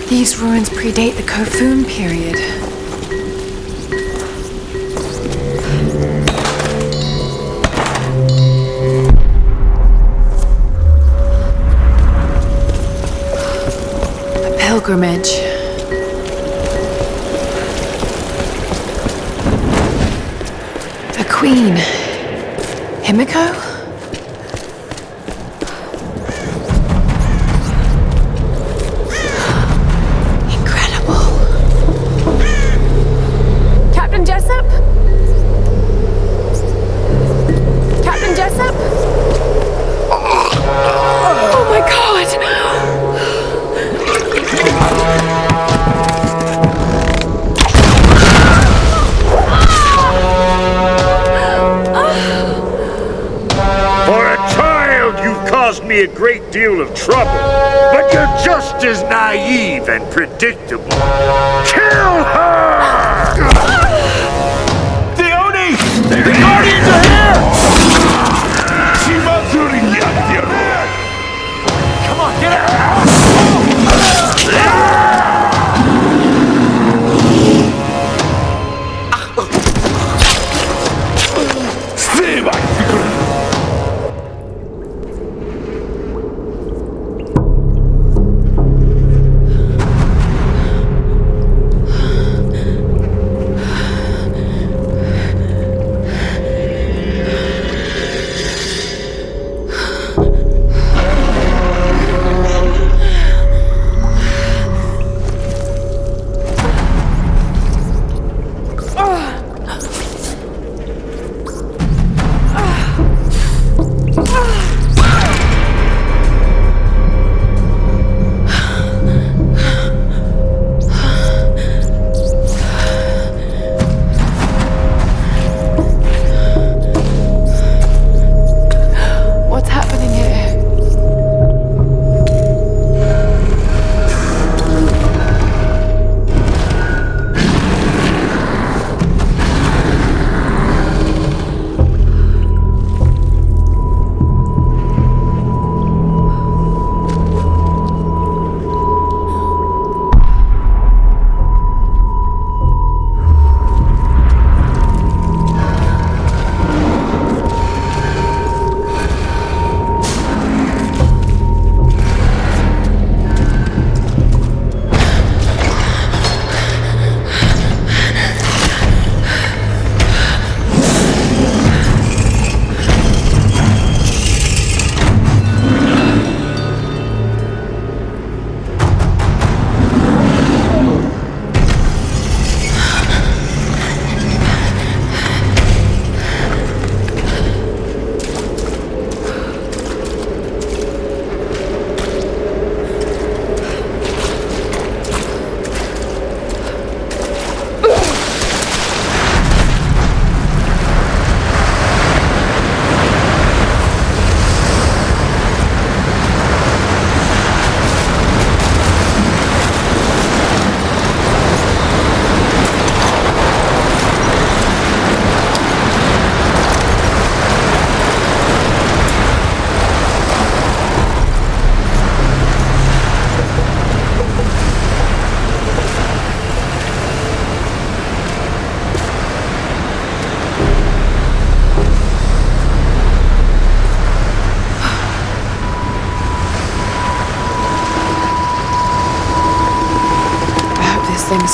These ruins predate the Kofun period. A pilgrimage. A queen. Himiko? A great deal of trouble, but you're just as naive and predictable. Kill her! The Oni! The Guardians are here! Come on, get out!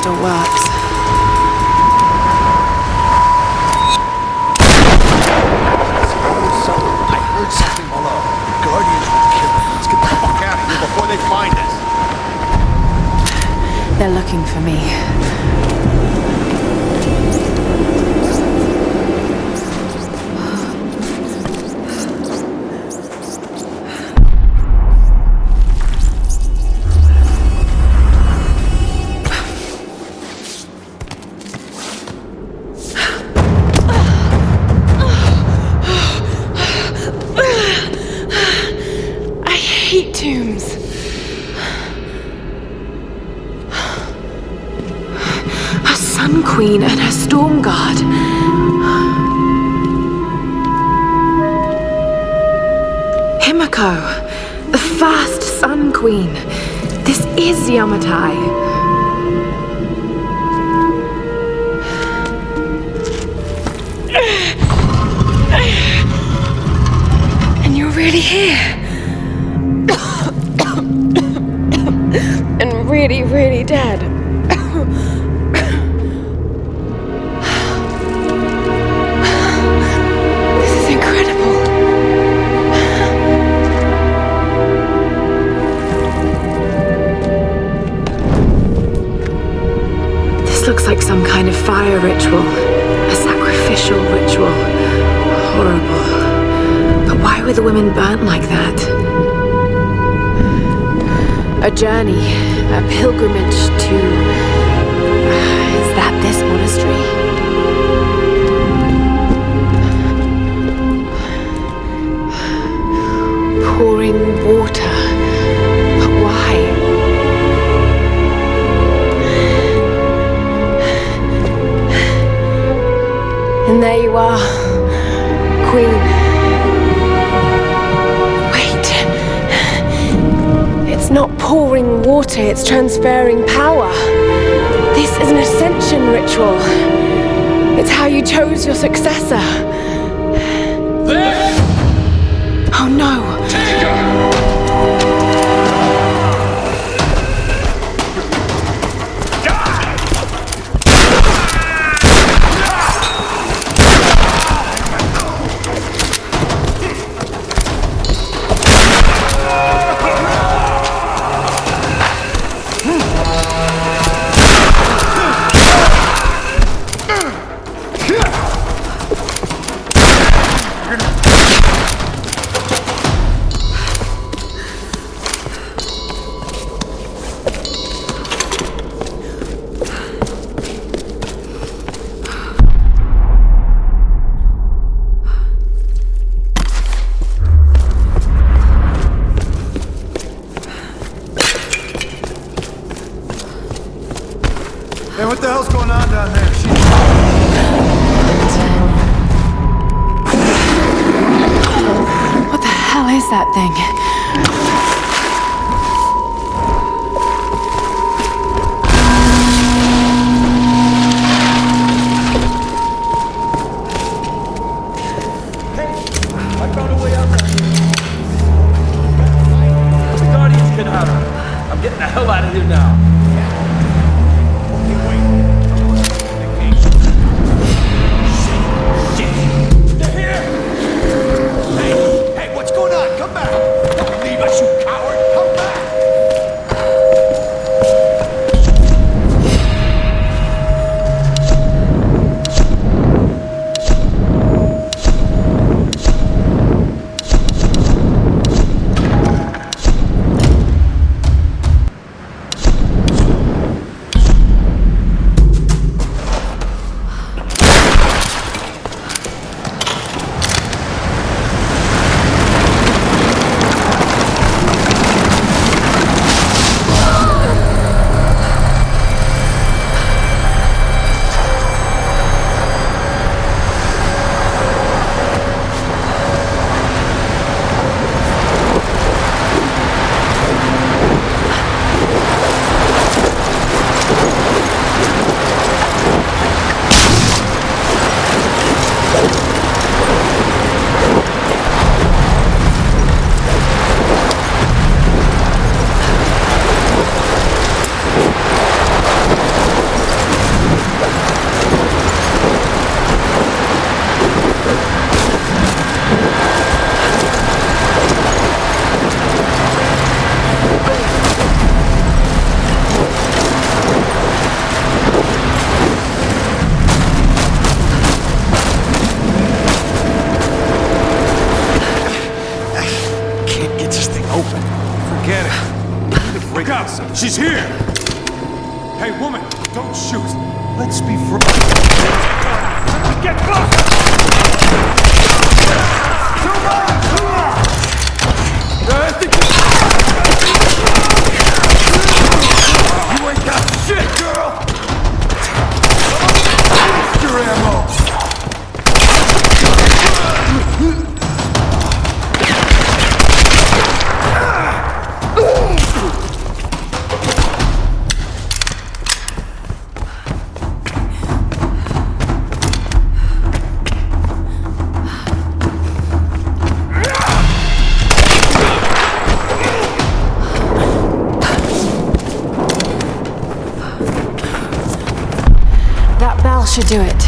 still works. I heard something below. Guardians will kill us. Let's get the fuck out of here before they find us. They're looking for me. Tombs. A Sun Queen and her Storm Guard. Himiko, the first Sun Queen. This is Yamatai. And you're really here. And really, really dead. This is incredible. This looks like some kind of fire ritual. A sacrificial ritual. Horrible. But why were the women burnt like that? A journey, a pilgrimage to... is that this monastery? Pouring water. But why? And there you are, Queen. It's not pouring water, it's transferring power. This is an ascension ritual. It's how you chose your successor. Oh no! Hey, what the hell's going on down there? What the hell is that thing? I found a way out there. The Guardians can have her. I'm getting the hell out of here now. Hey, what's going on? Come back! Don't leave us, you She's here! Hey, woman, don't shoot. Let's be friends. Get closer! Too much! You ain't got shit, girl! Your ammo! That bell should do it.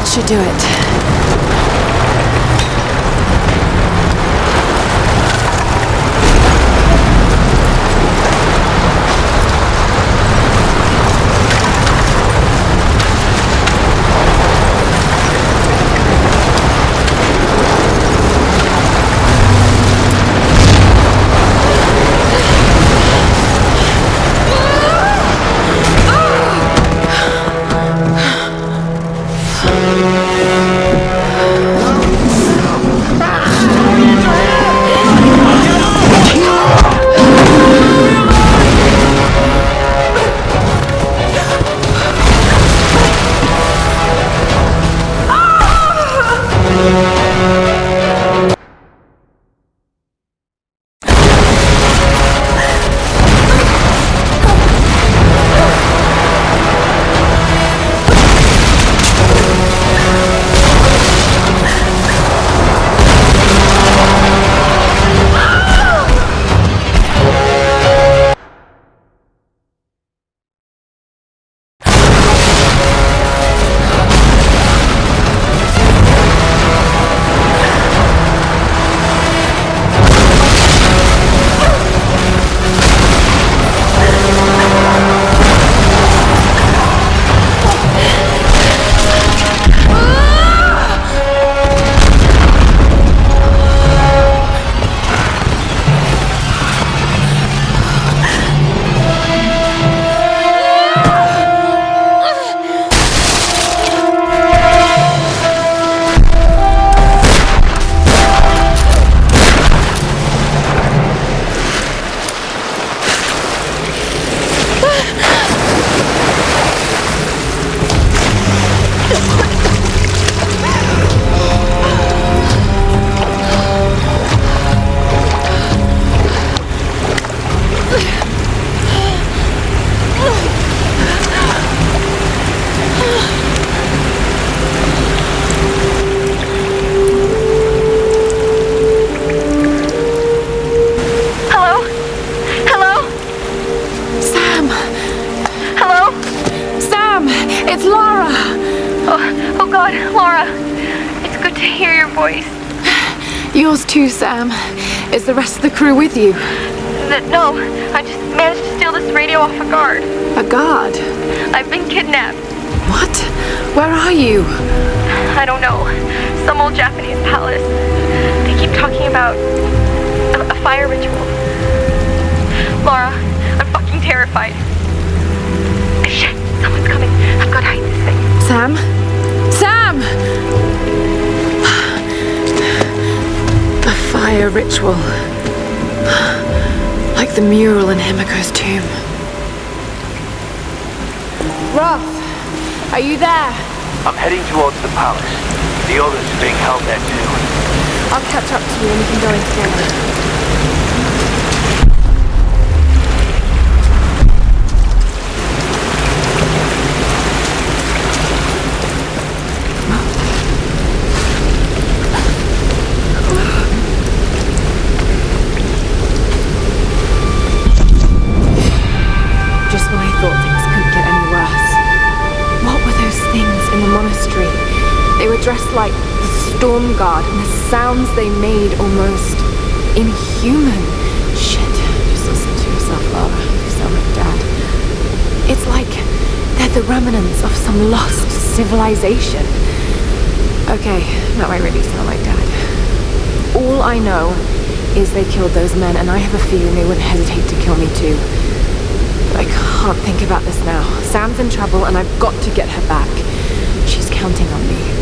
Should do it. Lara, it's good to hear your voice. Yours too, Sam. Is the rest of the crew with you? No, I just managed to steal this radio off a guard. A guard? I've been kidnapped. What? Where are you? I don't know. Some old Japanese palace. They keep talking about a fire ritual. Lara, I'm fucking terrified. Shit, someone's coming. I've got to hide this thing. Sam? Sam! A fire ritual. Like the mural in Himiko's tomb. Roth, are you there? I'm heading towards the palace. The others are being held there too. I'll catch up to you and we can go in together. Just when I thought things couldn't get any worse. What were those things in the monastery? They were dressed like the Storm Guard, and the sounds they made almost inhuman. Shit, just listen to yourself, Lara. You sound like Dad. It's like they're the remnants of some lost civilization. Okay, now I really sound like Dad. All I know is they killed those men, and I have a feeling they wouldn't hesitate to kill me too. I can't think about this now. Sam's in trouble and I've got to get her back. She's counting on me.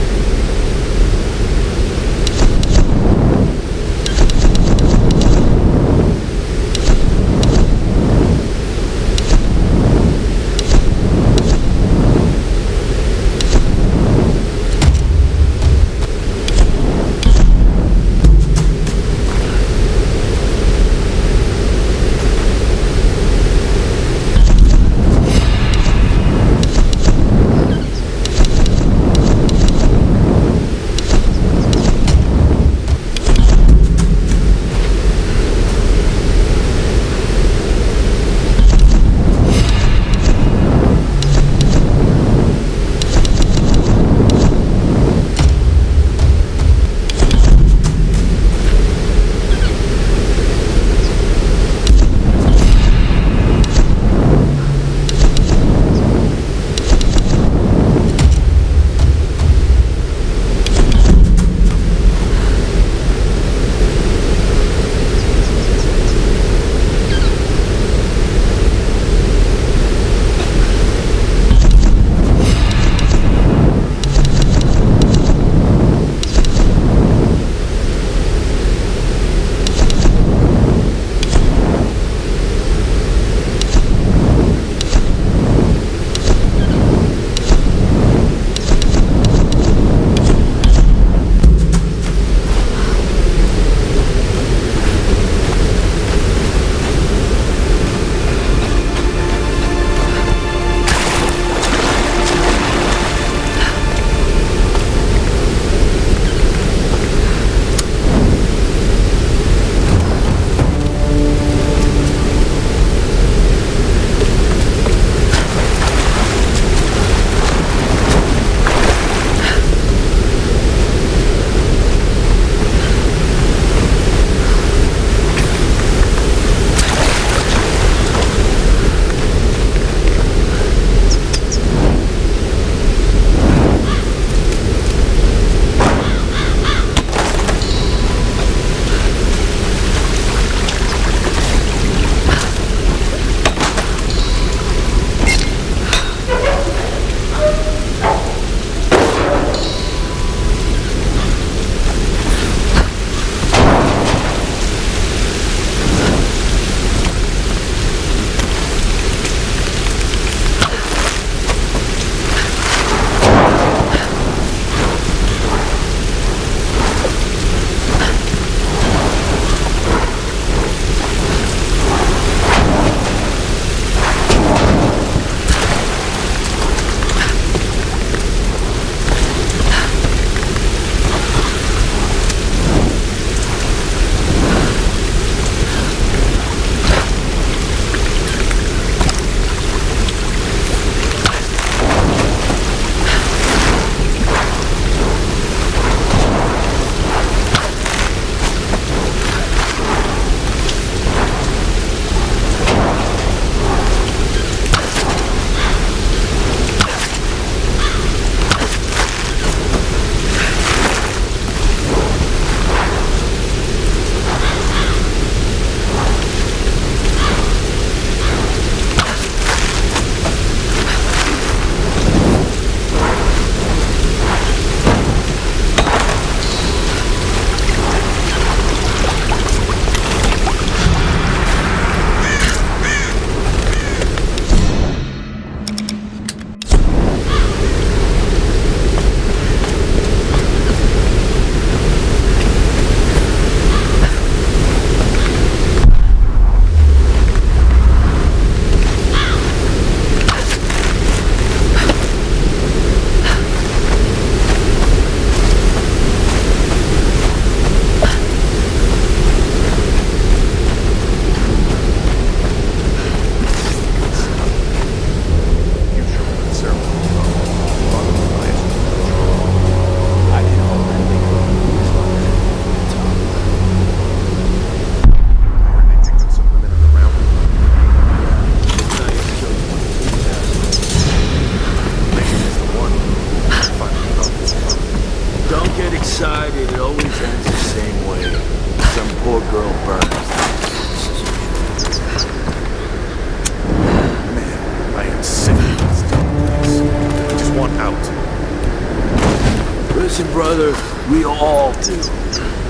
Listen, brother, we all do.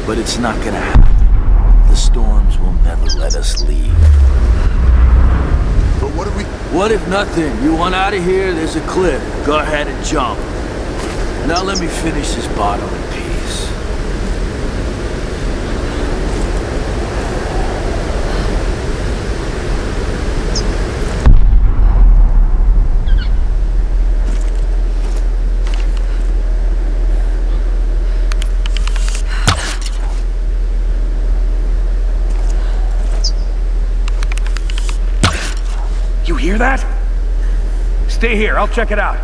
But it's not gonna happen. The storms will never let us leave. But what if we... What if nothing? You want out of here? There's a cliff. Go ahead and jump. Now let me finish this bottle in peace. You hear that? Stay here, I'll check it out.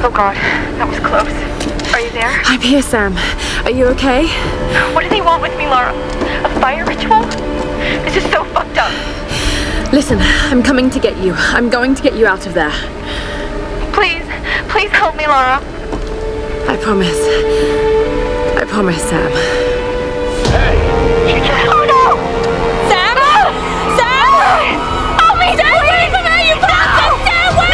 Oh God, that was close. Are you there? I'm here, Sam. Are you okay? What do they want with me, Lara? A fire ritual? This is so fucked up. Listen, I'm coming to get you. I'm going to get you out of there. Please, please help me, Lara. I promise. I promise, Sam. Oh no! Sam! Sam! Help me! Stay away from her, you bastard! Stay away!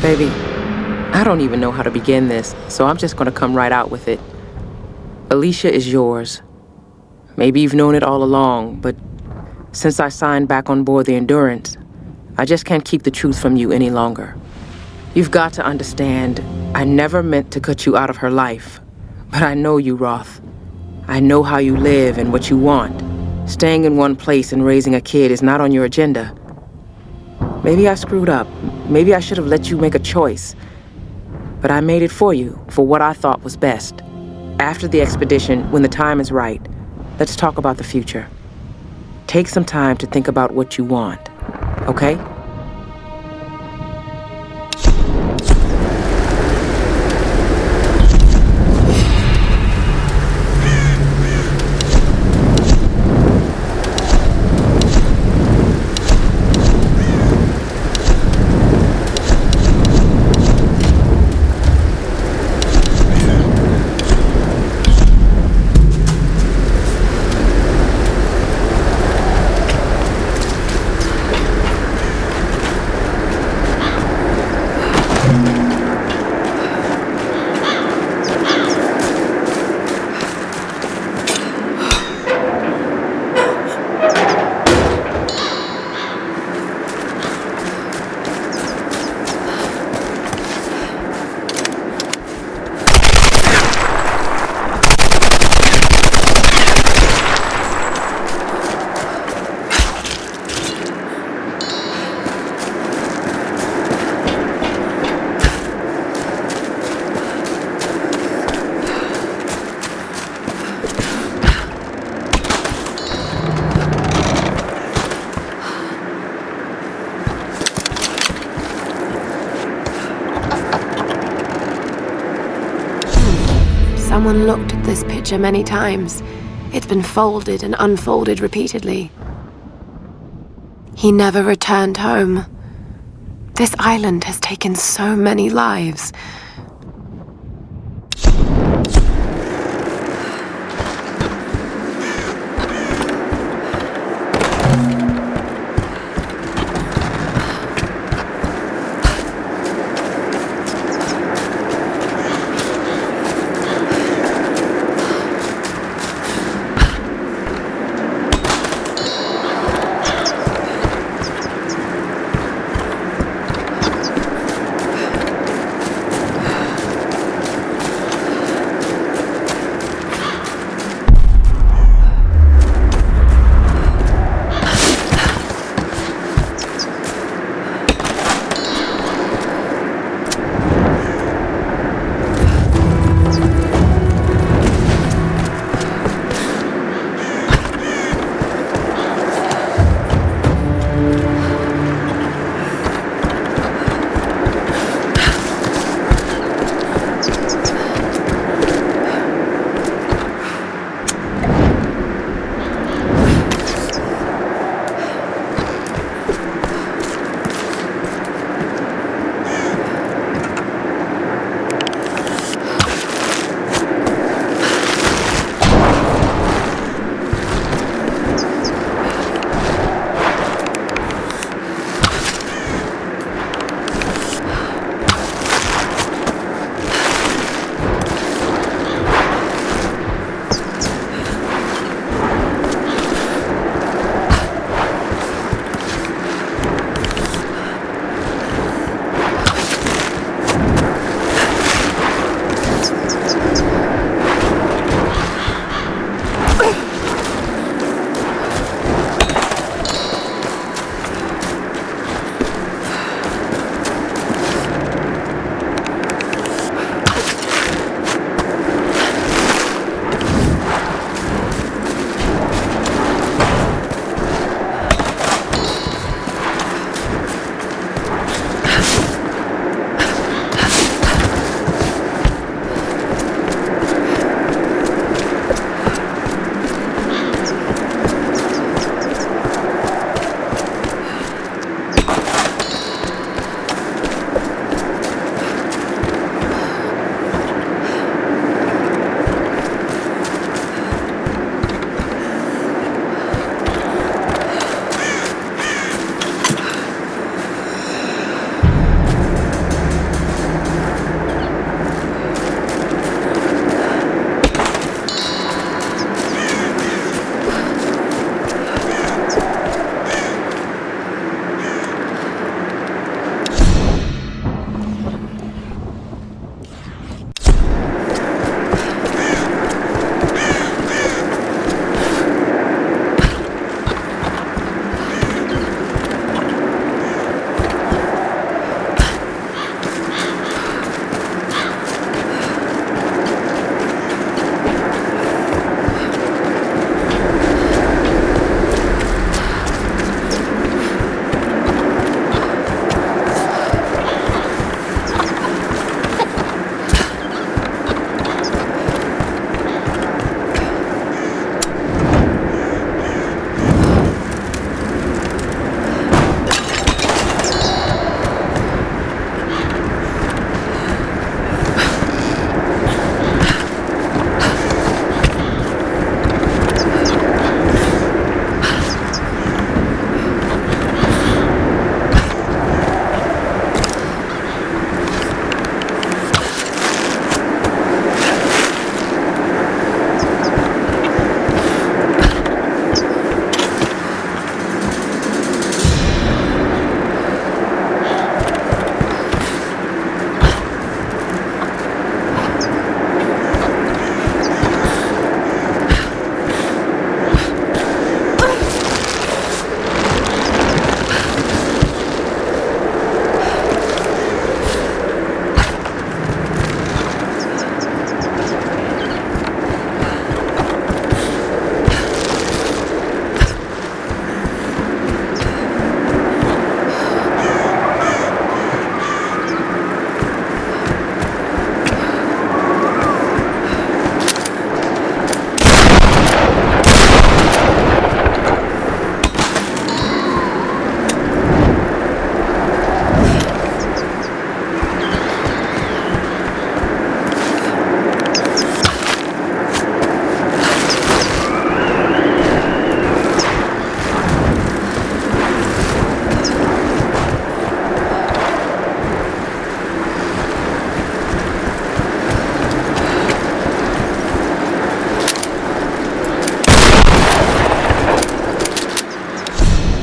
Baby, I don't even know how to begin this, so I'm just gonna come right out with it. Alicia is yours. Maybe you've known it all along, but since I signed back on board the Endurance, I just can't keep the truth from you any longer. You've got to understand, I never meant to cut you out of her life. But I know you, Roth. I know how you live and what you want. Staying in one place and raising a kid is not on your agenda. Maybe I screwed up. Maybe I should have let you make a choice. But I made it for you, for what I thought was best. After the expedition, when the time is right, let's talk about the future. Take some time to think about what you want, okay? Someone looked at this picture many times. It's been folded and unfolded repeatedly. He never returned home. This island has taken so many lives.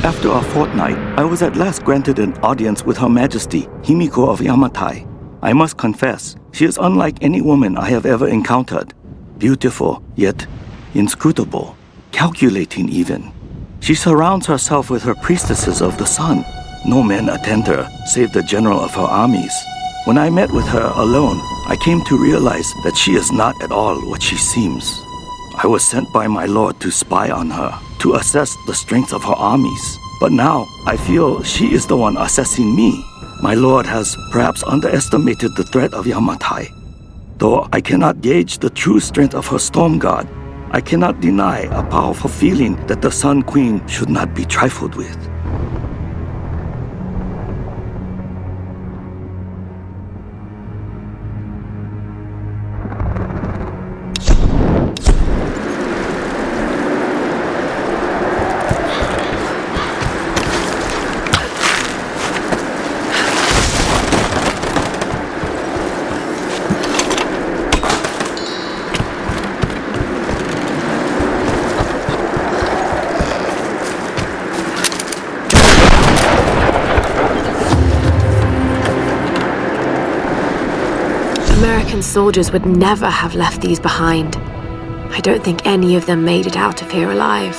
After a fortnight, I was at last granted an audience with Her Majesty, Himiko of Yamatai. I must confess, she is unlike any woman I have ever encountered. Beautiful, yet inscrutable, calculating even. She surrounds herself with her priestesses of the sun. No men attend her, save the general of her armies. When I met with her alone, I came to realize that she is not at all what she seems. I was sent by my lord to spy on her, to assess the strength of her armies. But now, I feel she is the one assessing me. My lord has perhaps underestimated the threat of Yamatai. Though I cannot gauge the true strength of her storm god, I cannot deny a powerful feeling that the Sun Queen should not be trifled with. American soldiers would never have left these behind. I don't think any of them made it out of here alive.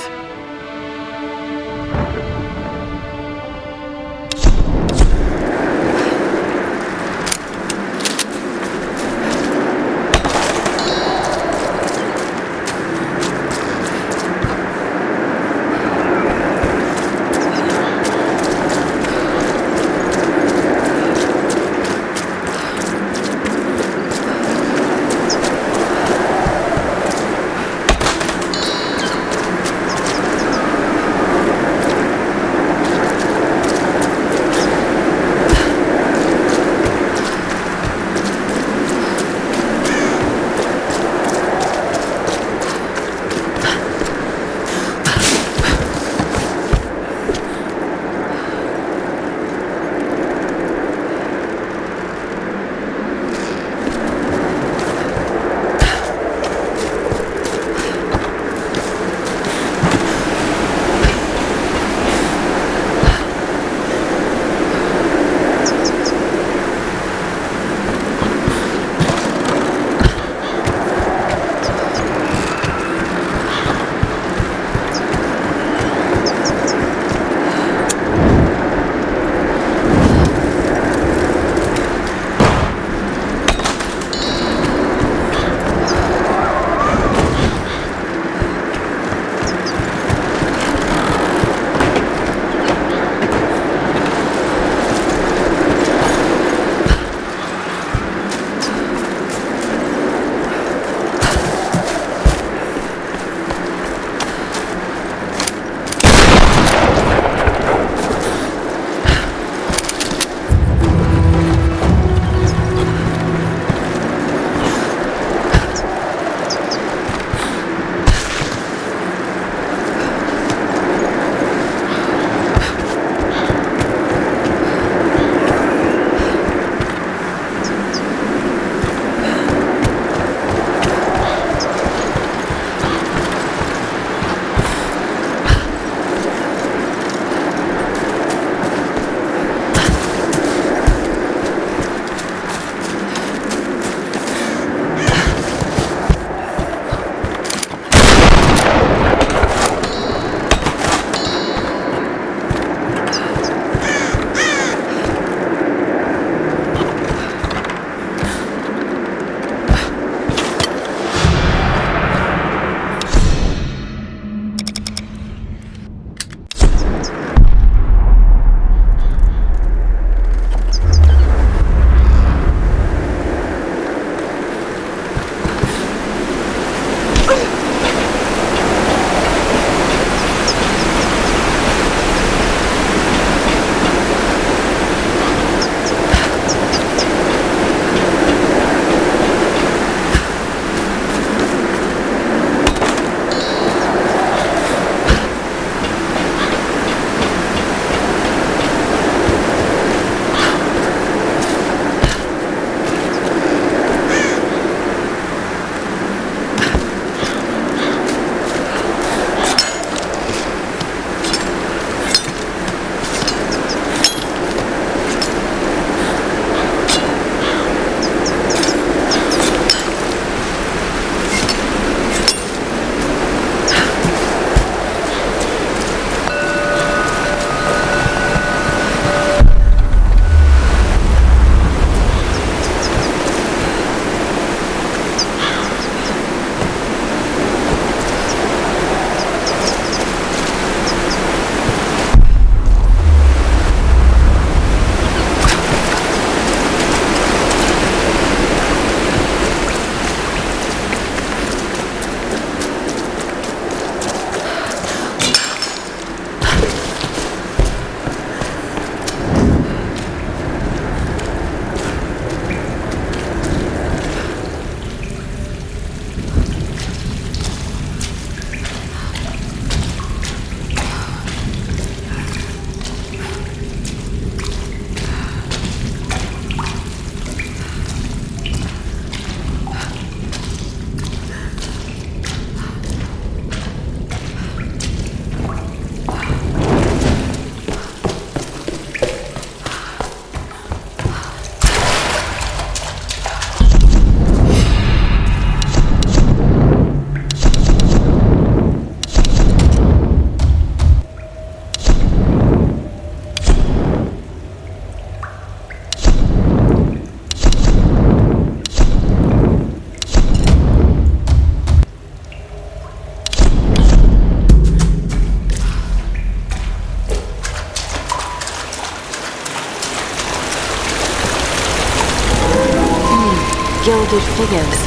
hooded figures,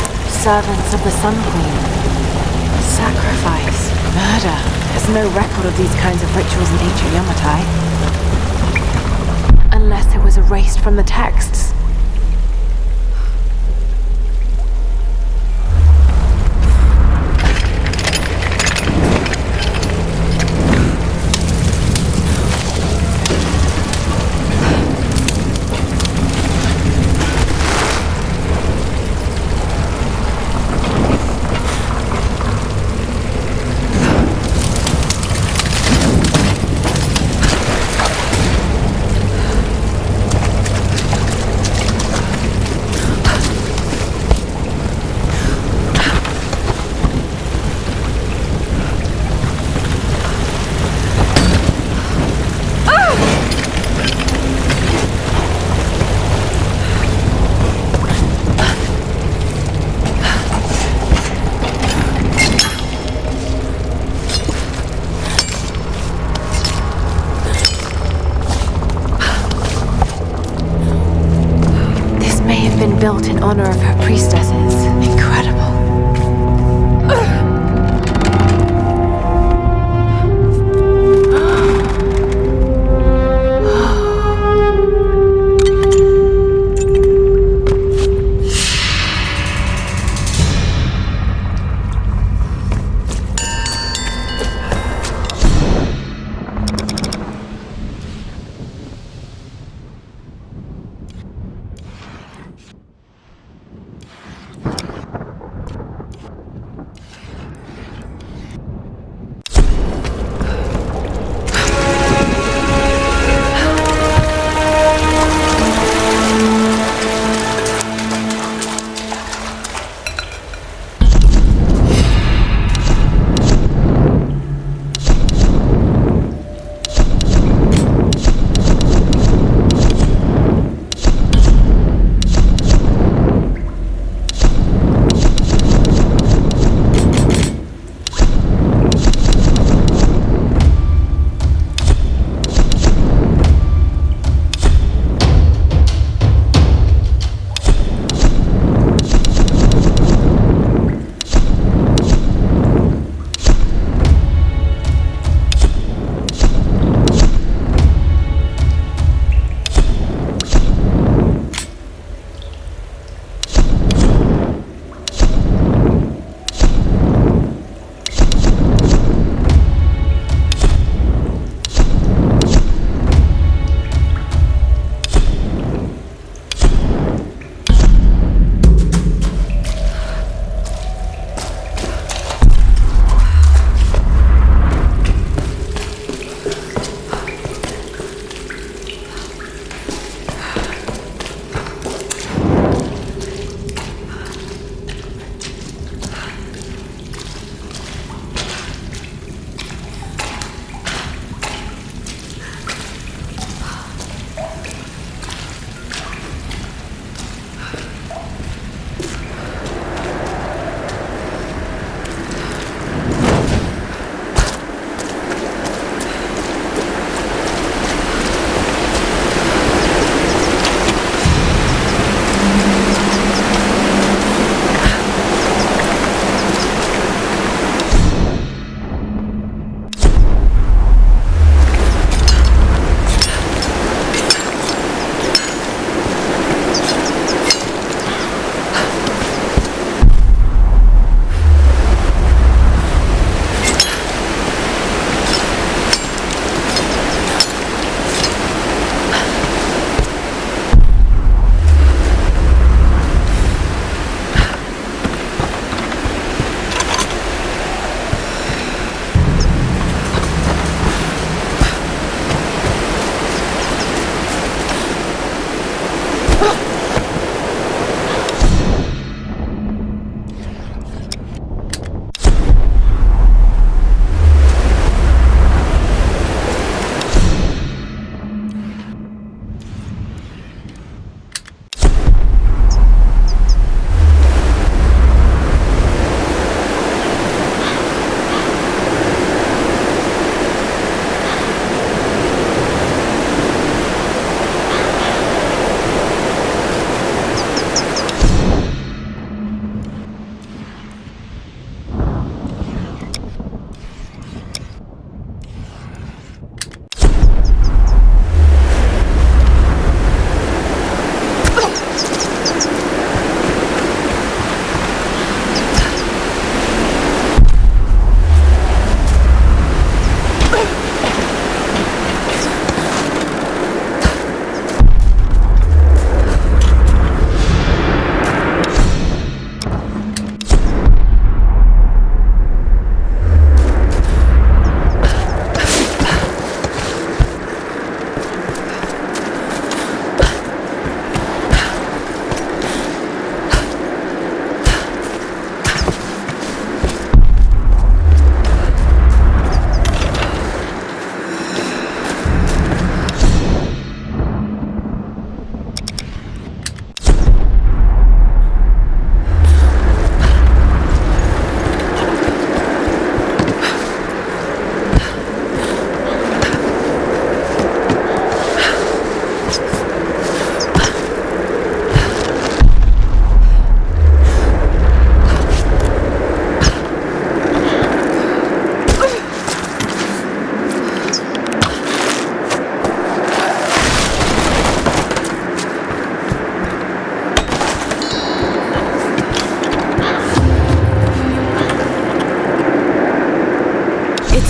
servants of the Sun Queen. Sacrifice, murder. There's no record of these kinds of rituals in ancient Yamatai. Unless it was erased from the texts. Built in honor of her priestesses. Incredible.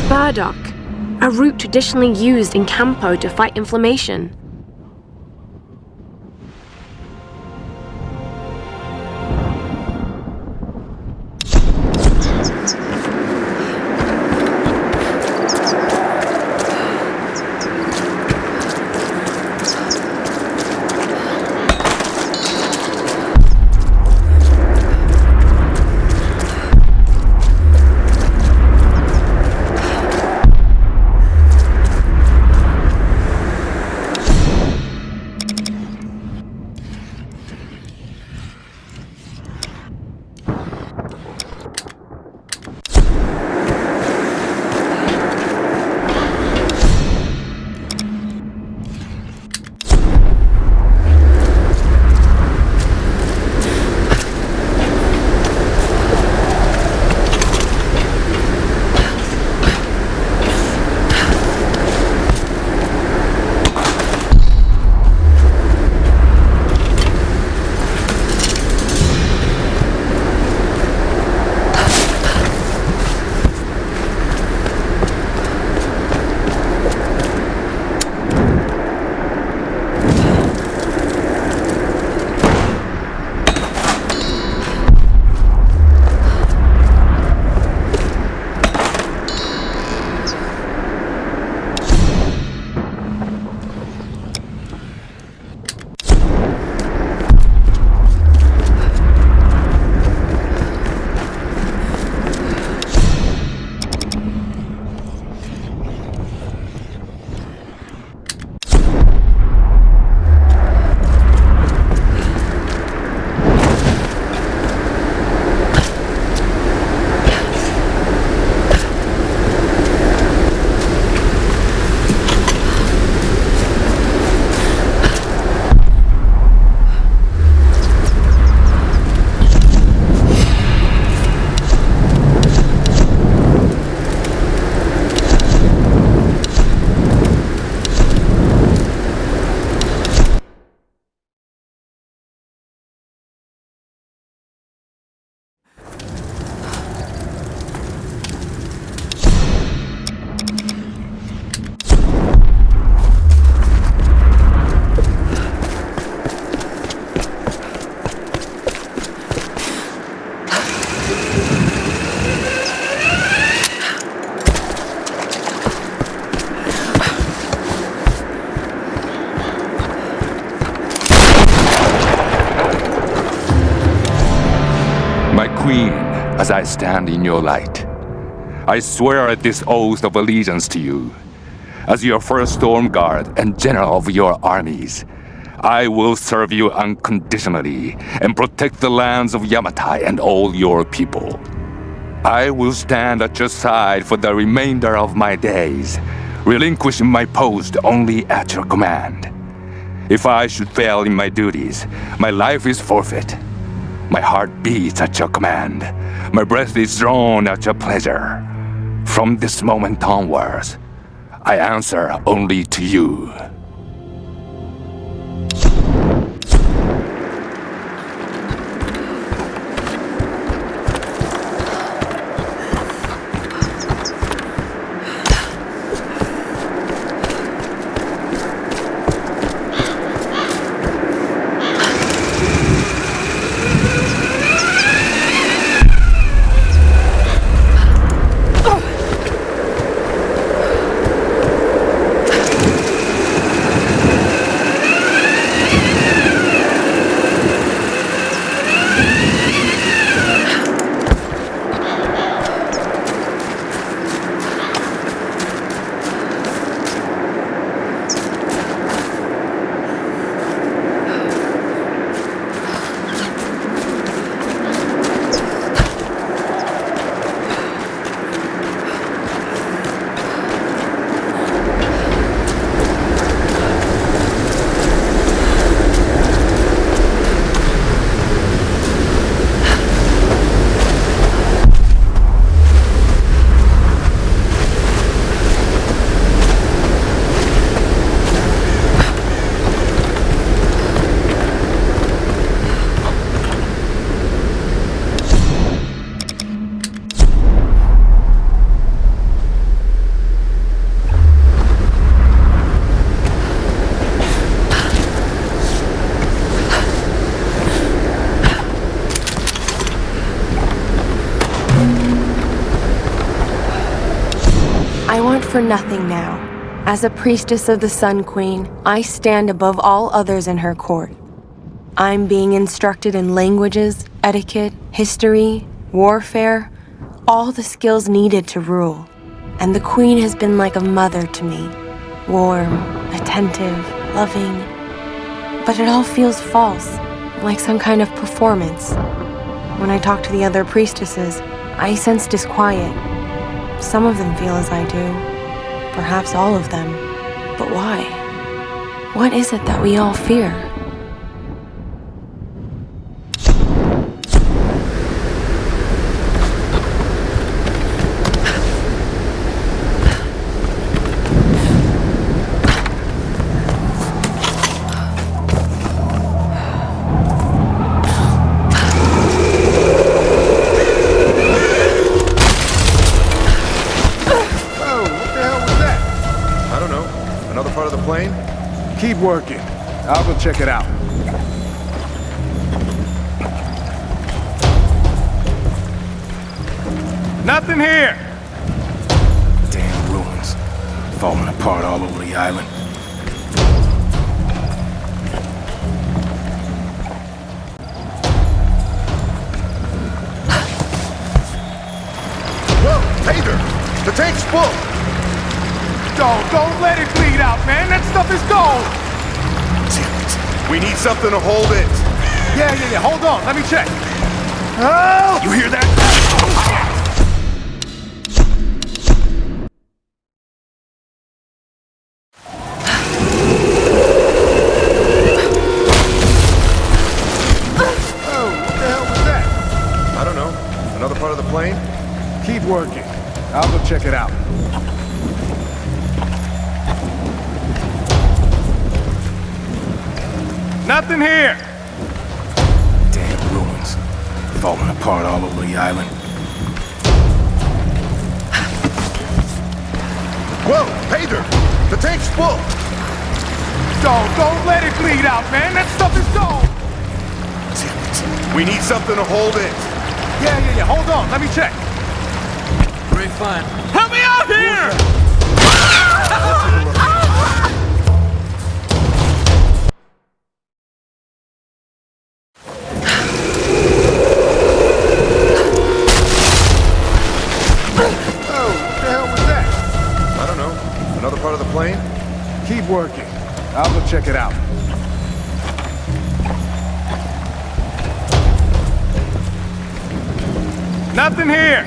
burdock, a root traditionally used in Campo to fight inflammation. Queen, as I stand in your light, I swear this oath of allegiance to you. As your first storm guard and general of your armies, I will serve you unconditionally and protect the lands of Yamatai and all your people. I will stand at your side for the remainder of my days, relinquishing my post only at your command. If I should fail in my duties, my life is forfeit. My heart beats at your command. My breath is drawn at your pleasure. From this moment onwards, I answer only to you. I want for nothing now. As a priestess of the Sun Queen, I stand above all others in her court. I'm being instructed in languages, etiquette, history, warfare, all the skills needed to rule. And the Queen has been like a mother to me. Warm, attentive, loving. But it all feels false, like some kind of performance. When I talk to the other priestesses, I sense disquiet. Some of them feel as I do. Perhaps all of them. But why? What is it that we all fear? Keep working. I'll go check it out. Nothing here! Damn ruins. Falling apart all over the island. Whoa, Peter! The tank's full! Don't let it bleed out, man! That stuff is gold! Damn it. We need something to hold it. Yeah. Hold on. Let me check. Oh! You hear that? Oh, what the hell was that? I don't know. Another part of the plane? Keep working. I'll go check it out. Nothing here! Damn ruins. Falling apart all over the island. Whoa, Peter! The tank's full! Don't let it bleed out, man! That stuff is gold! Damn it. We need something to hold it. Yeah. Hold on. Let me check. Great find. Help me out here! Part of the plane? Keep working. I'll go check it out. Nothing here!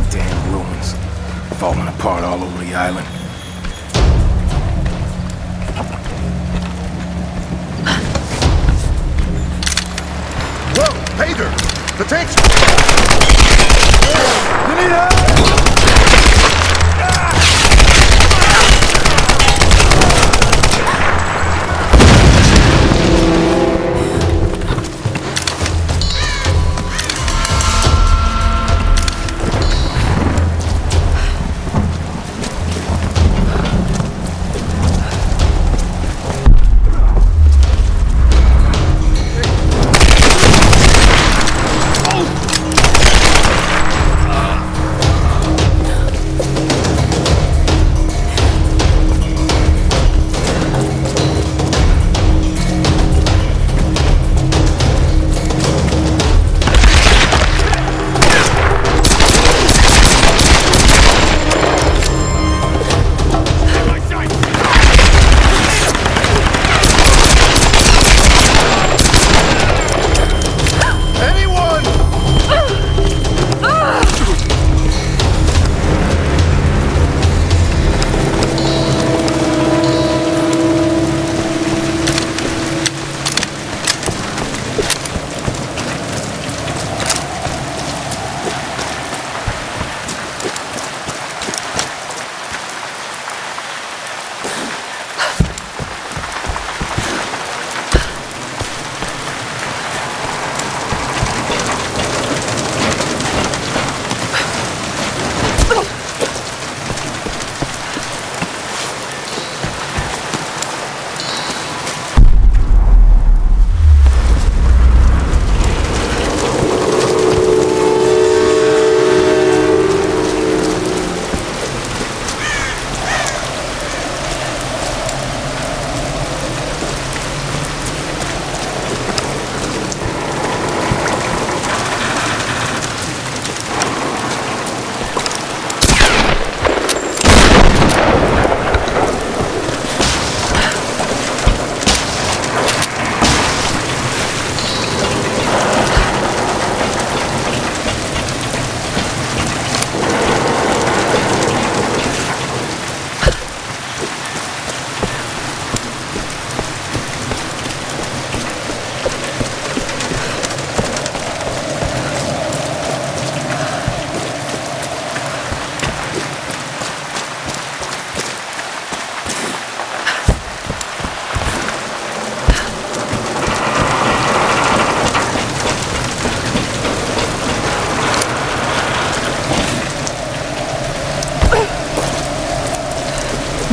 Damn ruins. Falling apart all over the island. Whoa, Peter! The tank's... You need help!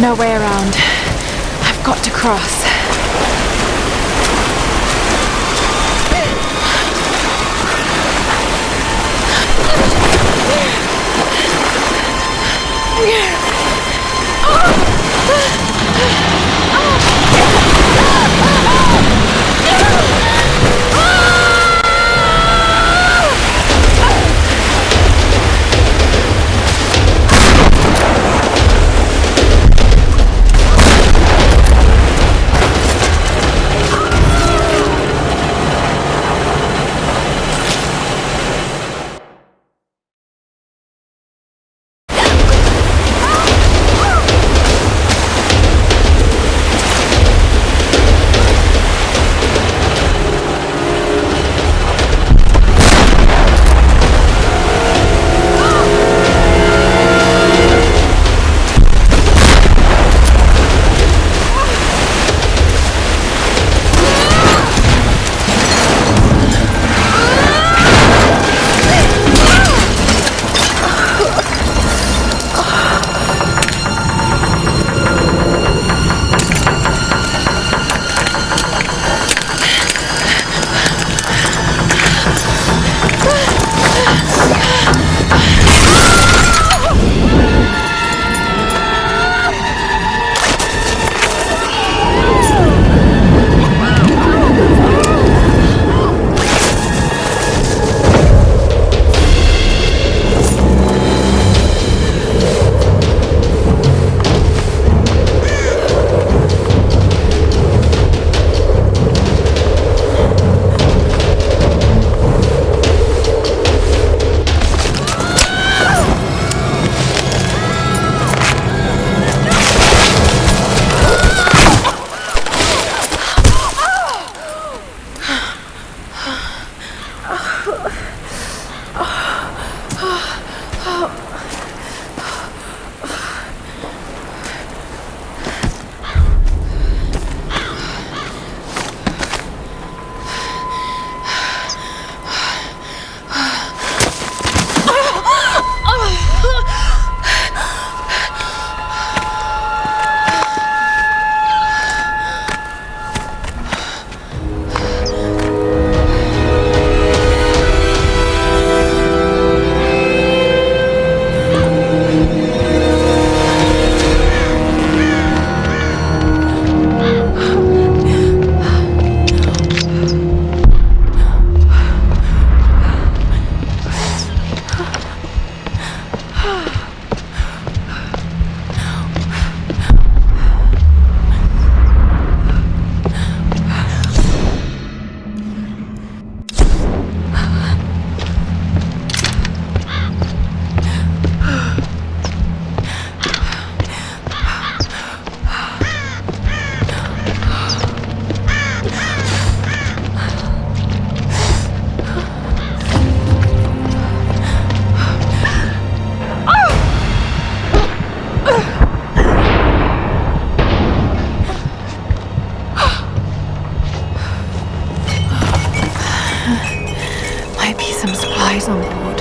No way around. I've got to cross. supplies on board.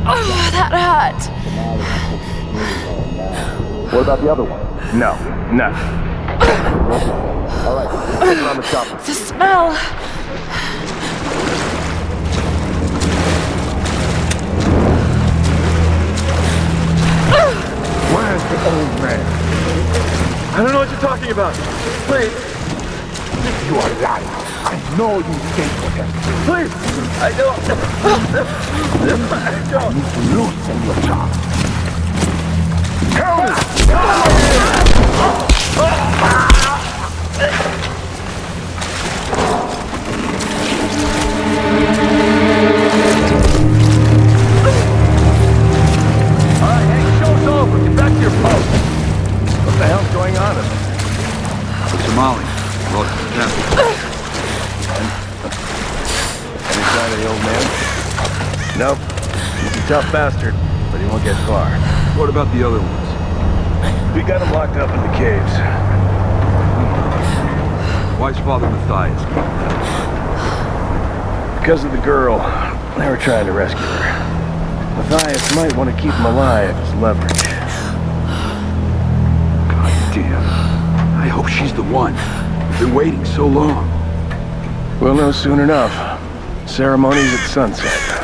Oh, that hurt. What about the other one? No, nothing. All right, take it on the chopper. The smell. Where's the old man? I don't know what you're talking about. Please. You are lying. I know you stayed with him. Please. I don't. I don't. You need to loosen your tongue. Tell me. All right, hey, show's over. Get back to your post. What the hell's going on in there? Somali. Lost the temple. Any sign of the old man? Nope. He's a tough bastard, but he won't get far. What about the other ones? We got him locked up in the caves. Why's Father Matthias? Because of the girl. They were trying to rescue her. Matthias might want to keep him alive as leverage. God damn. I hope she's the one. We've been waiting so long. We'll know soon enough. Ceremonies at sunset.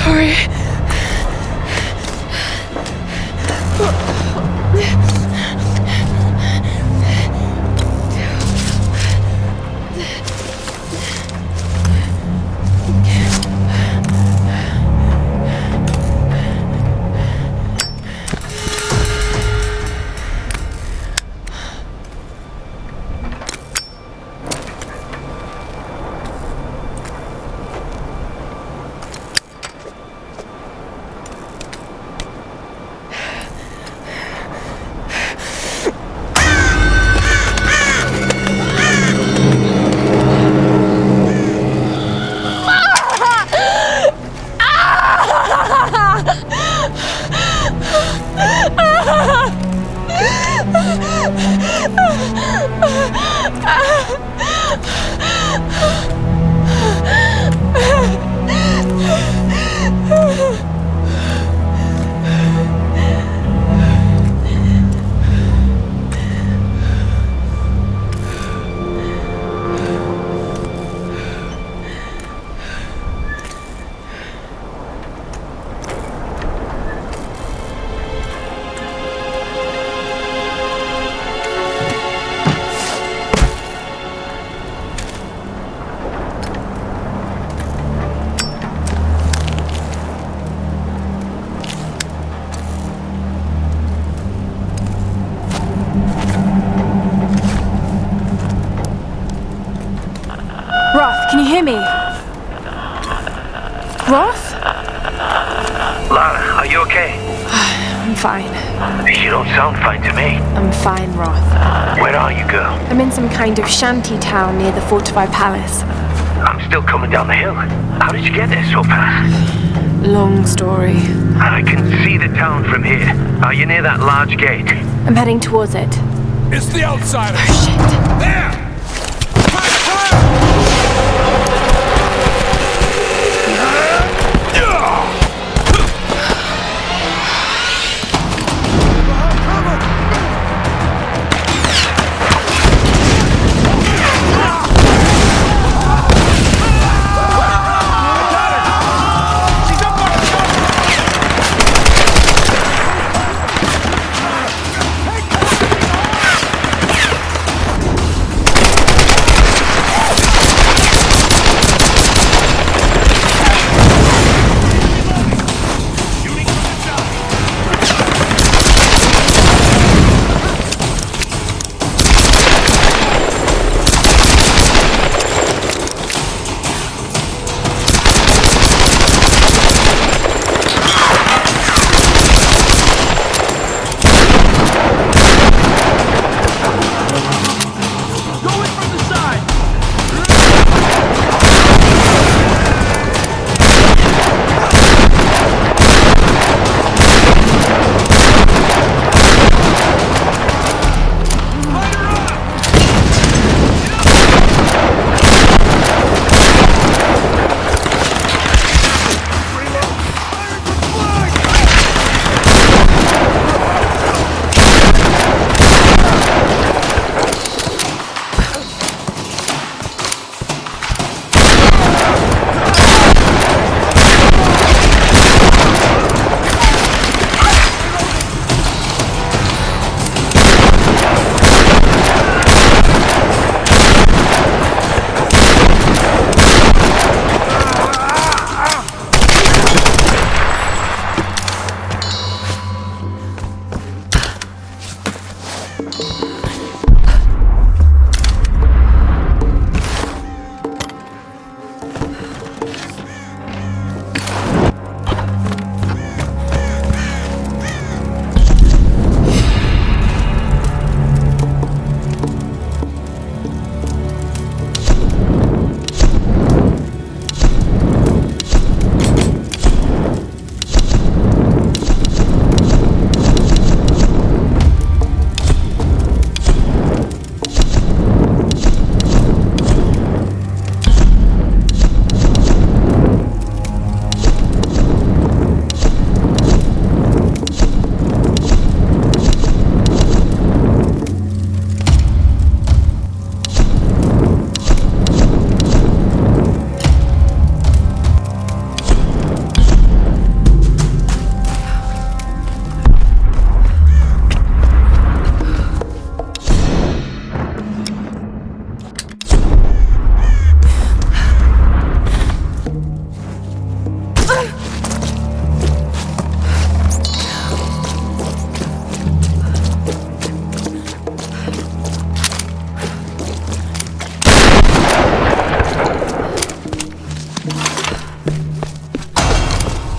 Sorry. Roth, can you hear me? Roth? Lara, are you okay? I'm fine. You don't sound fine to me. I'm fine, Roth. Where are you, girl? I'm in some kind of shanty town near the fortified palace. I'm still coming down the hill. How did you get there so fast? Long story. I can see the town from here. Are you near that large gate? I'm heading towards it. It's the outsider. Oh, shit. There!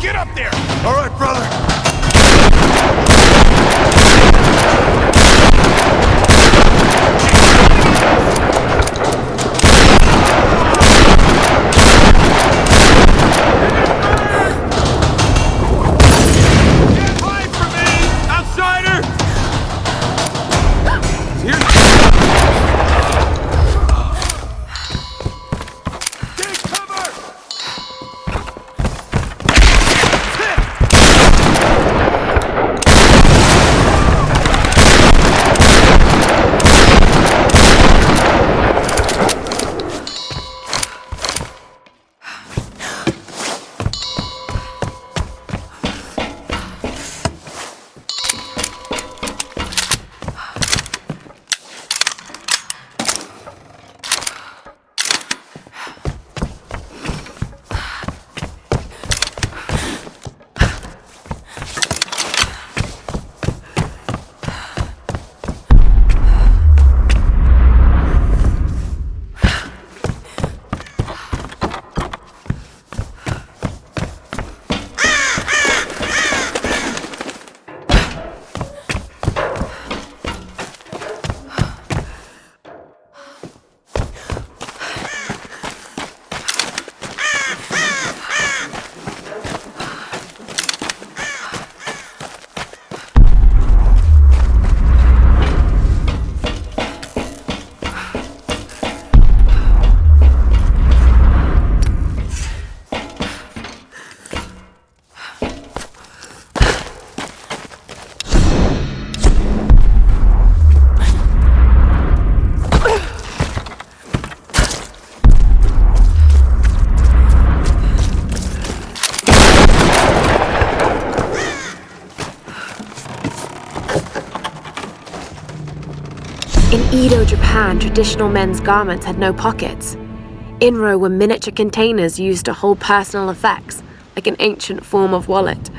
Get up there! All right, brother. In Edo, Japan, traditional men's garments had no pockets. Inro were miniature containers used to hold personal effects, like an ancient form of wallet.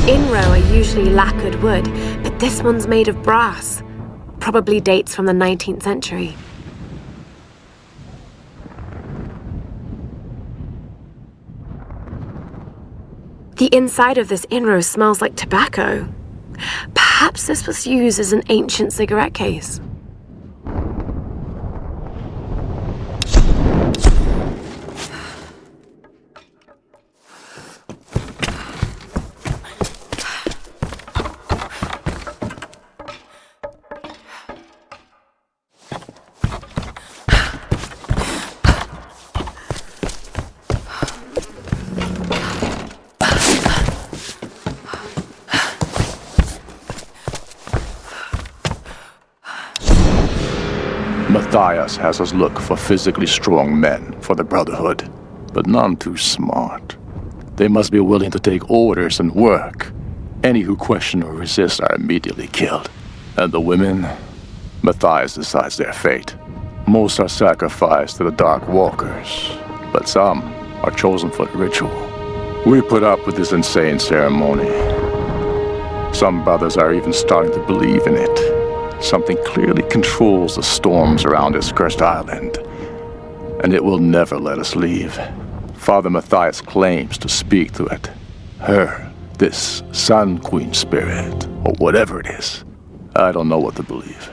Inro are usually lacquered wood, but this one's made of brass. Probably dates from the 19th century. The inside of this Inro smells like tobacco. Perhaps this was used as an ancient cigarette case. Matthias has us look for physically strong men for the Brotherhood, but none too smart. They must be willing to take orders and work. Any who question or resist are immediately killed. And the women? Matthias decides their fate. Most are sacrificed to the Dark Walkers, but some are chosen for the ritual. We put up with this insane ceremony. Some brothers are even starting to believe in it. Something clearly controls the storms around this cursed island, and it will never let us leave. Father Matthias claims to speak to it. Her, this Sun Queen spirit, or whatever it is. I don't know what to believe.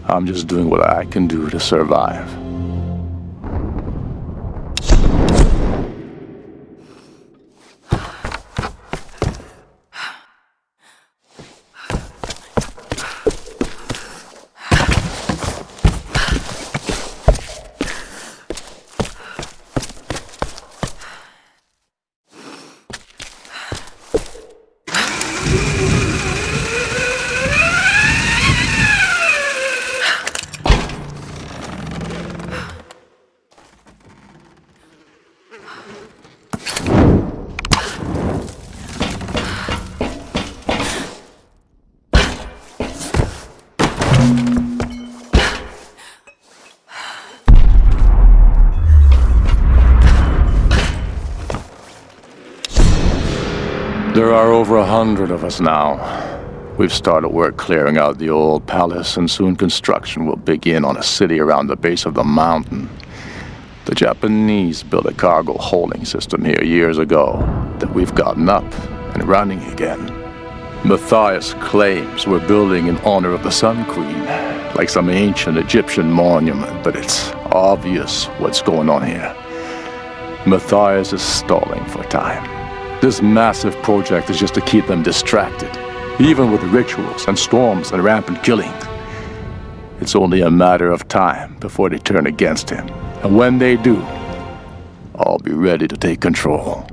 I'm just doing what I can do to survive. There are over 100 of us now. We've started work clearing out the old palace, and soon construction will begin on a city around the base of the mountain. The Japanese built a cargo holding system here years ago that we've gotten up and running again. Matthias claims we're building in honor of the Sun Queen, like some ancient Egyptian monument, but it's obvious what's going on here. Matthias is stalling for time. This massive project is just to keep them distracted, even with rituals and storms and rampant killing. It's only a matter of time before they turn against him. And when they do, I'll be ready to take control.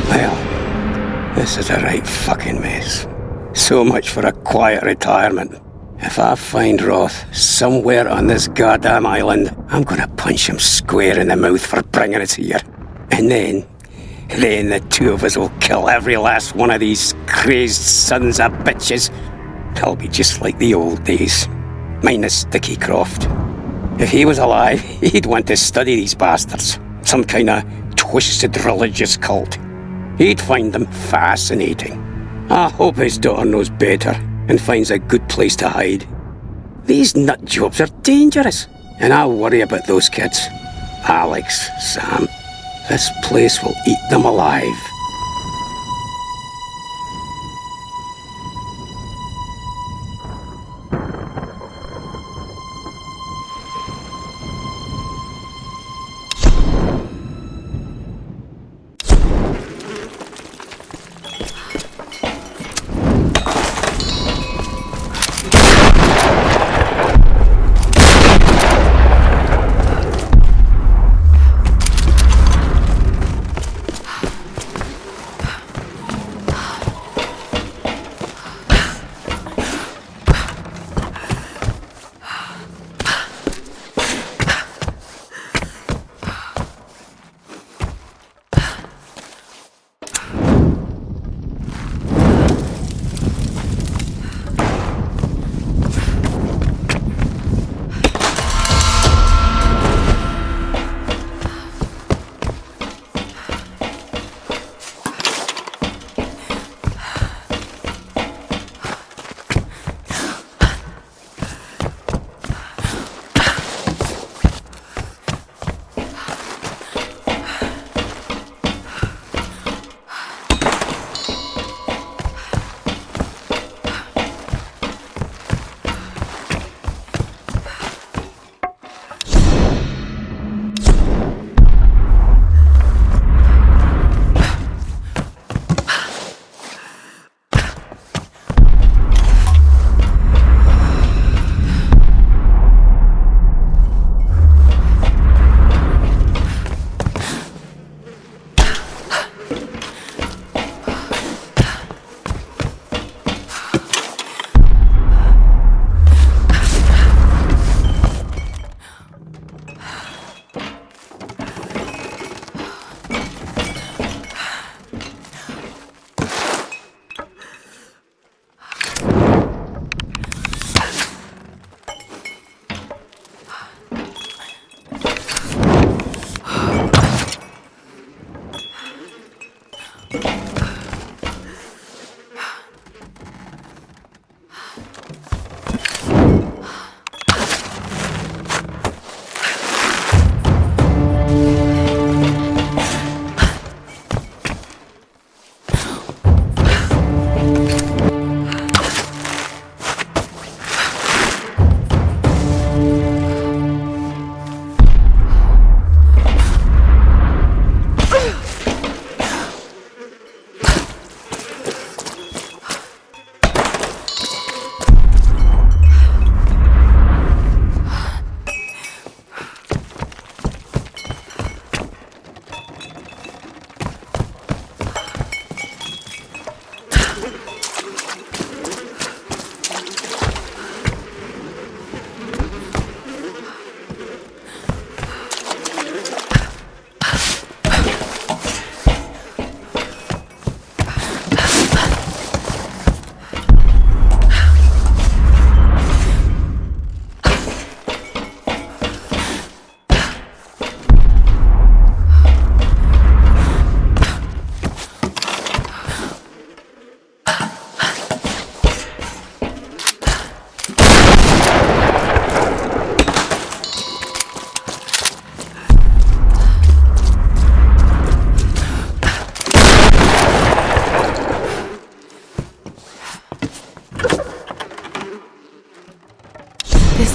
Well, this is a right fucking mess. So much for a quiet retirement. If I find Roth somewhere on this goddamn island, I'm gonna punch him square in the mouth for bringing us here. And then the two of us will kill every last one of these crazed sons of bitches. It'll be just like the old days, minus Dickie Croft. If he was alive, he'd want to study these bastards. Some kind of twisted religious cult. He'd find them fascinating. I hope his daughter knows better and finds a good place to hide. These nut jobs are dangerous, and I worry about those kids. Alex, Sam, this place will eat them alive.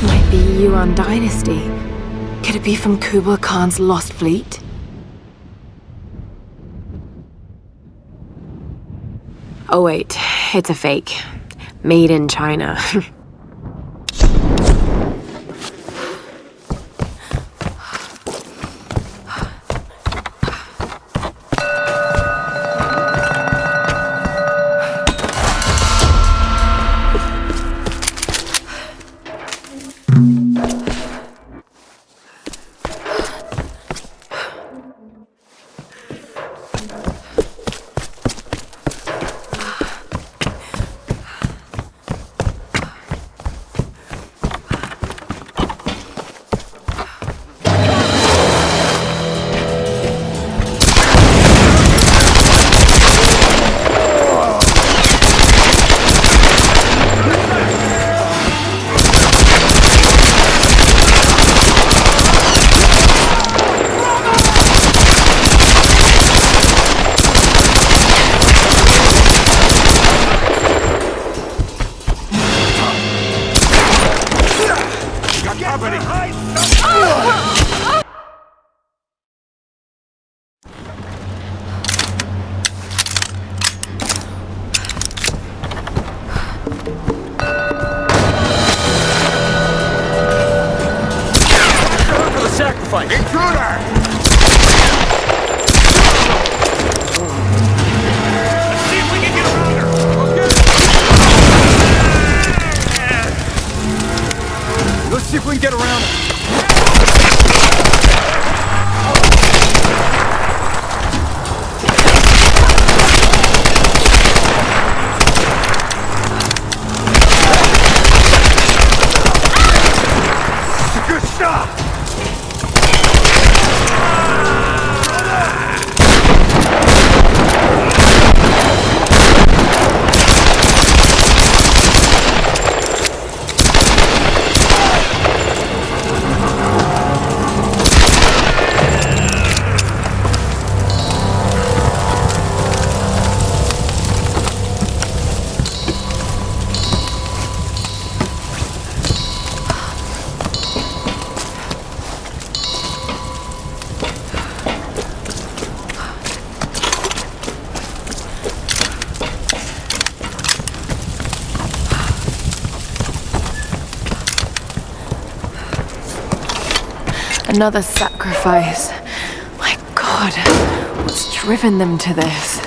This might be Yuan Dynasty. Could it be from Kublai Khan's lost fleet? Oh wait, it's a fake. Made in China. See if we can get around it. Good shot! Another sacrifice. My God, what's driven them to this?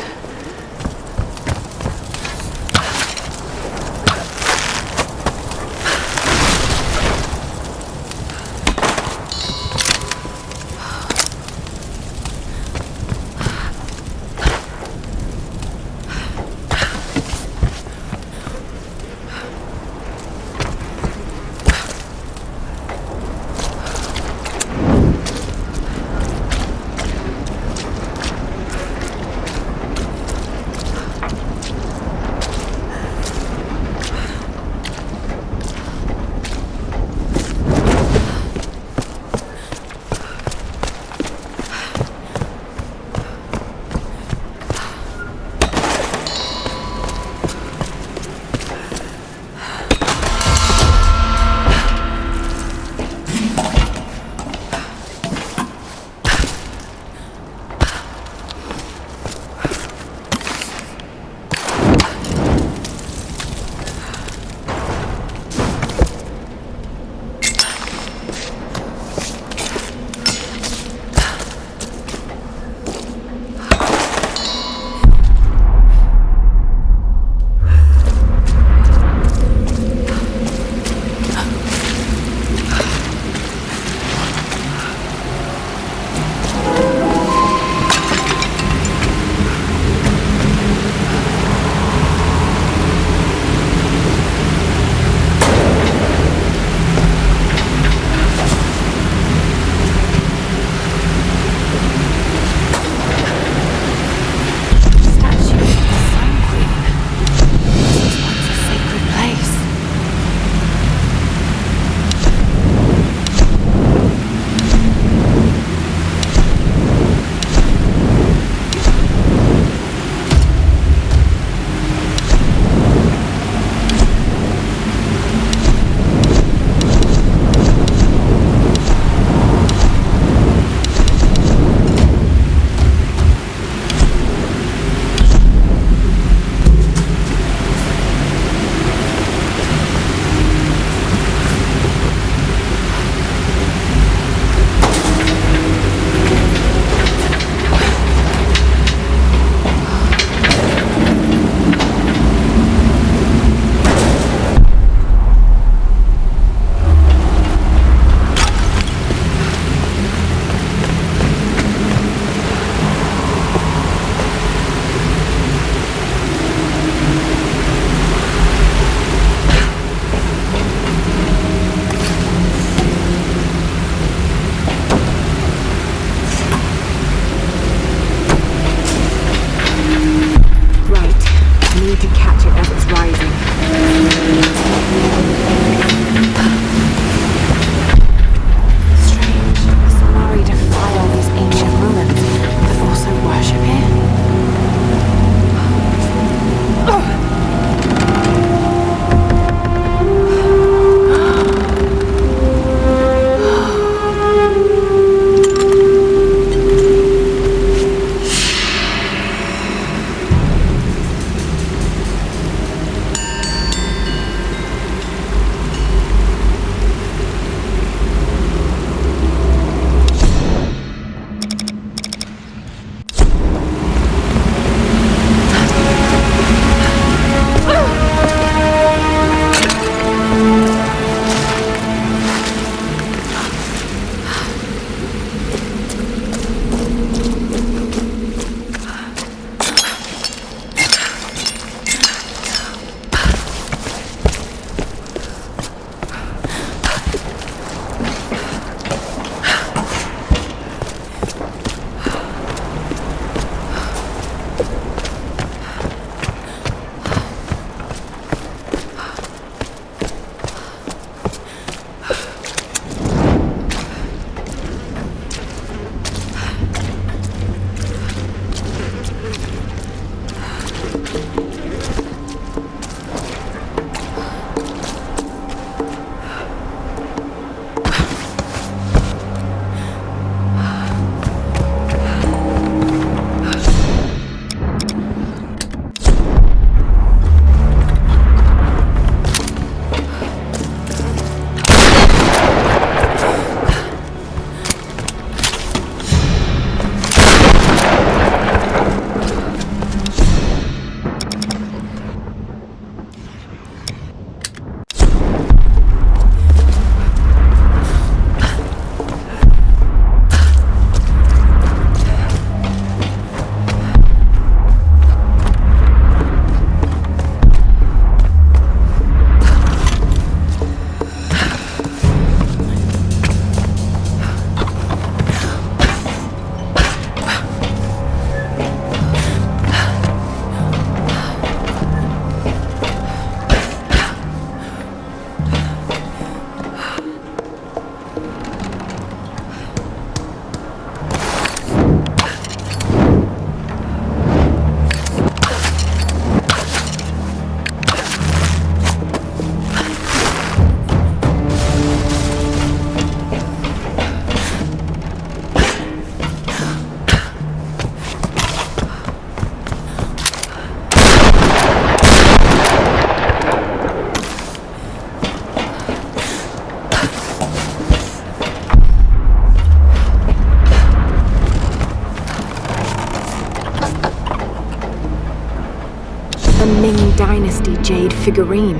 figurine,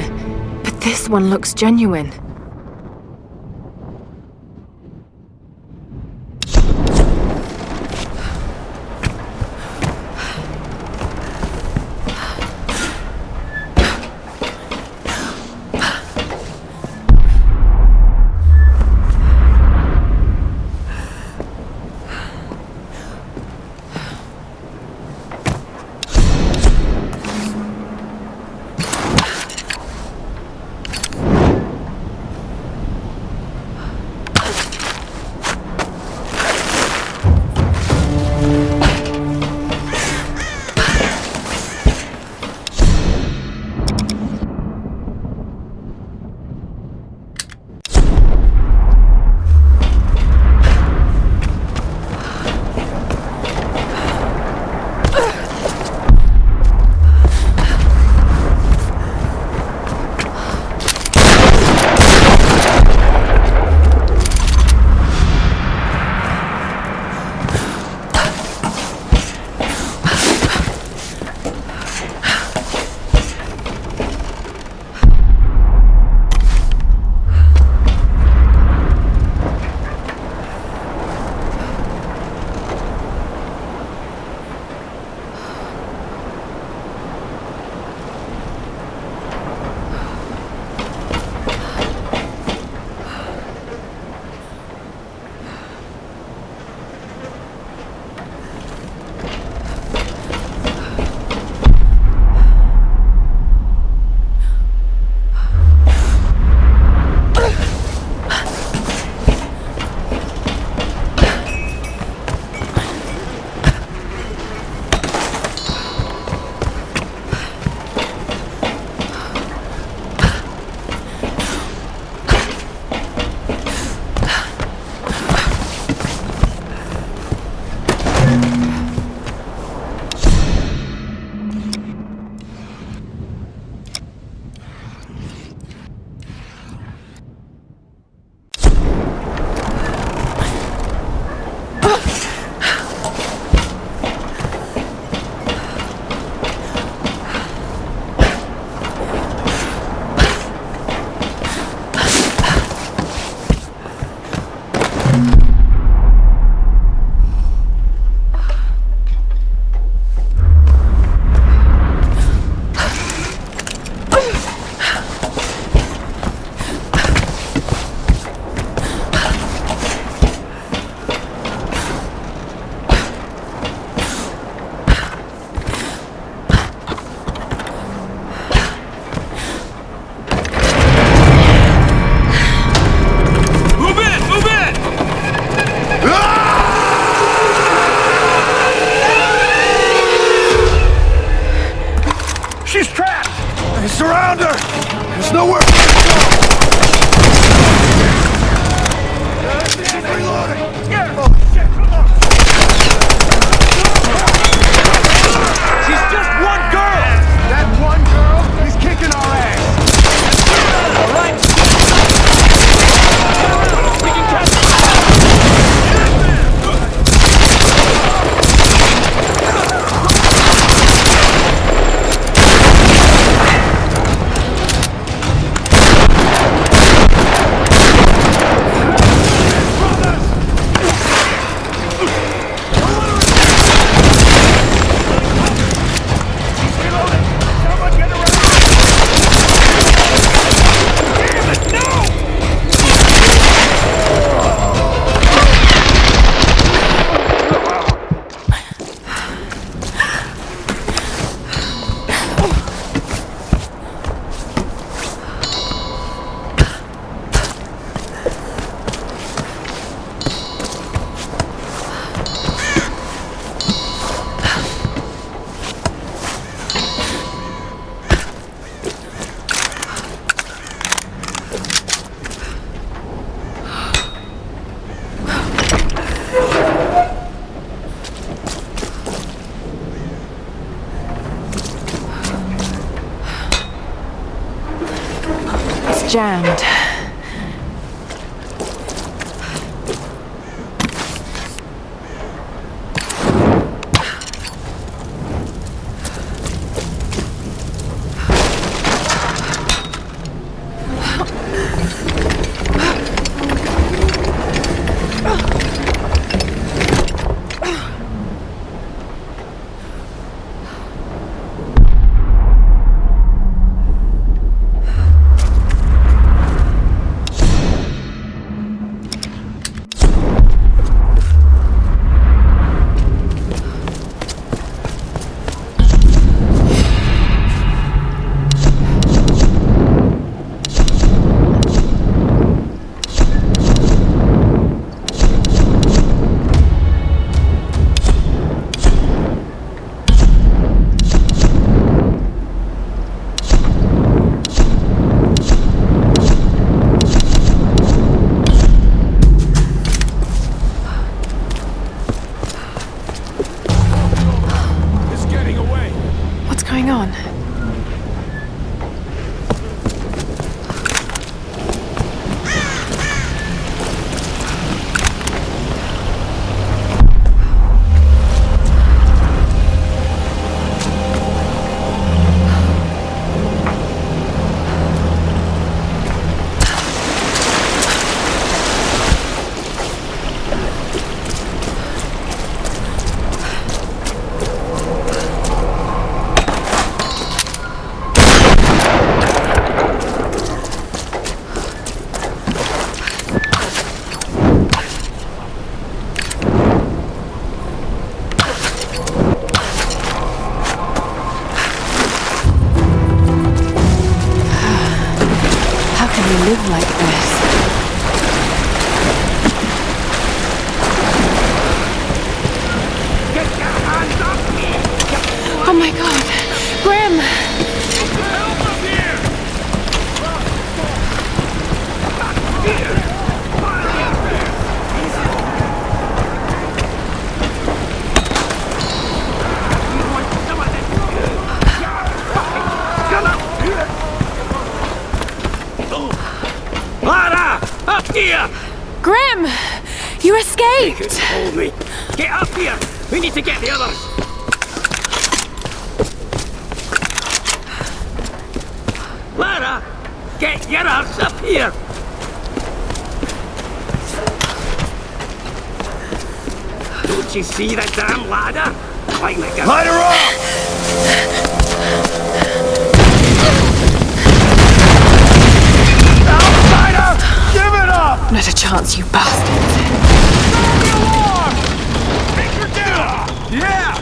but this one looks genuine. Surround her! There's nowhere to go! She's reloading! Oh, shit, come on! She's just one girl! That one girl is kicking our ass! All right! We can catch her! Jammed. they live like this. Oh my god! Grim! Lara! Up here! Grim! You escaped! You couldn't hold me. Get up here! We need to get the others! Lara! Get your arse up here! Don't you see the damn ladder? Climb it, girl. Light her up! Outsider! Give it up! Not a chance, you bastards. Sound the alarm! Take her down! Yeah!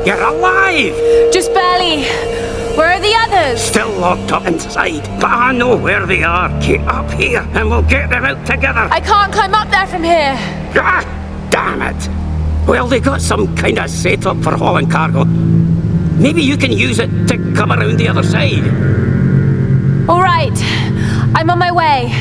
You're alive! Just barely. Where are the others? Still locked up inside, but I know where they are. Get up here and we'll get them out together. I can't climb up there from here. Ah, damn it. Well, they got some kind of setup for hauling cargo. Maybe you can use it to come around the other side. All right. I'm on my way.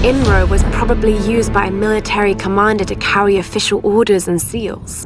INRO was probably used by a military commander to carry official orders and seals.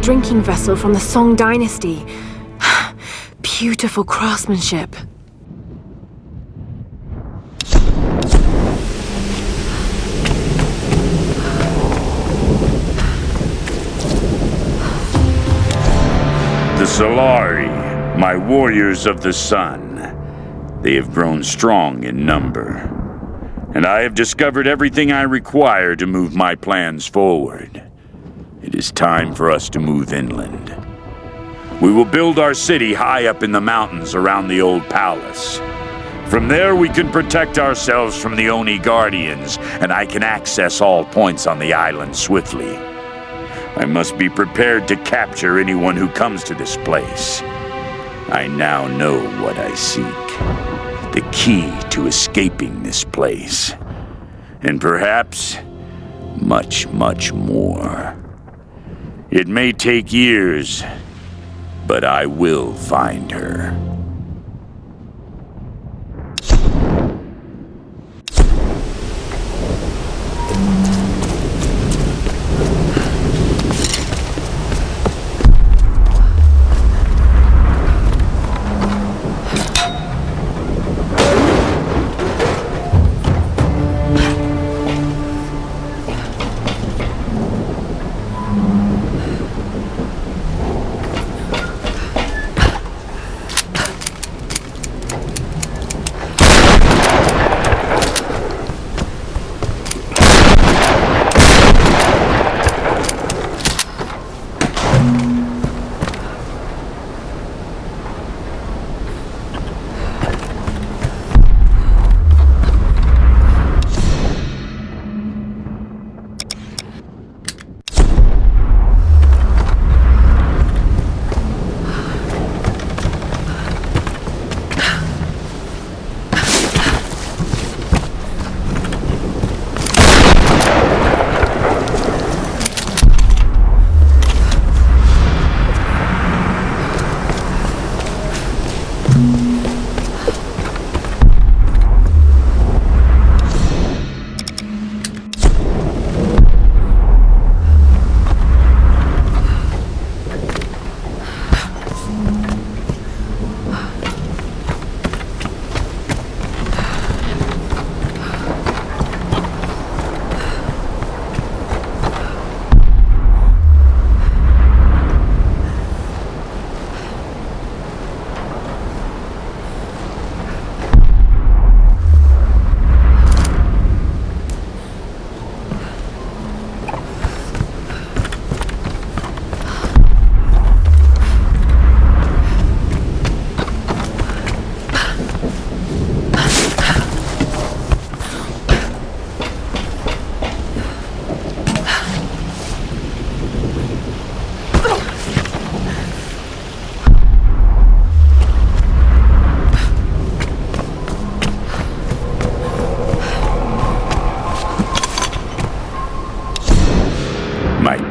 drinking vessel from the Song Dynasty. Beautiful craftsmanship. The Solari, my warriors of the sun. They have grown strong in number. And I have discovered everything I require to move my plans forward. It is time for us to move inland. We will build our city high up in the mountains around the old palace. From there we can protect ourselves from the Oni Guardians, and I can access all points on the island swiftly. I must be prepared to capture anyone who comes to this place. I now know what I seek. The key to escaping this place. And perhaps much, much more. It may take years, but I will find her.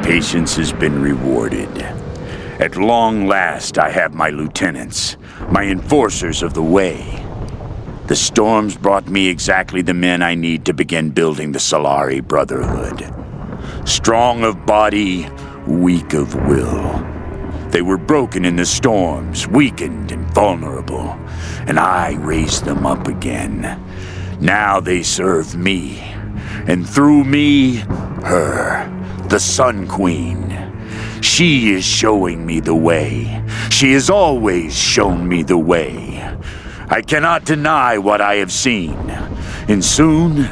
Patience has been rewarded. At long last, I have my lieutenants, my enforcers of the way. The storms brought me exactly the men I need to begin building the Solari Brotherhood. Strong of body, weak of will. They were broken in the storms, weakened and vulnerable, and I raised them up again. Now they serve me, and through me, her. The Sun Queen. She is showing me the way. She has always shown me the way. I cannot deny what I have seen, and soon,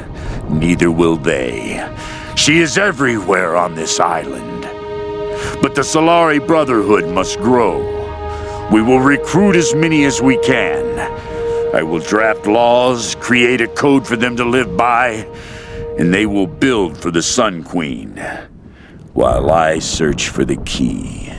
neither will they. She is everywhere on this island. But the Solari Brotherhood must grow. We will recruit as many as we can. I will draft laws, create a code for them to live by, and they will build for the Sun Queen. While I search for the key.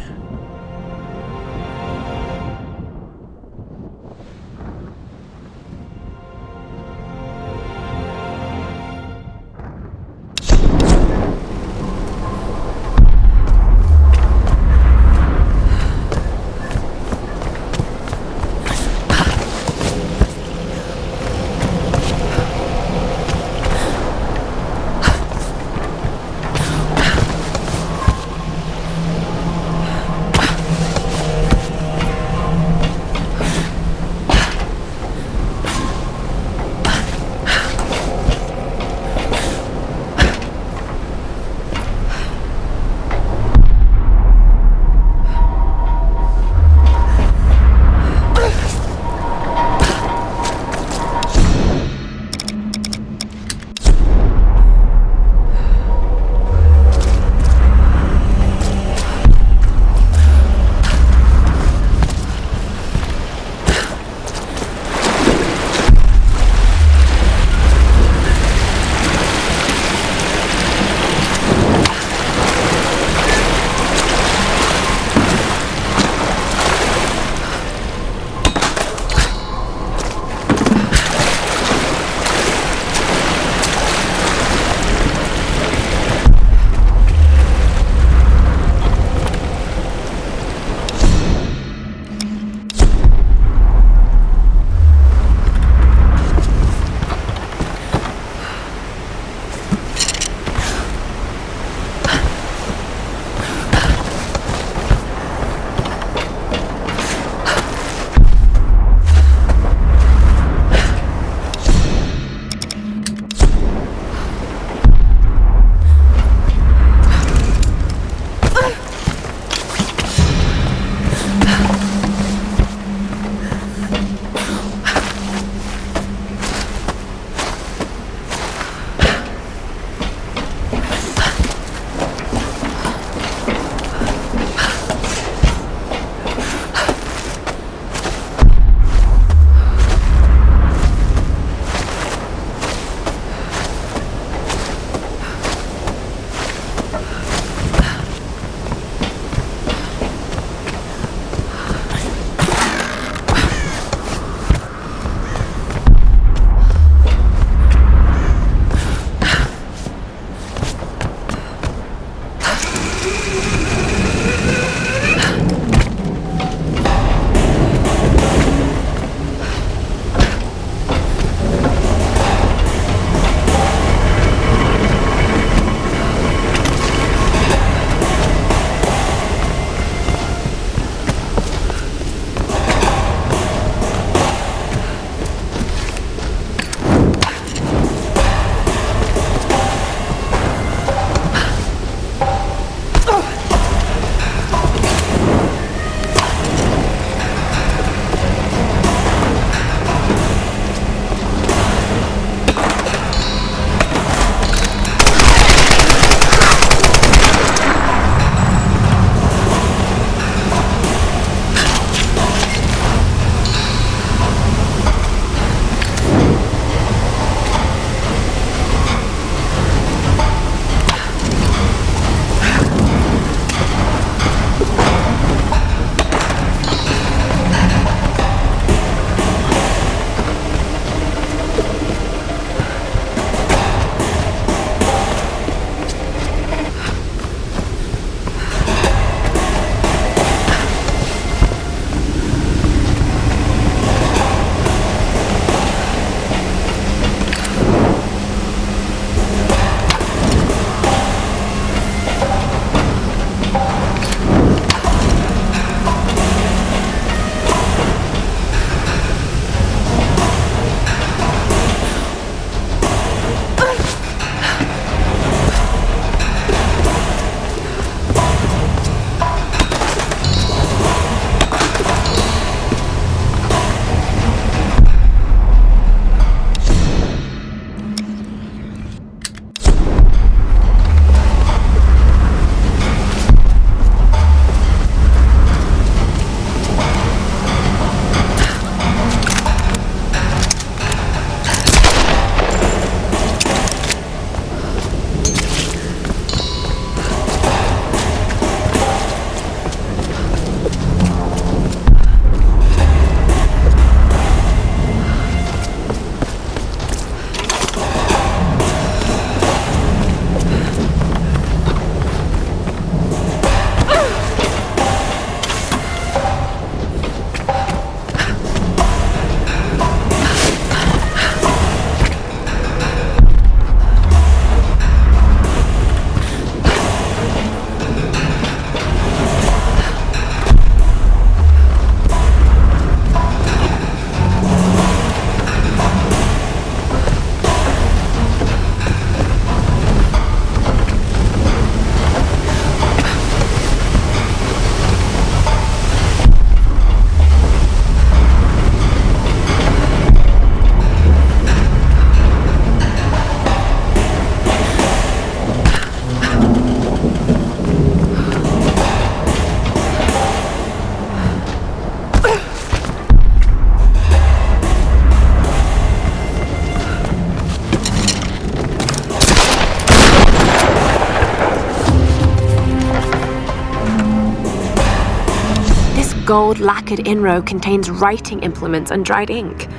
gold lacquered inrow contains writing implements and dried ink,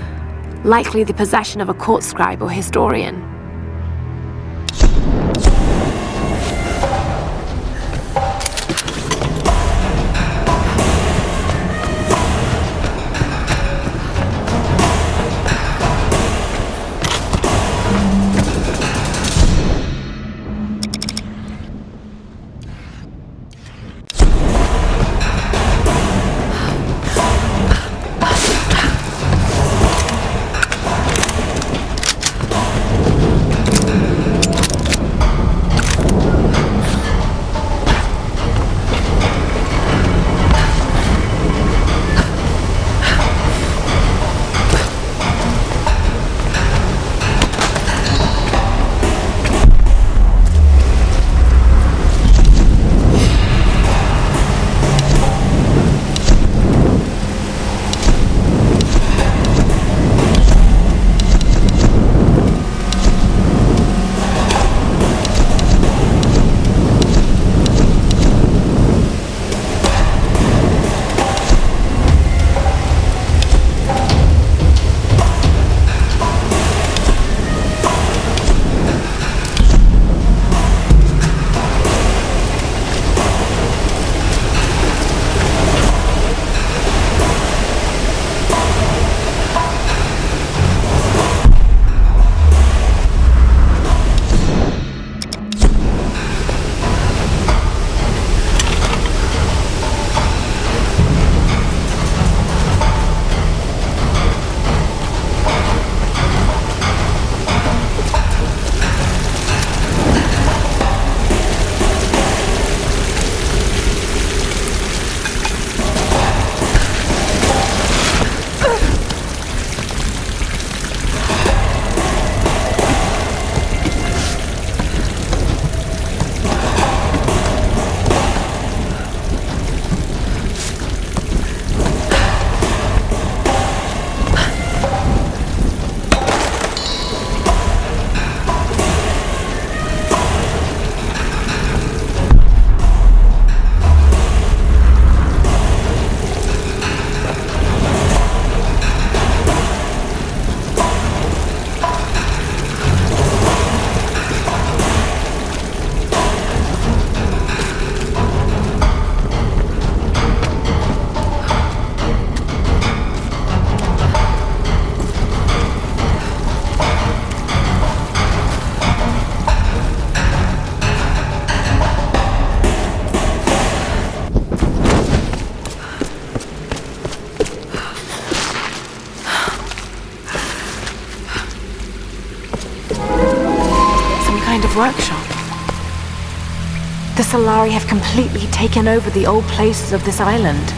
likely the possession of a court scribe or historian. Workshop. The Solari have completely taken over the old places of this island.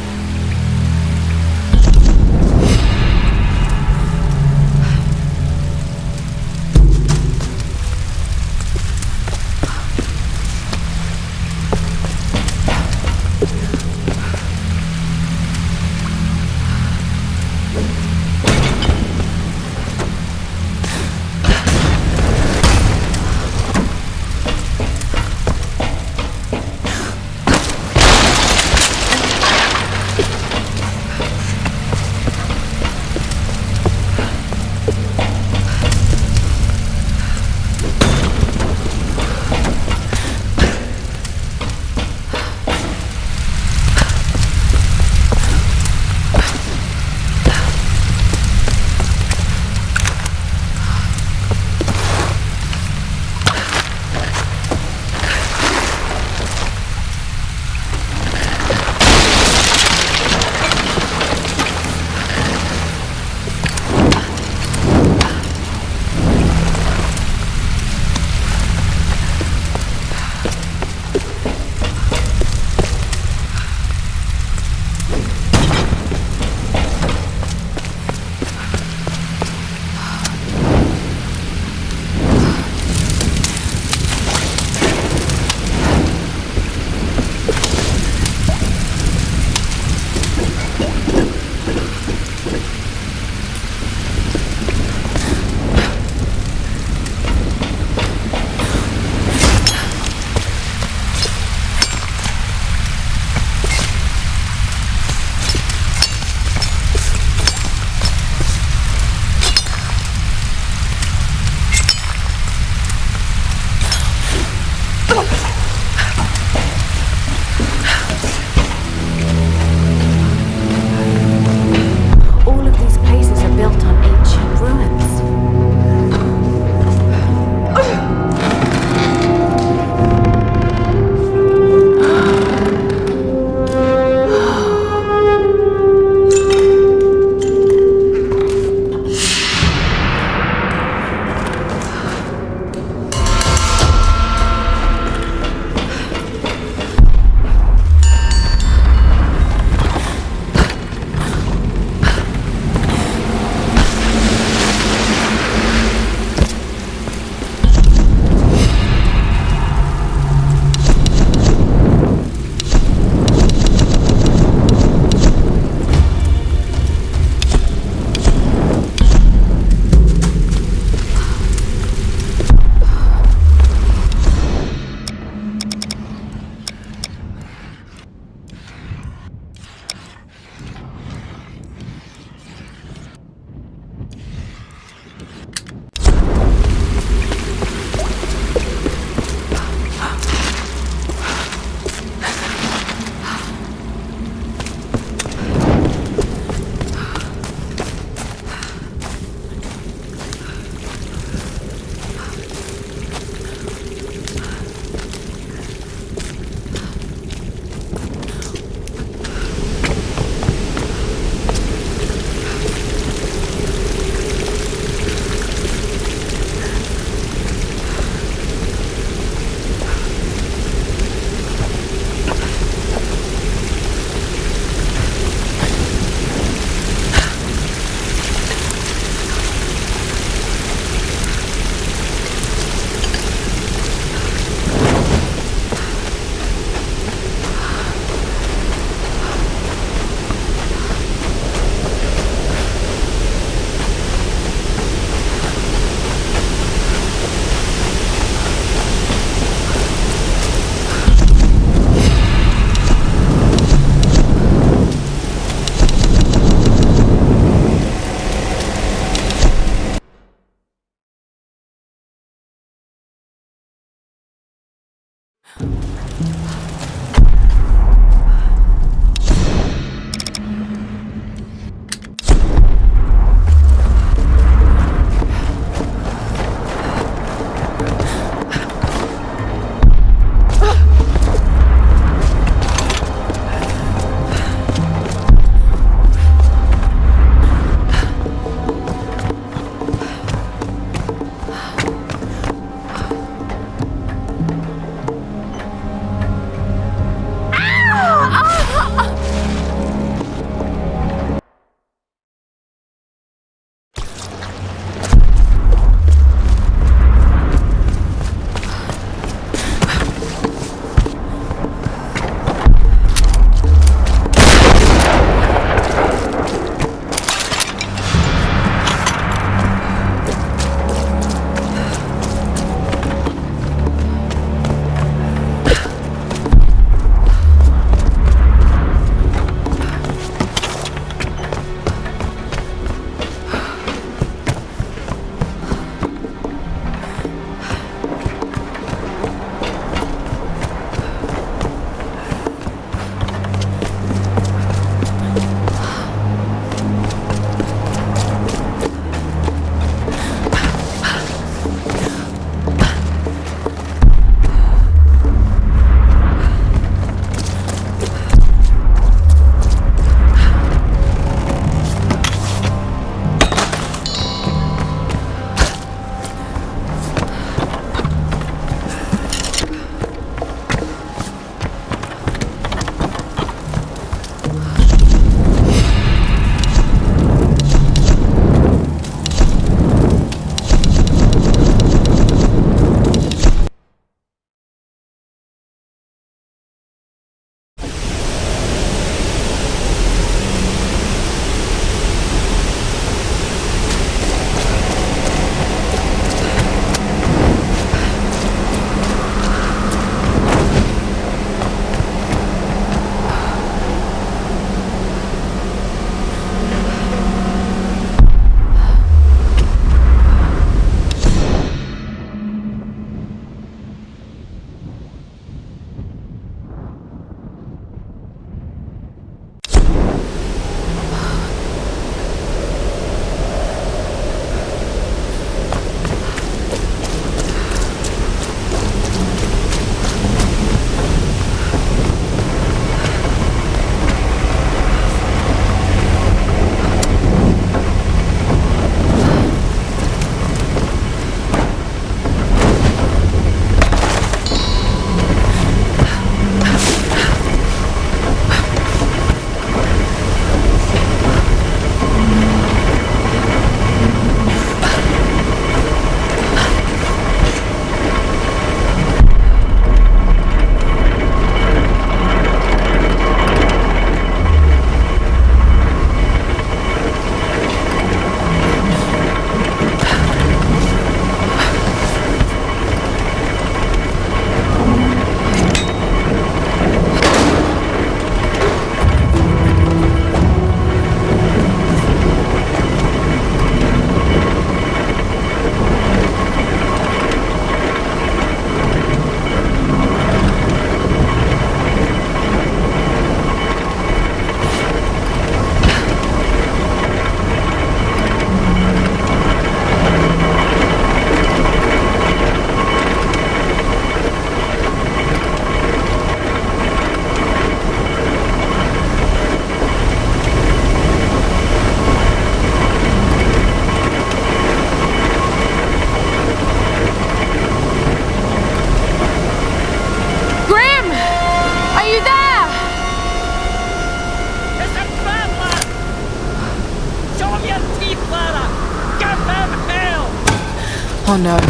Oh no.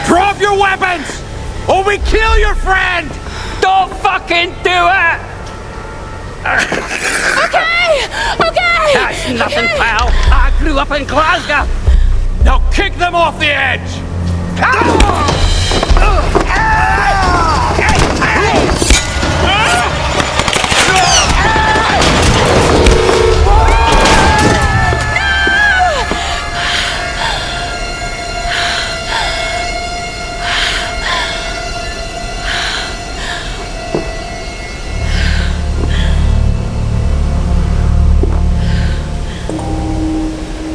Drop your weapons! Or we kill your friend! Don't fucking do it! Okay! Okay! That's nothing, pal. I grew up in Glasgow. Now kick them off the edge!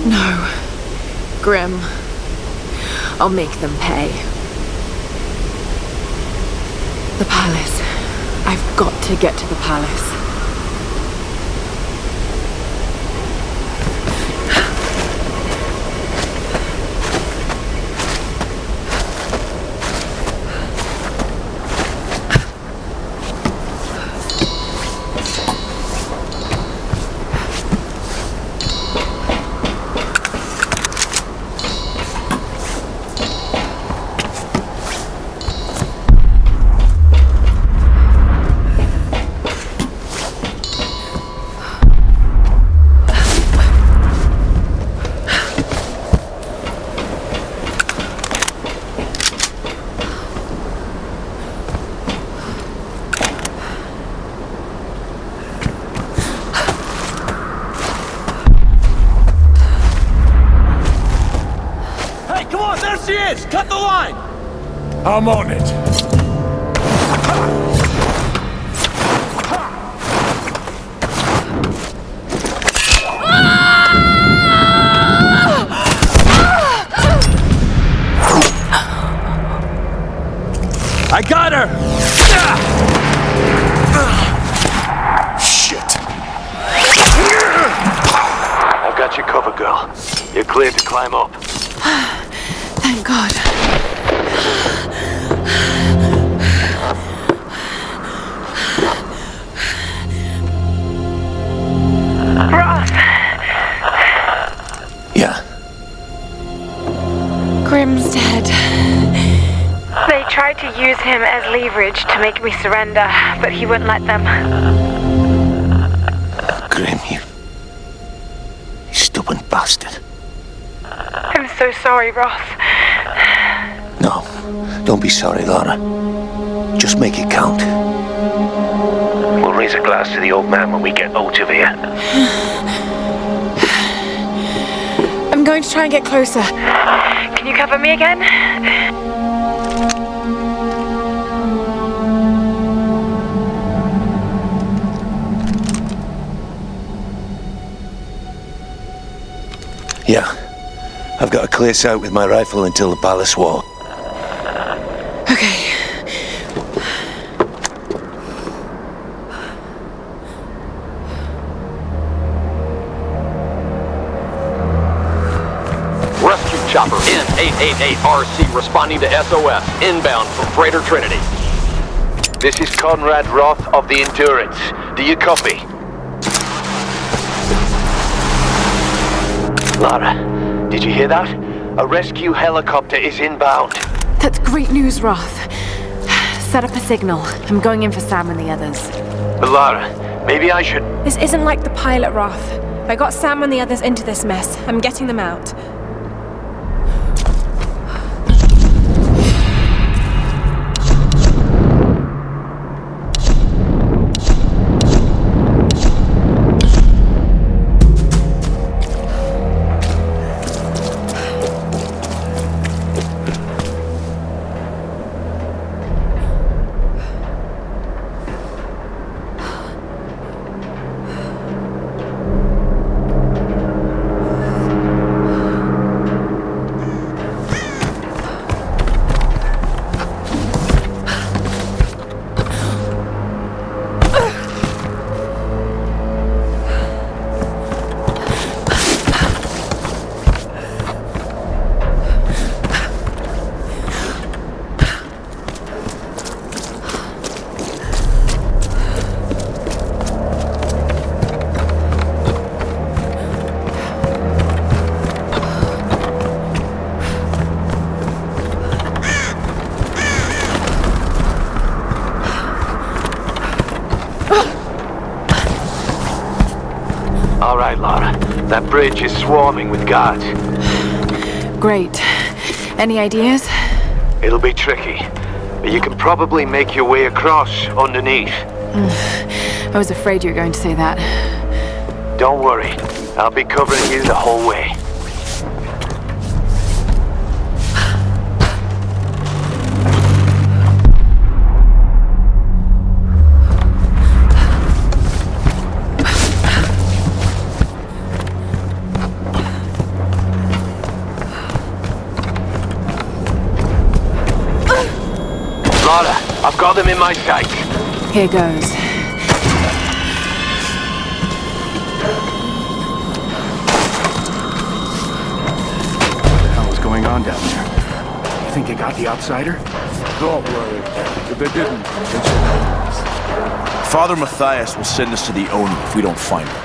No. Grim. I'll make them pay. The palace. I've got to get to the palace. there she is! Cut the line! I'm on it. I got her! Shit. I've got your cover, girl. You're cleared to climb up. Thank God. Roth! Yeah. Grim's dead. They tried to use him as leverage to make me surrender, but he wouldn't let them. Grim, you stubborn bastard. I'm so sorry, Roth. No, don't be sorry, Lara. Just make it count. We'll raise a glass to the old man when we get out of here. I'm going to try and get closer. Can you cover me again? Yeah. I've got a clear sight with my rifle until the palace wall. Okay. Rescue chopper N888RC responding to SOS, inbound from Freighter Trinity. This is Conrad Roth of the Endurance. Do you copy? Lara, did you hear that? A rescue helicopter is inbound. That's great news, Roth. Set up a signal. I'm going in for Sam and the others. But Lara, maybe I should... This isn't like the pilot, Roth. I got Sam and the others into this mess. I'm getting them out. All right, Lara. That bridge is swarming with guards. Great. Any ideas? It'll be tricky, but you can probably make your way across underneath. I was afraid you were going to say that. Don't worry. I'll be covering you the whole way. Lara, I've got them in my sight. Here goes. What the hell is going on down there? You think they got the outsider? Don't worry. If they didn't, they should know. Father Matthias will send us to the Oni if we don't find him.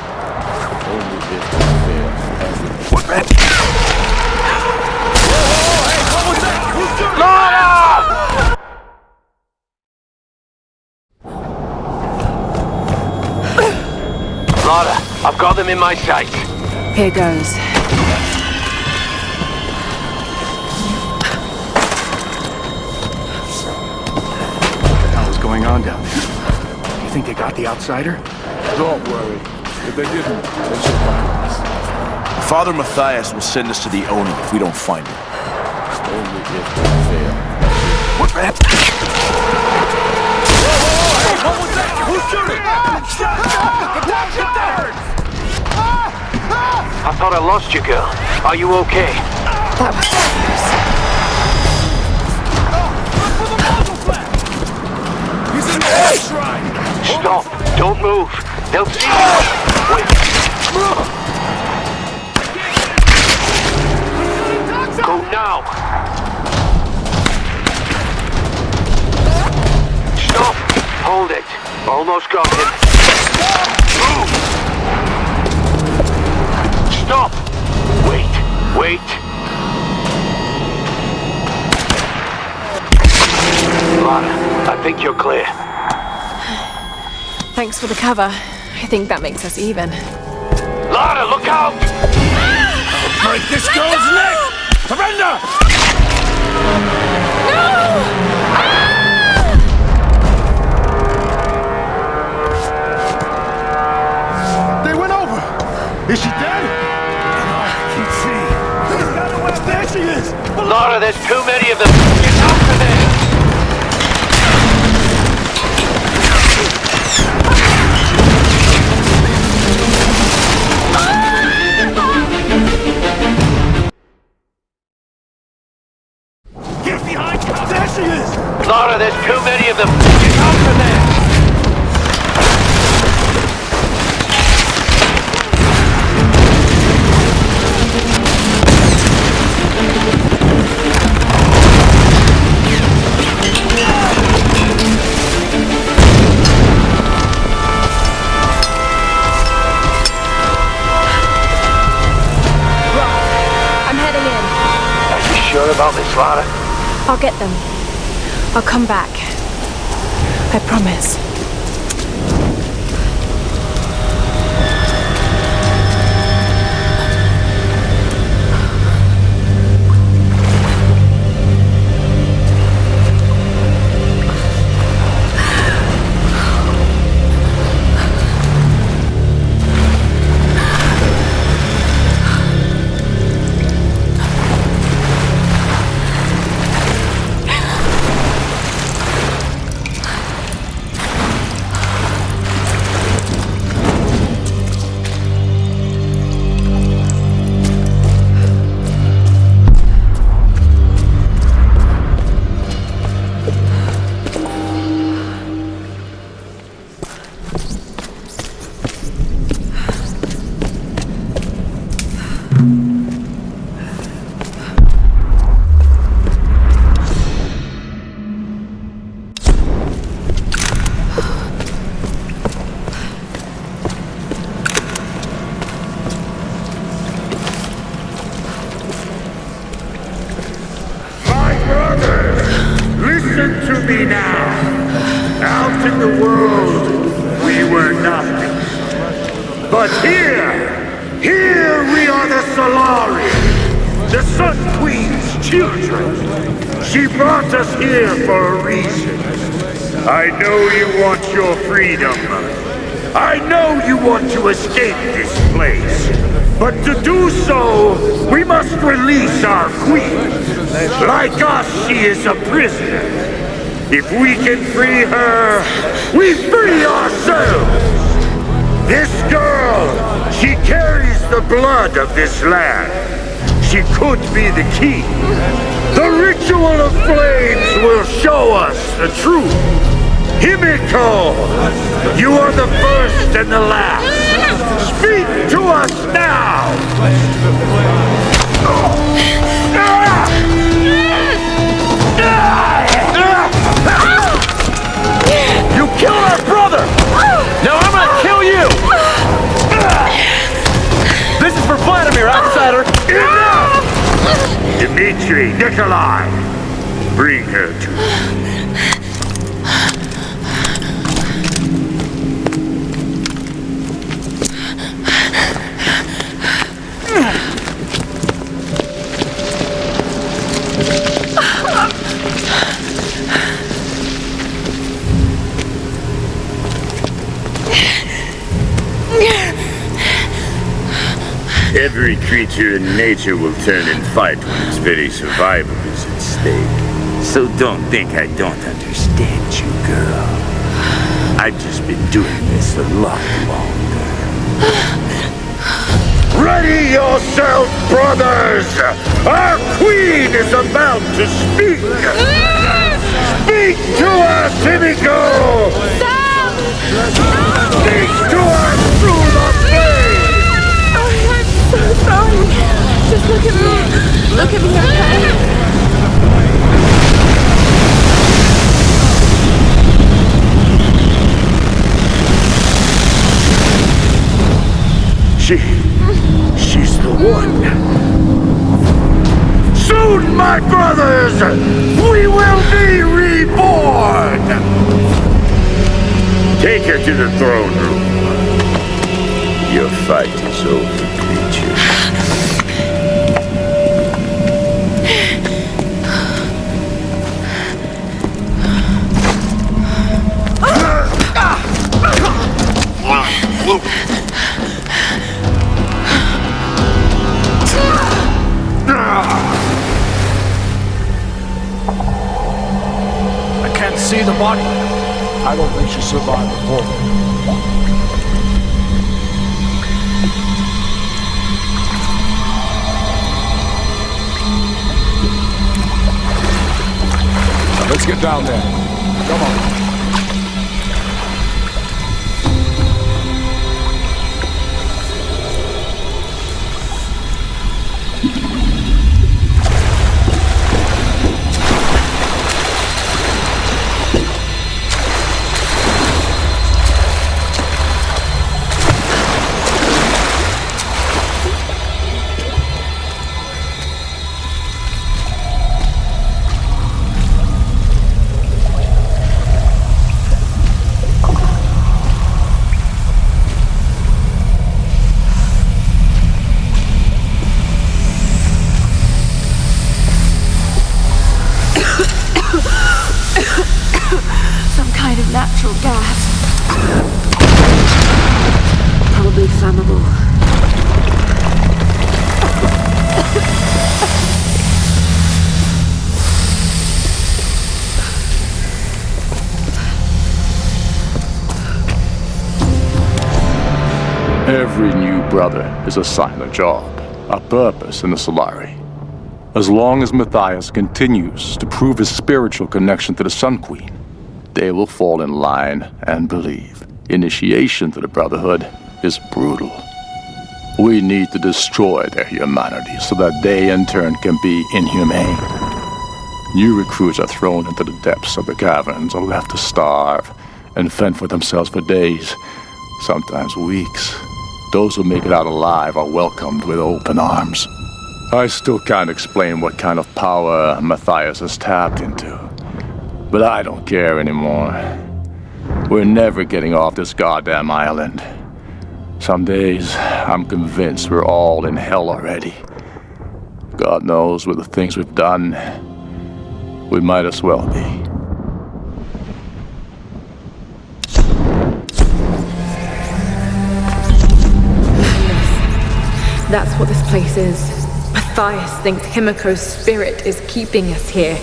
Only this is fair for everyone. What, man? Hey, what was that? Who's doing Lara! Lara, I've got them in my sight. Here goes. What the hell is going on down there? You think they got the outsider? Don't worry. If they didn't, they should find us. Father Matthias will send us to the Oni if we don't find him. Only if we fail. What the heck? Hey, what was that? Who's shooting? Shut up! Get down, get down! I thought I lost you, girl. Are you okay? That was close. He's in the air shrine! Stop! Don't move! They'll see you! Wait! Go now! Stop! Hold it! Almost got him. Move! Stop! Wait! Wait! Lara, I think you're clear. Thanks for the cover. I think that makes us even. Lara, look out! I'll break this girl's neck! Surrender! They went over! Is she dead? I can see. There she is! Lara, there's too many of them! Get out of there! Get behind her! There she is! Lara, there's too many of them! Get out of there! I'm heading in. Are you sure about this, Lara? I'll get them. I'll come back. I promise. me now. Out in the world, we were nothing. But here we are the Solari, the Sun Queen's children. She brought us here for a reason. I know you want your freedom. I know you want to escape this place. But to do so, we must release our queen. Like us, she is a prisoner. If we can free her, we free ourselves. This girl, she carries the blood of this land. She could be the key. The ritual of flames will show us the truth. Himiko, you are the first and the last. Speak to us now! You killed our brother! Now I'm gonna kill you! This is for Vladimir, outsider! Enough! Dmitri, Nikolai, bring her to me. Every creature in nature will turn and fight when its very survival is at stake. So don't think I don't understand you, girl. I've just been doing this a lot longer. Ready yourself, brothers! Our queen is about to speak! Speak to us, Himiko! Sam! Speak to us through the face! Oh, I'm so sorry. Just look at me. Look at me, okay? She's the one. Soon, my brothers, we will be reborn! Take her to the throne room. Your fight is over, creature. I can't see the body. I don't think she survived the fall. Let's get down there. Come on. Natural gas. Probably flammable. Every new brother is assigned a job, a purpose in the Solari. As long as Matthias continues to prove his spiritual connection to the Sun Queen, they will fall in line and believe. Initiation to the Brotherhood is brutal. We need to destroy their humanity so that they in turn can be inhumane. New recruits are thrown into the depths of the caverns or left to starve and fend for themselves for days, sometimes weeks. Those who make it out alive are welcomed with open arms. I still can't explain what kind of power Matthias has tapped into. But I don't care anymore. We're never getting off this goddamn island. Some days, I'm convinced we're all in hell already. God knows with the things we've done, we might as well be. That's what this place is. Matthias thinks Himiko's spirit is keeping us here.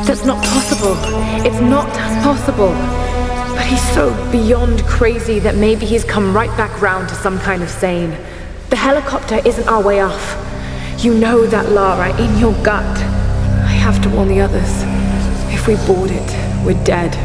That's not possible. It's not possible. But he's so beyond crazy that maybe he's come right back round to some kind of sane. The helicopter isn't our way off. You know that, Lara, in your gut. I have to warn the others. If we board it, we're dead.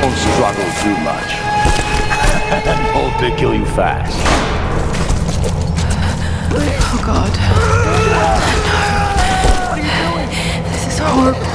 Don't struggle too much. Hope they kill you fast. Oh God. What are you doing? This is horrible.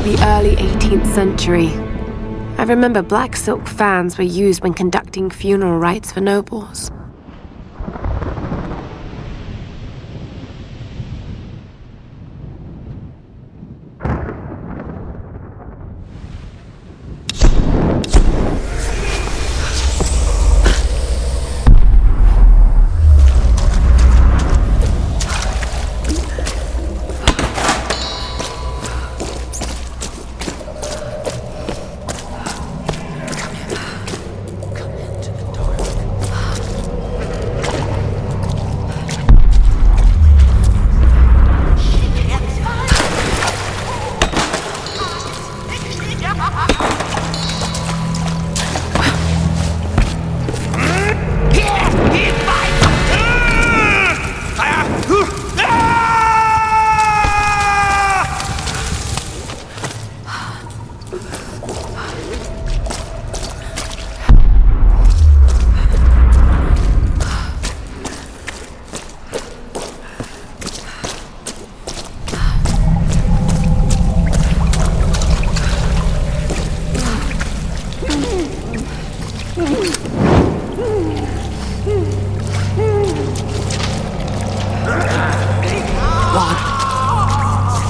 The early 18th century. I remember black silk fans were used when conducting funeral rites for nobles.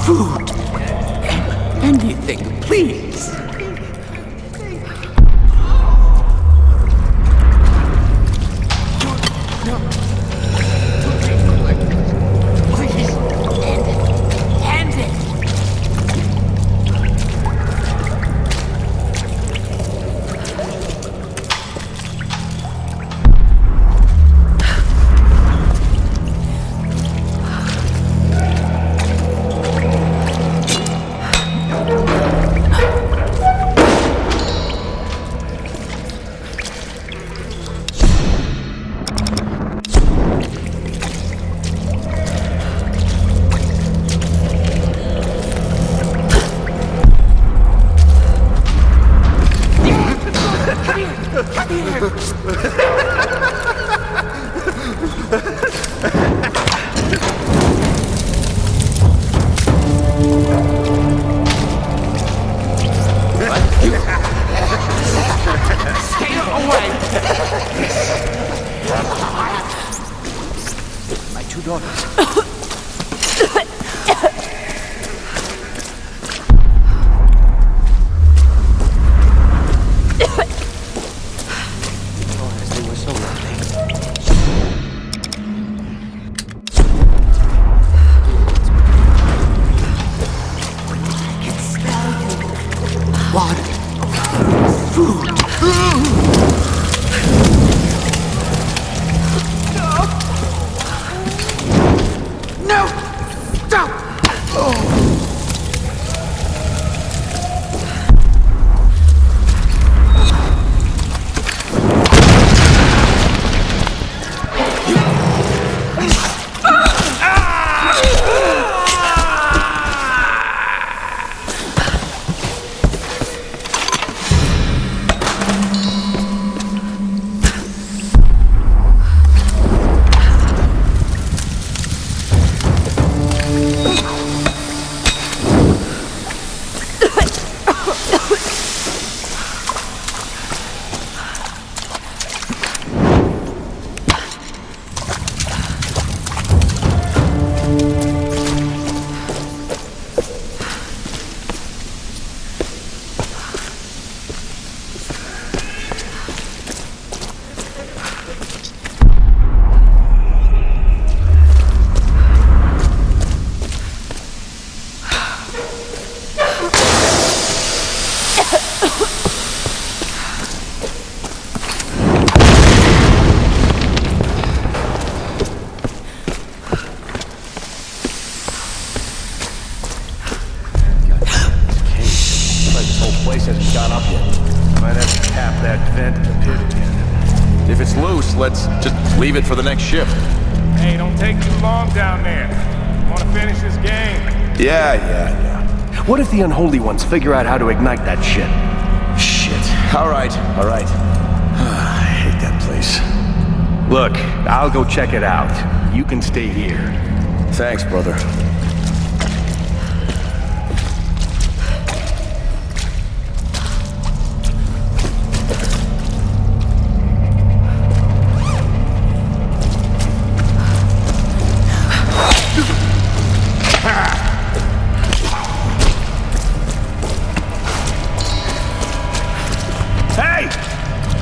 Food. Anything, please. Hand it. Stay away! My two daughters. They were so lovely. I can smell you. Water. Food. No! Stop! Place hasn't gone up yet. Might have to tap that vent in the pit again. If it's loose, let's just leave it for the next shift. Hey, don't take too long down there. Want to finish this game? Yeah. What if the unholy ones figure out how to ignite that shit? Shit. All right. I hate that place. Look, I'll go check it out. You can stay here. Thanks, brother.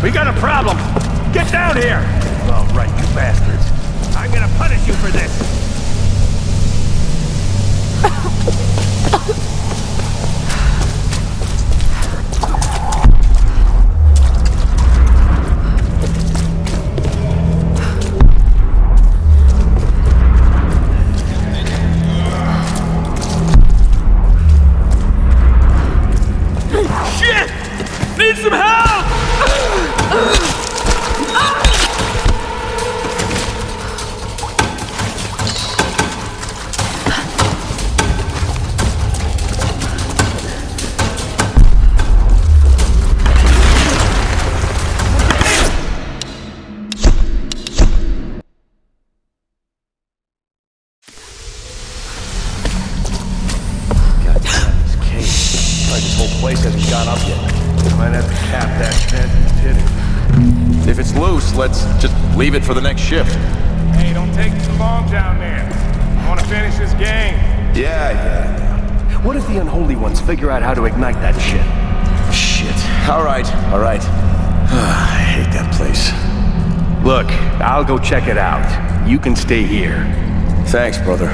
We got a problem! Get down here! All right, you bastards. I'm gonna punish you for this! Shit! Need some help! If it's loose, let's just leave it for the next shift. Hey, don't take too long down there. I want to finish this game. Yeah. What if the unholy ones figure out how to ignite that shit? Shit. All right. I hate that place. Look, I'll go check it out. You can stay here. Thanks, brother.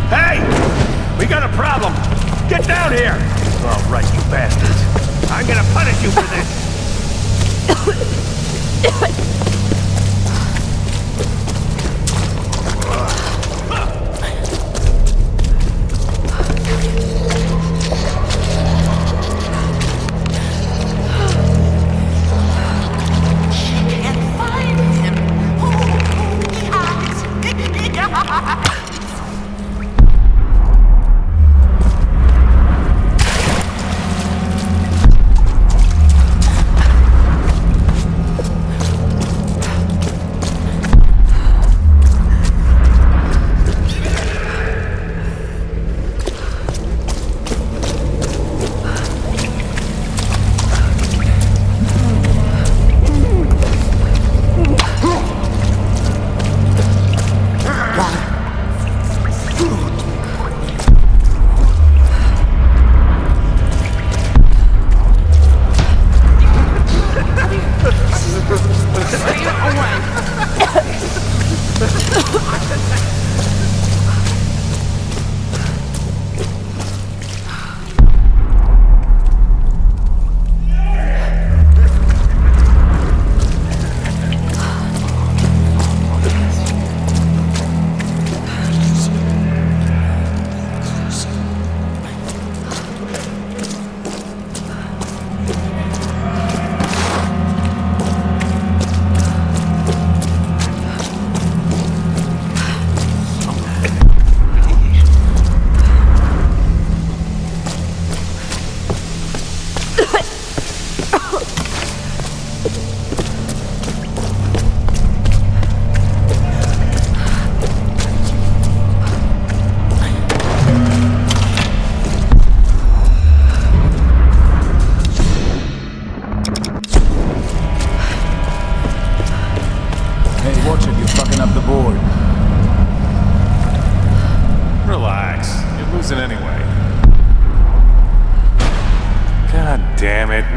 Hey! We got a problem! Get down here! All right, you bastards. I'm gonna punish you for this!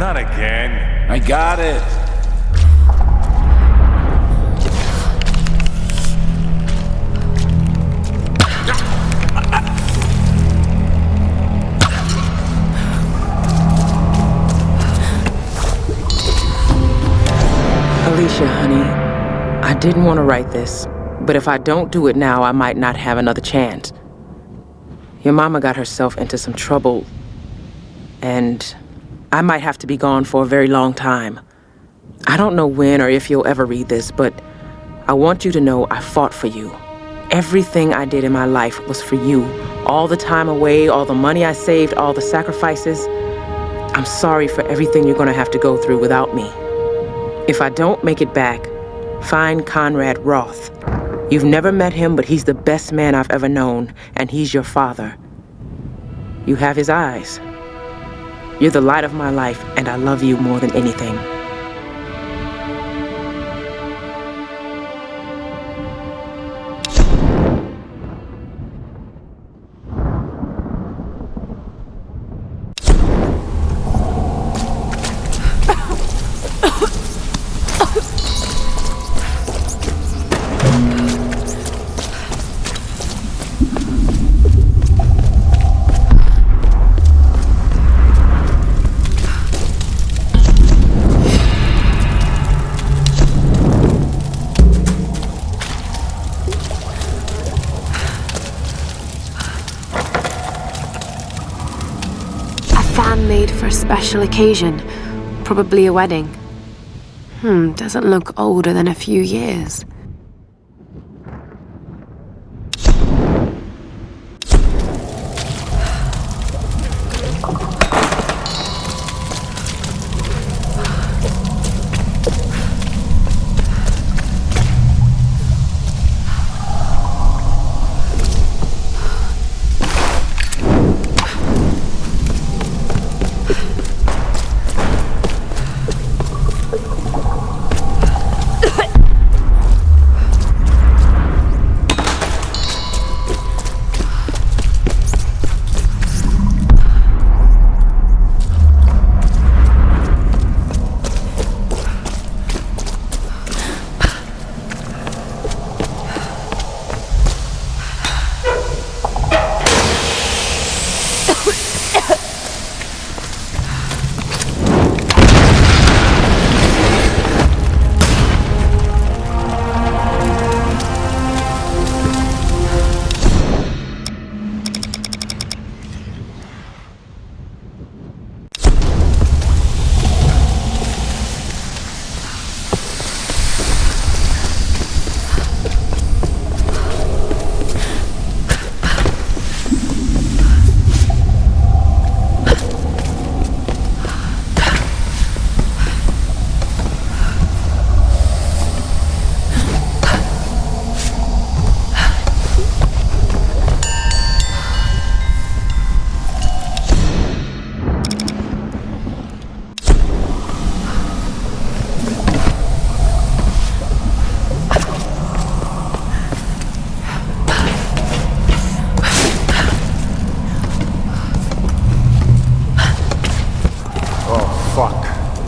not again. I got it. Alicia, honey, I didn't want to write this, but if I don't do it now, I might not have another chance. Your mama got herself into some trouble, and I might have to be gone for a very long time. I don't know when or if you'll ever read this, but I want you to know I fought for you. Everything I did in my life was for you. All the time away, all the money I saved, all the sacrifices. I'm sorry for everything you're gonna have to go through without me. If I don't make it back, find Conrad Roth. You've never met him, but he's the best man I've ever known, and he's your father. You have his eyes. You're the light of my life, and I love you more than anything. Made for a special occasion, probably a wedding. Doesn't look older than a few years.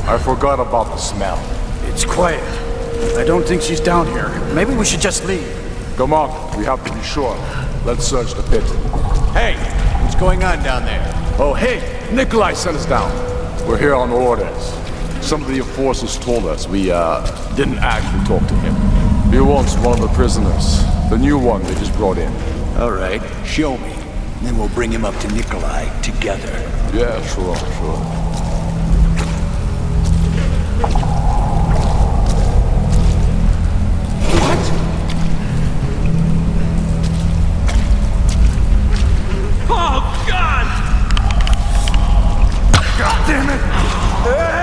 I forgot about the smell. It's quiet. I don't think she's down here. Maybe we should just leave. Come on, we have to be sure. Let's search the pit. Hey, what's going on down there? Oh, hey, Nikolai sent us down. We're here on orders. Some of the enforcers told us we, didn't actually talk to him. He wants one of the prisoners. The new one they just brought in. All right, show me. Then we'll bring him up to Nikolai together. Yeah, sure. Oh, God! God damn it!